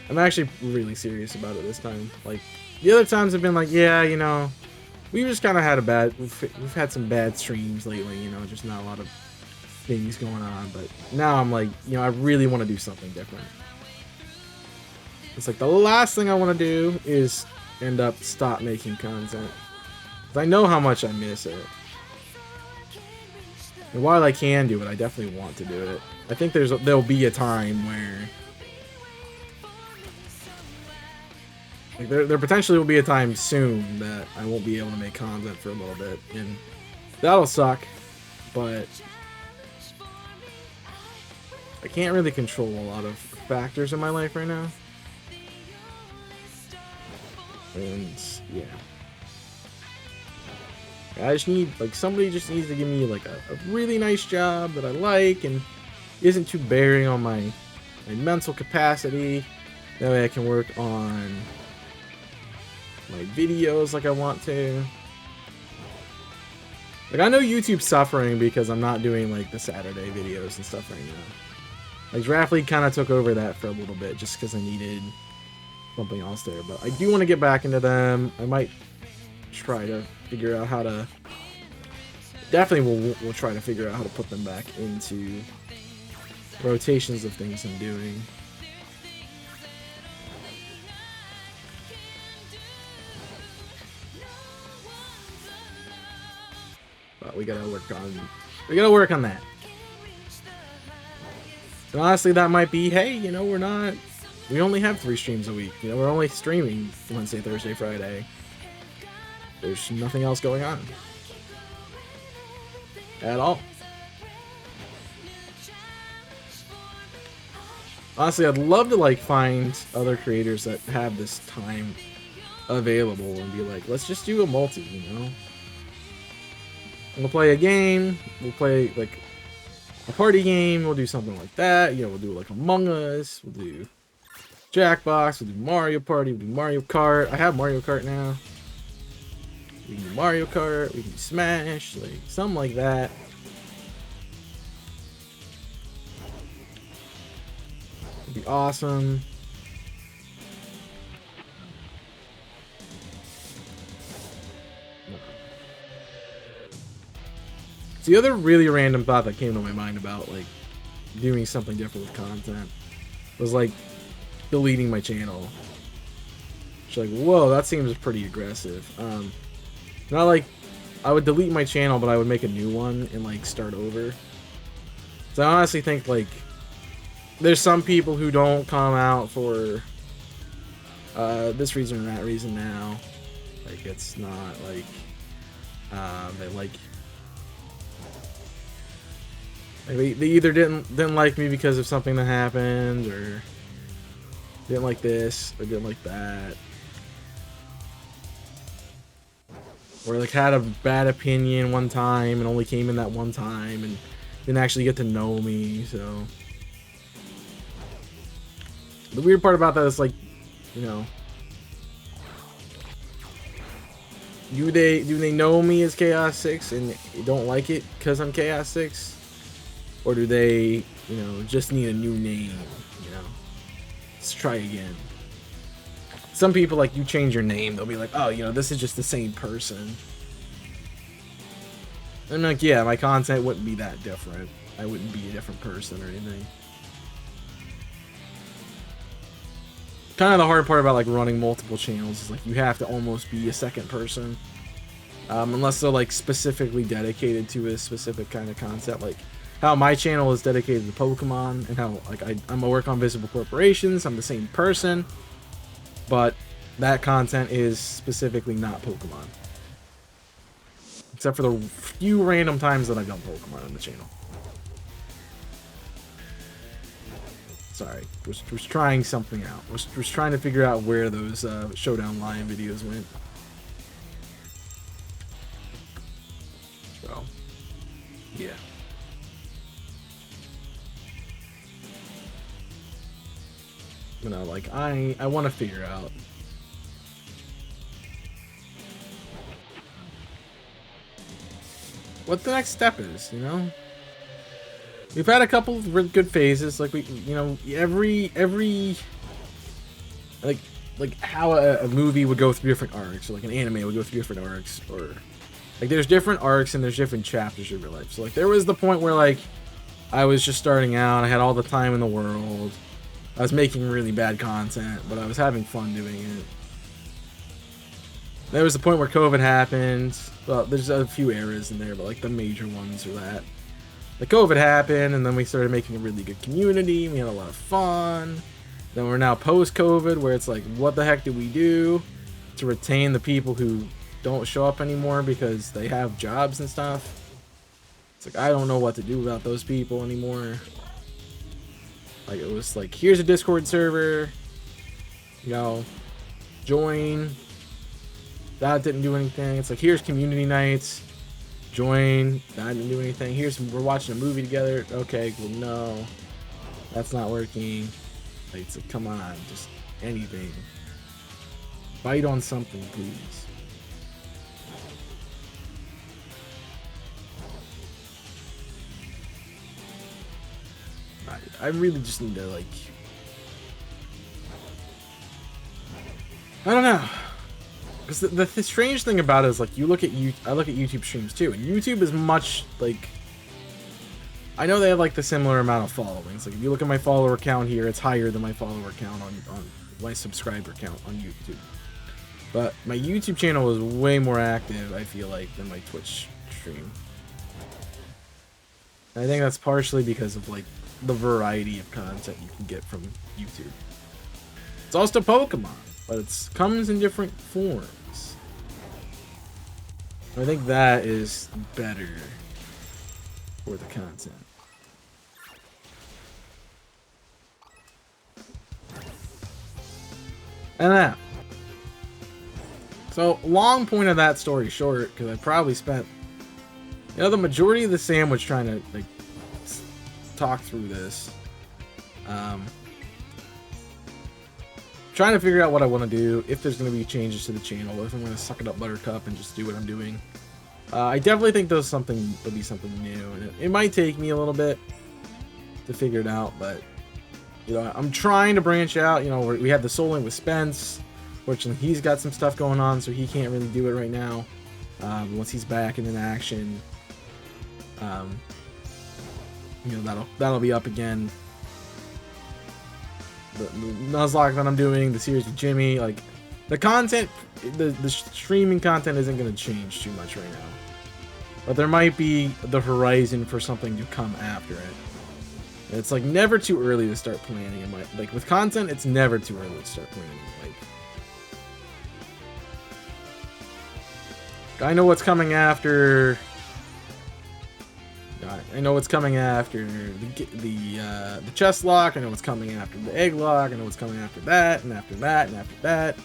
I'm actually really serious about it this time. Like, the other times have been like, yeah, you know, we've just kind of had we've had some bad streams lately, you know, just not a lot of things going on, but now I'm like, you know, I really want to do something different. It's like the last thing I want to do is end up stop making content. I know how much I miss it. And while I can do it, I definitely want to do it. I think there'll be a time where like there potentially will be a time soon that I won't be able to make content for a little bit, and that'll suck, but I can't really control a lot of factors in my life right now. And yeah, I just need, like, somebody just needs to give me like a really nice job that I like and isn't too bearing on my mental capacity. That way I can work on my videos like I want to. Like, I know YouTube's suffering because I'm not doing like the Saturday videos and stuff right now. Like, Raffly kind of took over that for a little bit just because I needed something else there, but I do want to get back into them. I might try to figure out how to, definitely we'll try to figure out how to put them back into rotations of things I'm doing. But we gotta work on that. And honestly, that might be, hey, you know, we only have 3 streams a week. You know, we're only streaming Wednesday, Thursday, Friday. There's nothing else going on at all. Honestly, I'd love to like find other creators that have this time available and be like, let's just do a multi, you know? We'll play a game, we'll play like a party game, we'll do something like that. You know, we'll do like Among Us, we'll do Jackbox, we'll do Mario Party, we'll do Mario Kart. I have Mario Kart now. We can do Mario Kart, we can do Smash, like something like that. It'd be awesome. So the other really random thought that came to my mind about like doing something different with content was like deleting my channel. It's like, whoa, that seems pretty aggressive. Not like I would delete my channel, but I would make a new one and like start over. So I honestly think like there's some people who don't come out for this reason or that reason now. Like, it's not like they like they either didn't like me because of something that happened, or didn't like this, or didn't like that, or like had a bad opinion one time and only came in that one time and didn't actually get to know me. So the weird part about that is like, you know, do they know me as Chaos 6 and don't like it because I'm Chaos 6? Or do they, you know, just need a new name, you know? Let's try again. Some people, like, you change your name, they'll be like, oh, you know, this is just the same person. And I'm like, yeah, my content wouldn't be that different. I wouldn't be a different person or anything. Kind of the hard part about, like, running multiple channels is, like, you have to almost be a second person. Unless they're, like, specifically dedicated to a specific kind of concept, like how my channel is dedicated to Pokemon, and how like I'm a work on Visible Corporations. I'm the same person, but that content is specifically not Pokemon, except for the few random times that I've done Pokemon on the channel. Sorry, was trying something out. Was trying to figure out where those Showdown Lion videos went. So yeah. You know, like, I want to figure out what the next step is, you know? We've had a couple of really good phases, like, we, you know, every like how a movie would go through different arcs, or like an anime would go through different arcs, or like there's different arcs and there's different chapters of your life. So like there was the point where like I was just starting out. I had all the time in the world. I was making really bad content, but I was having fun doing it. There was the point where COVID happened. Well, there's a few eras in there, but like the major ones are that. The COVID happened, and then we started making a really good community. We had a lot of fun. Then we're now post-COVID, where it's like, what the heck do we do to retain the people who don't show up anymore because they have jobs and stuff? It's like, I don't know what to do about those people anymore. Like, it was like, here's a Discord server, you know, join. That didn't do anything. It's like, here's community nights, join. That didn't do anything. We're watching a movie together. Okay, well, no, that's not working. Like, it's like, come on, just anything. Bite on something, please. I really just need to, like, I don't know. Because the strange thing about it is, like, I look at YouTube streams too, and YouTube is much, like, I know they have, like, the similar amount of followings. Like, if you look at my follower count here, it's higher than my follower count on my subscriber count on YouTube. But my YouTube channel is way more active, I feel like, than my Twitch stream. And I think that's partially because of, like, the variety of content you can get from YouTube. It's also Pokemon, but it comes in different forms. I think that is better for the content. And that. So, long point of that story short, because I probably spent, you know, the majority of the sandwich trying to, like, talk through this. Trying to figure out what I want to do, if there's going to be changes to the channel, if I'm going to suck it up Buttercup and just do what I'm doing. I definitely think there'll be something new, and it might take me a little bit to figure it out, but, you know, I'm trying to branch out. You know, we had the Soul Link with Spence. Fortunately, he's got some stuff going on, so he can't really do it right now. Once he's back and in action, you know, that'll be up again. The Nuzlocke that I'm doing, the series with Jimmy, like, the content, the streaming content isn't going to change too much right now. But there might be the horizon for something to come after it. It's like never too early to start planning. Like with content, it's never too early to start planning. Like, I know what's coming after. I know what's coming after the chest lock. I know what's coming after the egg lock. I know what's coming after that, and after that, and after that.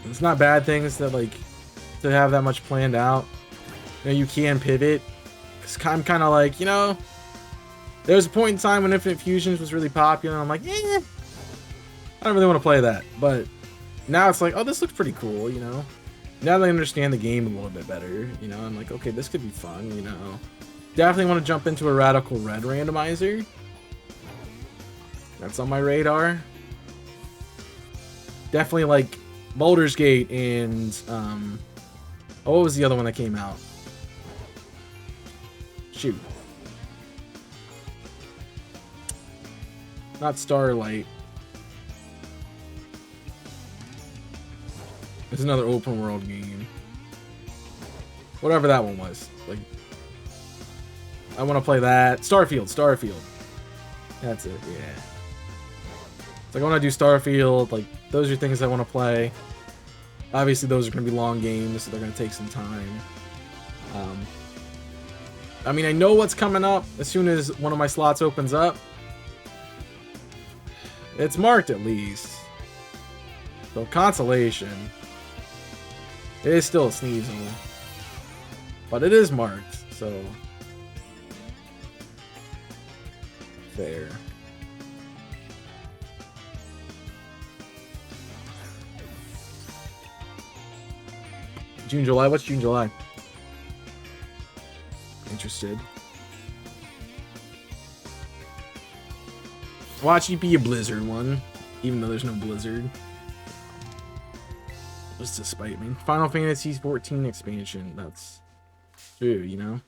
It's not bad things that, like, to have that much planned out. You know, you can pivot. Cause I'm kind of like, you know, there was a point in time when Infinite Fusions was really popular, and I'm like, I don't really want to play that. But now it's like, oh, this looks pretty cool, you know. Now that I understand the game a little bit better, you know, I'm like, okay, this could be fun, you know. Definitely want to jump into a Radical Red randomizer. That's on my radar. Definitely like Baldur's Gate and, oh, what was the other one that came out? Shoot. Not Starlight. It's another open world game. Whatever that one was. Like, I want to play that. Starfield. That's it, yeah. It's like, I want to do Starfield. Like, those are things I want to play. Obviously, those are going to be long games, so they're going to take some time. I mean, I know what's coming up as soon as one of my slots opens up. It's marked at least. So, Consolation. It is still a Sneasel. But it is marked, so... Fair. June, July? What's June, July? Interested. Watch it be a Blizzard one, even though there's no Blizzard. Just to spite me. Final Fantasy 14 expansion. That's true, you know?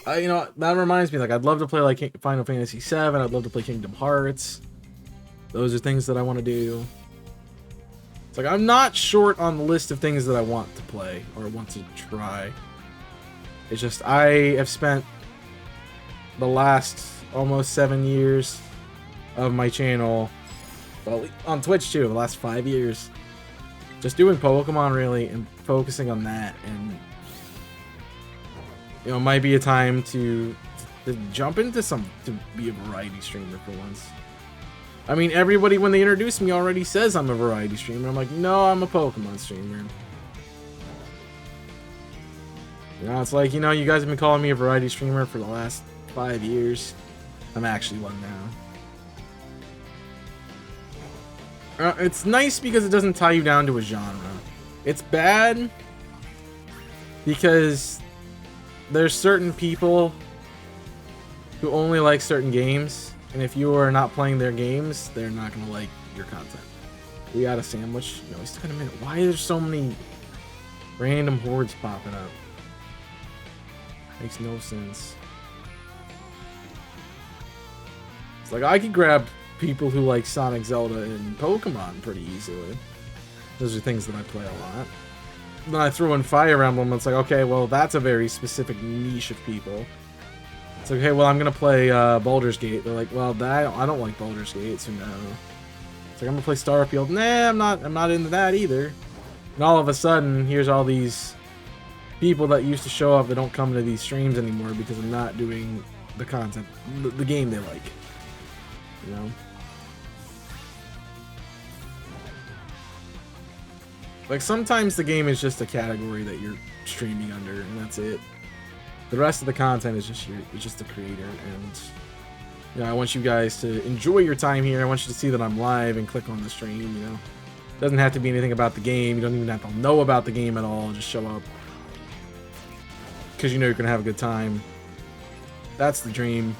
You know, that reminds me, like, I'd love to play, like, Final Fantasy VII. I'd love to play Kingdom Hearts. Those are things that I want to do. It's like, I'm not short on the list of things that I want to play or want to try. It's just, I have spent the last almost 7 years of my channel, well, on Twitch too, the last 5 years, just doing Pokemon, really, and focusing on that. And you know, it might be a time to jump into to be a variety streamer for once. I mean, everybody, when they introduce me, already says I'm a variety streamer. I'm like, no, I'm a Pokemon streamer. You know, it's like, you know, you guys have been calling me a variety streamer for the last 5 years. I'm actually one now. It's nice because it doesn't tie you down to a genre. It's bad because there's certain people who only like certain games, and if you are not playing their games, they're not gonna like your content. We got a sandwich. No, it's taking a minute. Why are there so many random hordes popping up? Makes no sense. It's like I could grab people who like Sonic, Zelda, and Pokemon pretty easily. Those are things that I play a lot. Then I throw in Fire Emblem, it's like, okay, well, that's a very specific niche of people. It's like, okay, well, I'm gonna play Baldur's Gate. They're like, well, I don't like Baldur's Gate, so no. It's like, I'm gonna play Starfield. Nah, I'm not into that either. And all of a sudden, here's all these people that used to show up that don't come to these streams anymore because I'm not doing the content, the game they like. You know? Like, sometimes the game is just a category that you're streaming under, and that's it. The rest of the content is just you're just the creator, and you know, I want you guys to enjoy your time here. I want you to see that I'm live and click on the stream, you know. It doesn't have to be anything about the game. You don't even have to know about the game at all. Just show up. Because you know you're going to have a good time. That's the dream.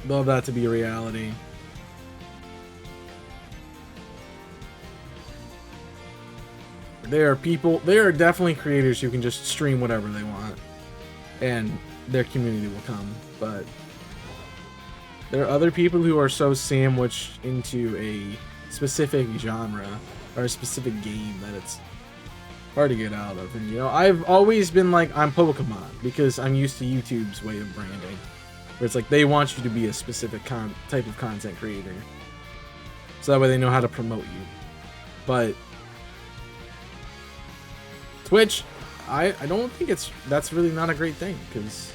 Love that to be a reality. There are definitely creators who can just stream whatever they want, and their community will come. But there are other people who are so sandwiched into a specific genre or a specific game that it's hard to get out of. And you know, I've always been like, I'm Pokemon because I'm used to YouTube's way of branding. Where it's like they want you to be a specific type of content creator, so that way they know how to promote you. But Twitch, I don't think that's really not a great thing, because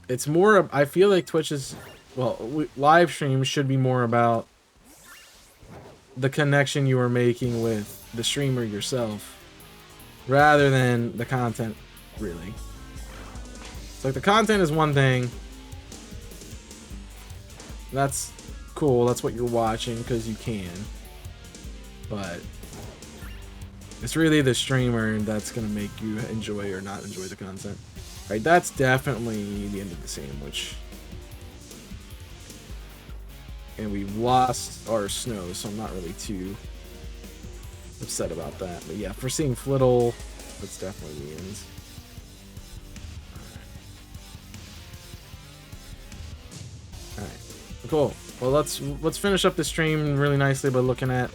it's more. I feel like Twitch is, well, live streams should be more about the connection you are making with the streamer yourself, rather than the content, really. It's like the content is one thing. That's cool. That's what you're watching because you can. But it's really the streamer that's going to make you enjoy or not enjoy the content. Right? That's definitely the end of the sandwich. And we lost our snow, so I'm not really too upset about that. But yeah, for seeing Flittle, that's definitely the end. Alright, cool. Well, let's finish up the stream really nicely by looking at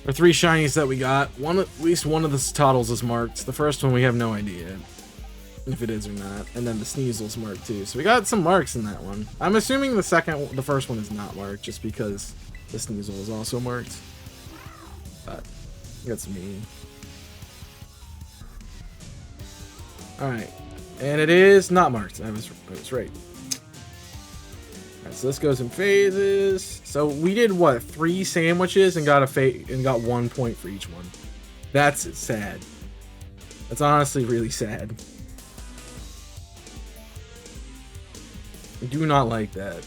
our 3 shinies that we got. At least one of the Toddles is marked. The first one we have no idea if it is or not. And then the Sneasel's marked too. So we got some marks in that one. I'm assuming the first one is not marked just because the Sneasel is also marked. But that's me. Alright. And it is not marked. I was right. Alright, so this goes in phases. So we did what, 3 sandwiches and got 1 point for each one. That's sad. That's honestly really sad. I do not like that.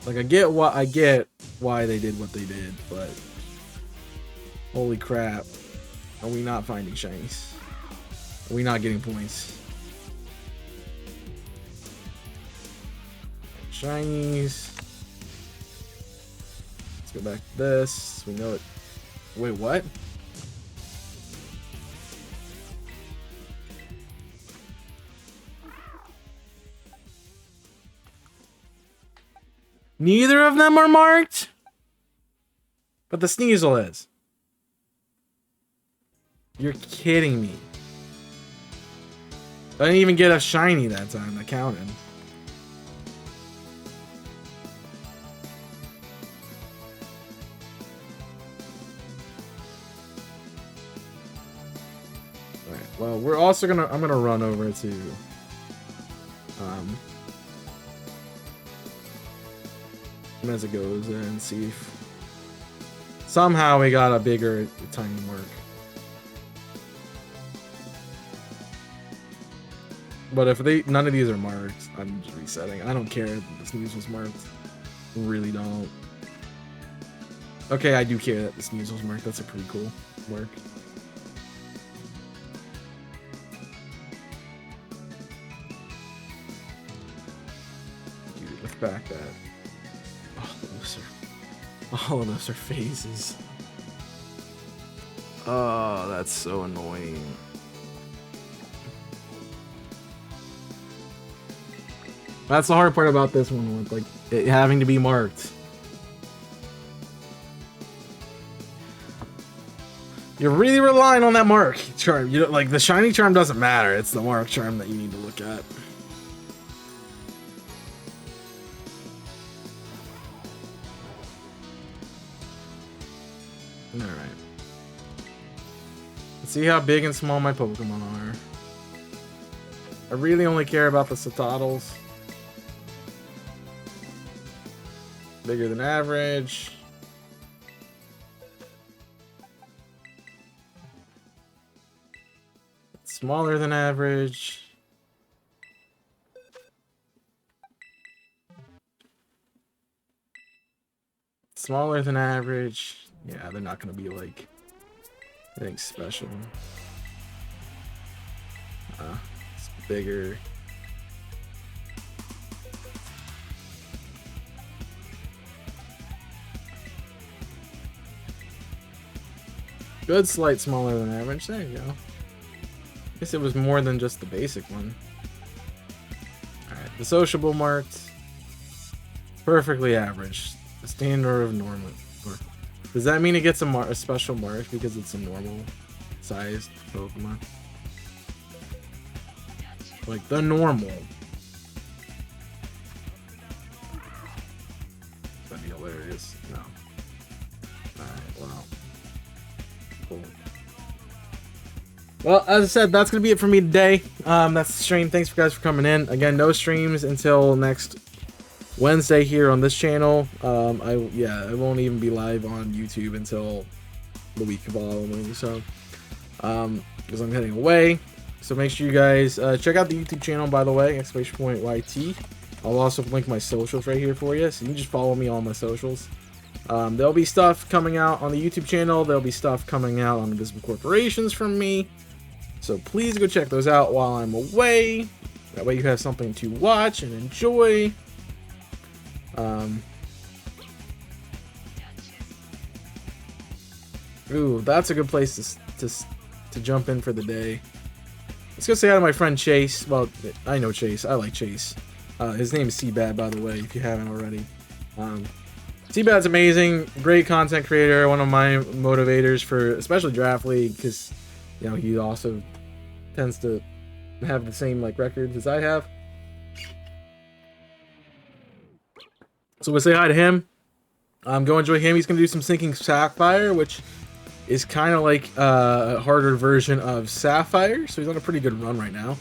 Like, I get why they did what they did, but holy crap. Are we not finding shinies? Are we not getting points? Shinies. Let's go back to this. We know it. Wait, what? Neither of them are marked? But the Sneasel is. You're kidding me. I didn't even get a shiny that time. I counted. Alright, well, we're also gonna... I'm gonna run over to... as it goes and see if... somehow we got a bigger tiny mark. But if none of these are marked, I'm just resetting. I don't care if the sneeze was marked. Really don't. Okay, I do care that the sneeze was marked. That's a pretty cool mark. Dude, let's back that. All of those are phases. Oh, that's so annoying. That's the hard part about this one, with like it having to be marked. You're really relying on that mark charm. You don't, like the shiny charm doesn't matter. It's the mark charm that you need to look at. All right. Let's see how big and small my Pokemon are. I really only care about the Citadels. Bigger than average. Smaller than average. Smaller than average. Yeah, they're not going to be like anything special. It's bigger. Good, slight smaller than average. There you go. Guess it was more than just the basic one. Alright, the sociable marked. Perfectly average. The standard of normal. Does that mean it gets a special mark because it's a normal sized Pokemon? Like the normal. That'd be hilarious. No. Alright, wow. Cool. Well, as I said, that's going to be it for me today. That's the stream. Thanks for guys for coming in. Again, no streams until next Wednesday here on this channel. I won't even be live on YouTube until the week following. So, because I'm heading away. So make sure you guys check out the YouTube channel, by the way, !YT. I'll also link my socials right here for you. So you can just follow me on my socials. There'll be stuff coming out on the YouTube channel. There'll be stuff coming out on Invisible Corporations from me. So please go check those out while I'm away. That way you have something to watch and enjoy. Ooh, that's a good place to jump in for the day. Let's go say hi to my friend Chase. Well, I know Chase. I like Chase. His name is Seabad, by the way, if you haven't already. Seabad's amazing, great content creator, one of my motivators for especially Draft League, because you know he also tends to have the same like records as I have. So we'll say hi to him. Go enjoy him. He's gonna do some Sinking Sapphire, which is kind of like a harder version of Sapphire. So he's on a pretty good run right now.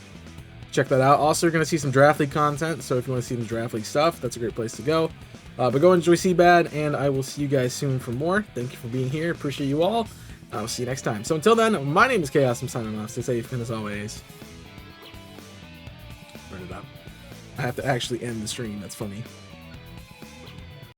Check that out. Also, you're gonna see some Draft League content. So if you want to see some Draft League stuff, that's a great place to go. But go enjoy Seabad, and I will see you guys soon for more. Thank you for being here. Appreciate you all. I will see you next time. So until then, my name is Chaos. I'm signing off. Stay safe, and as always, burn it up. I have to actually end the stream. That's funny.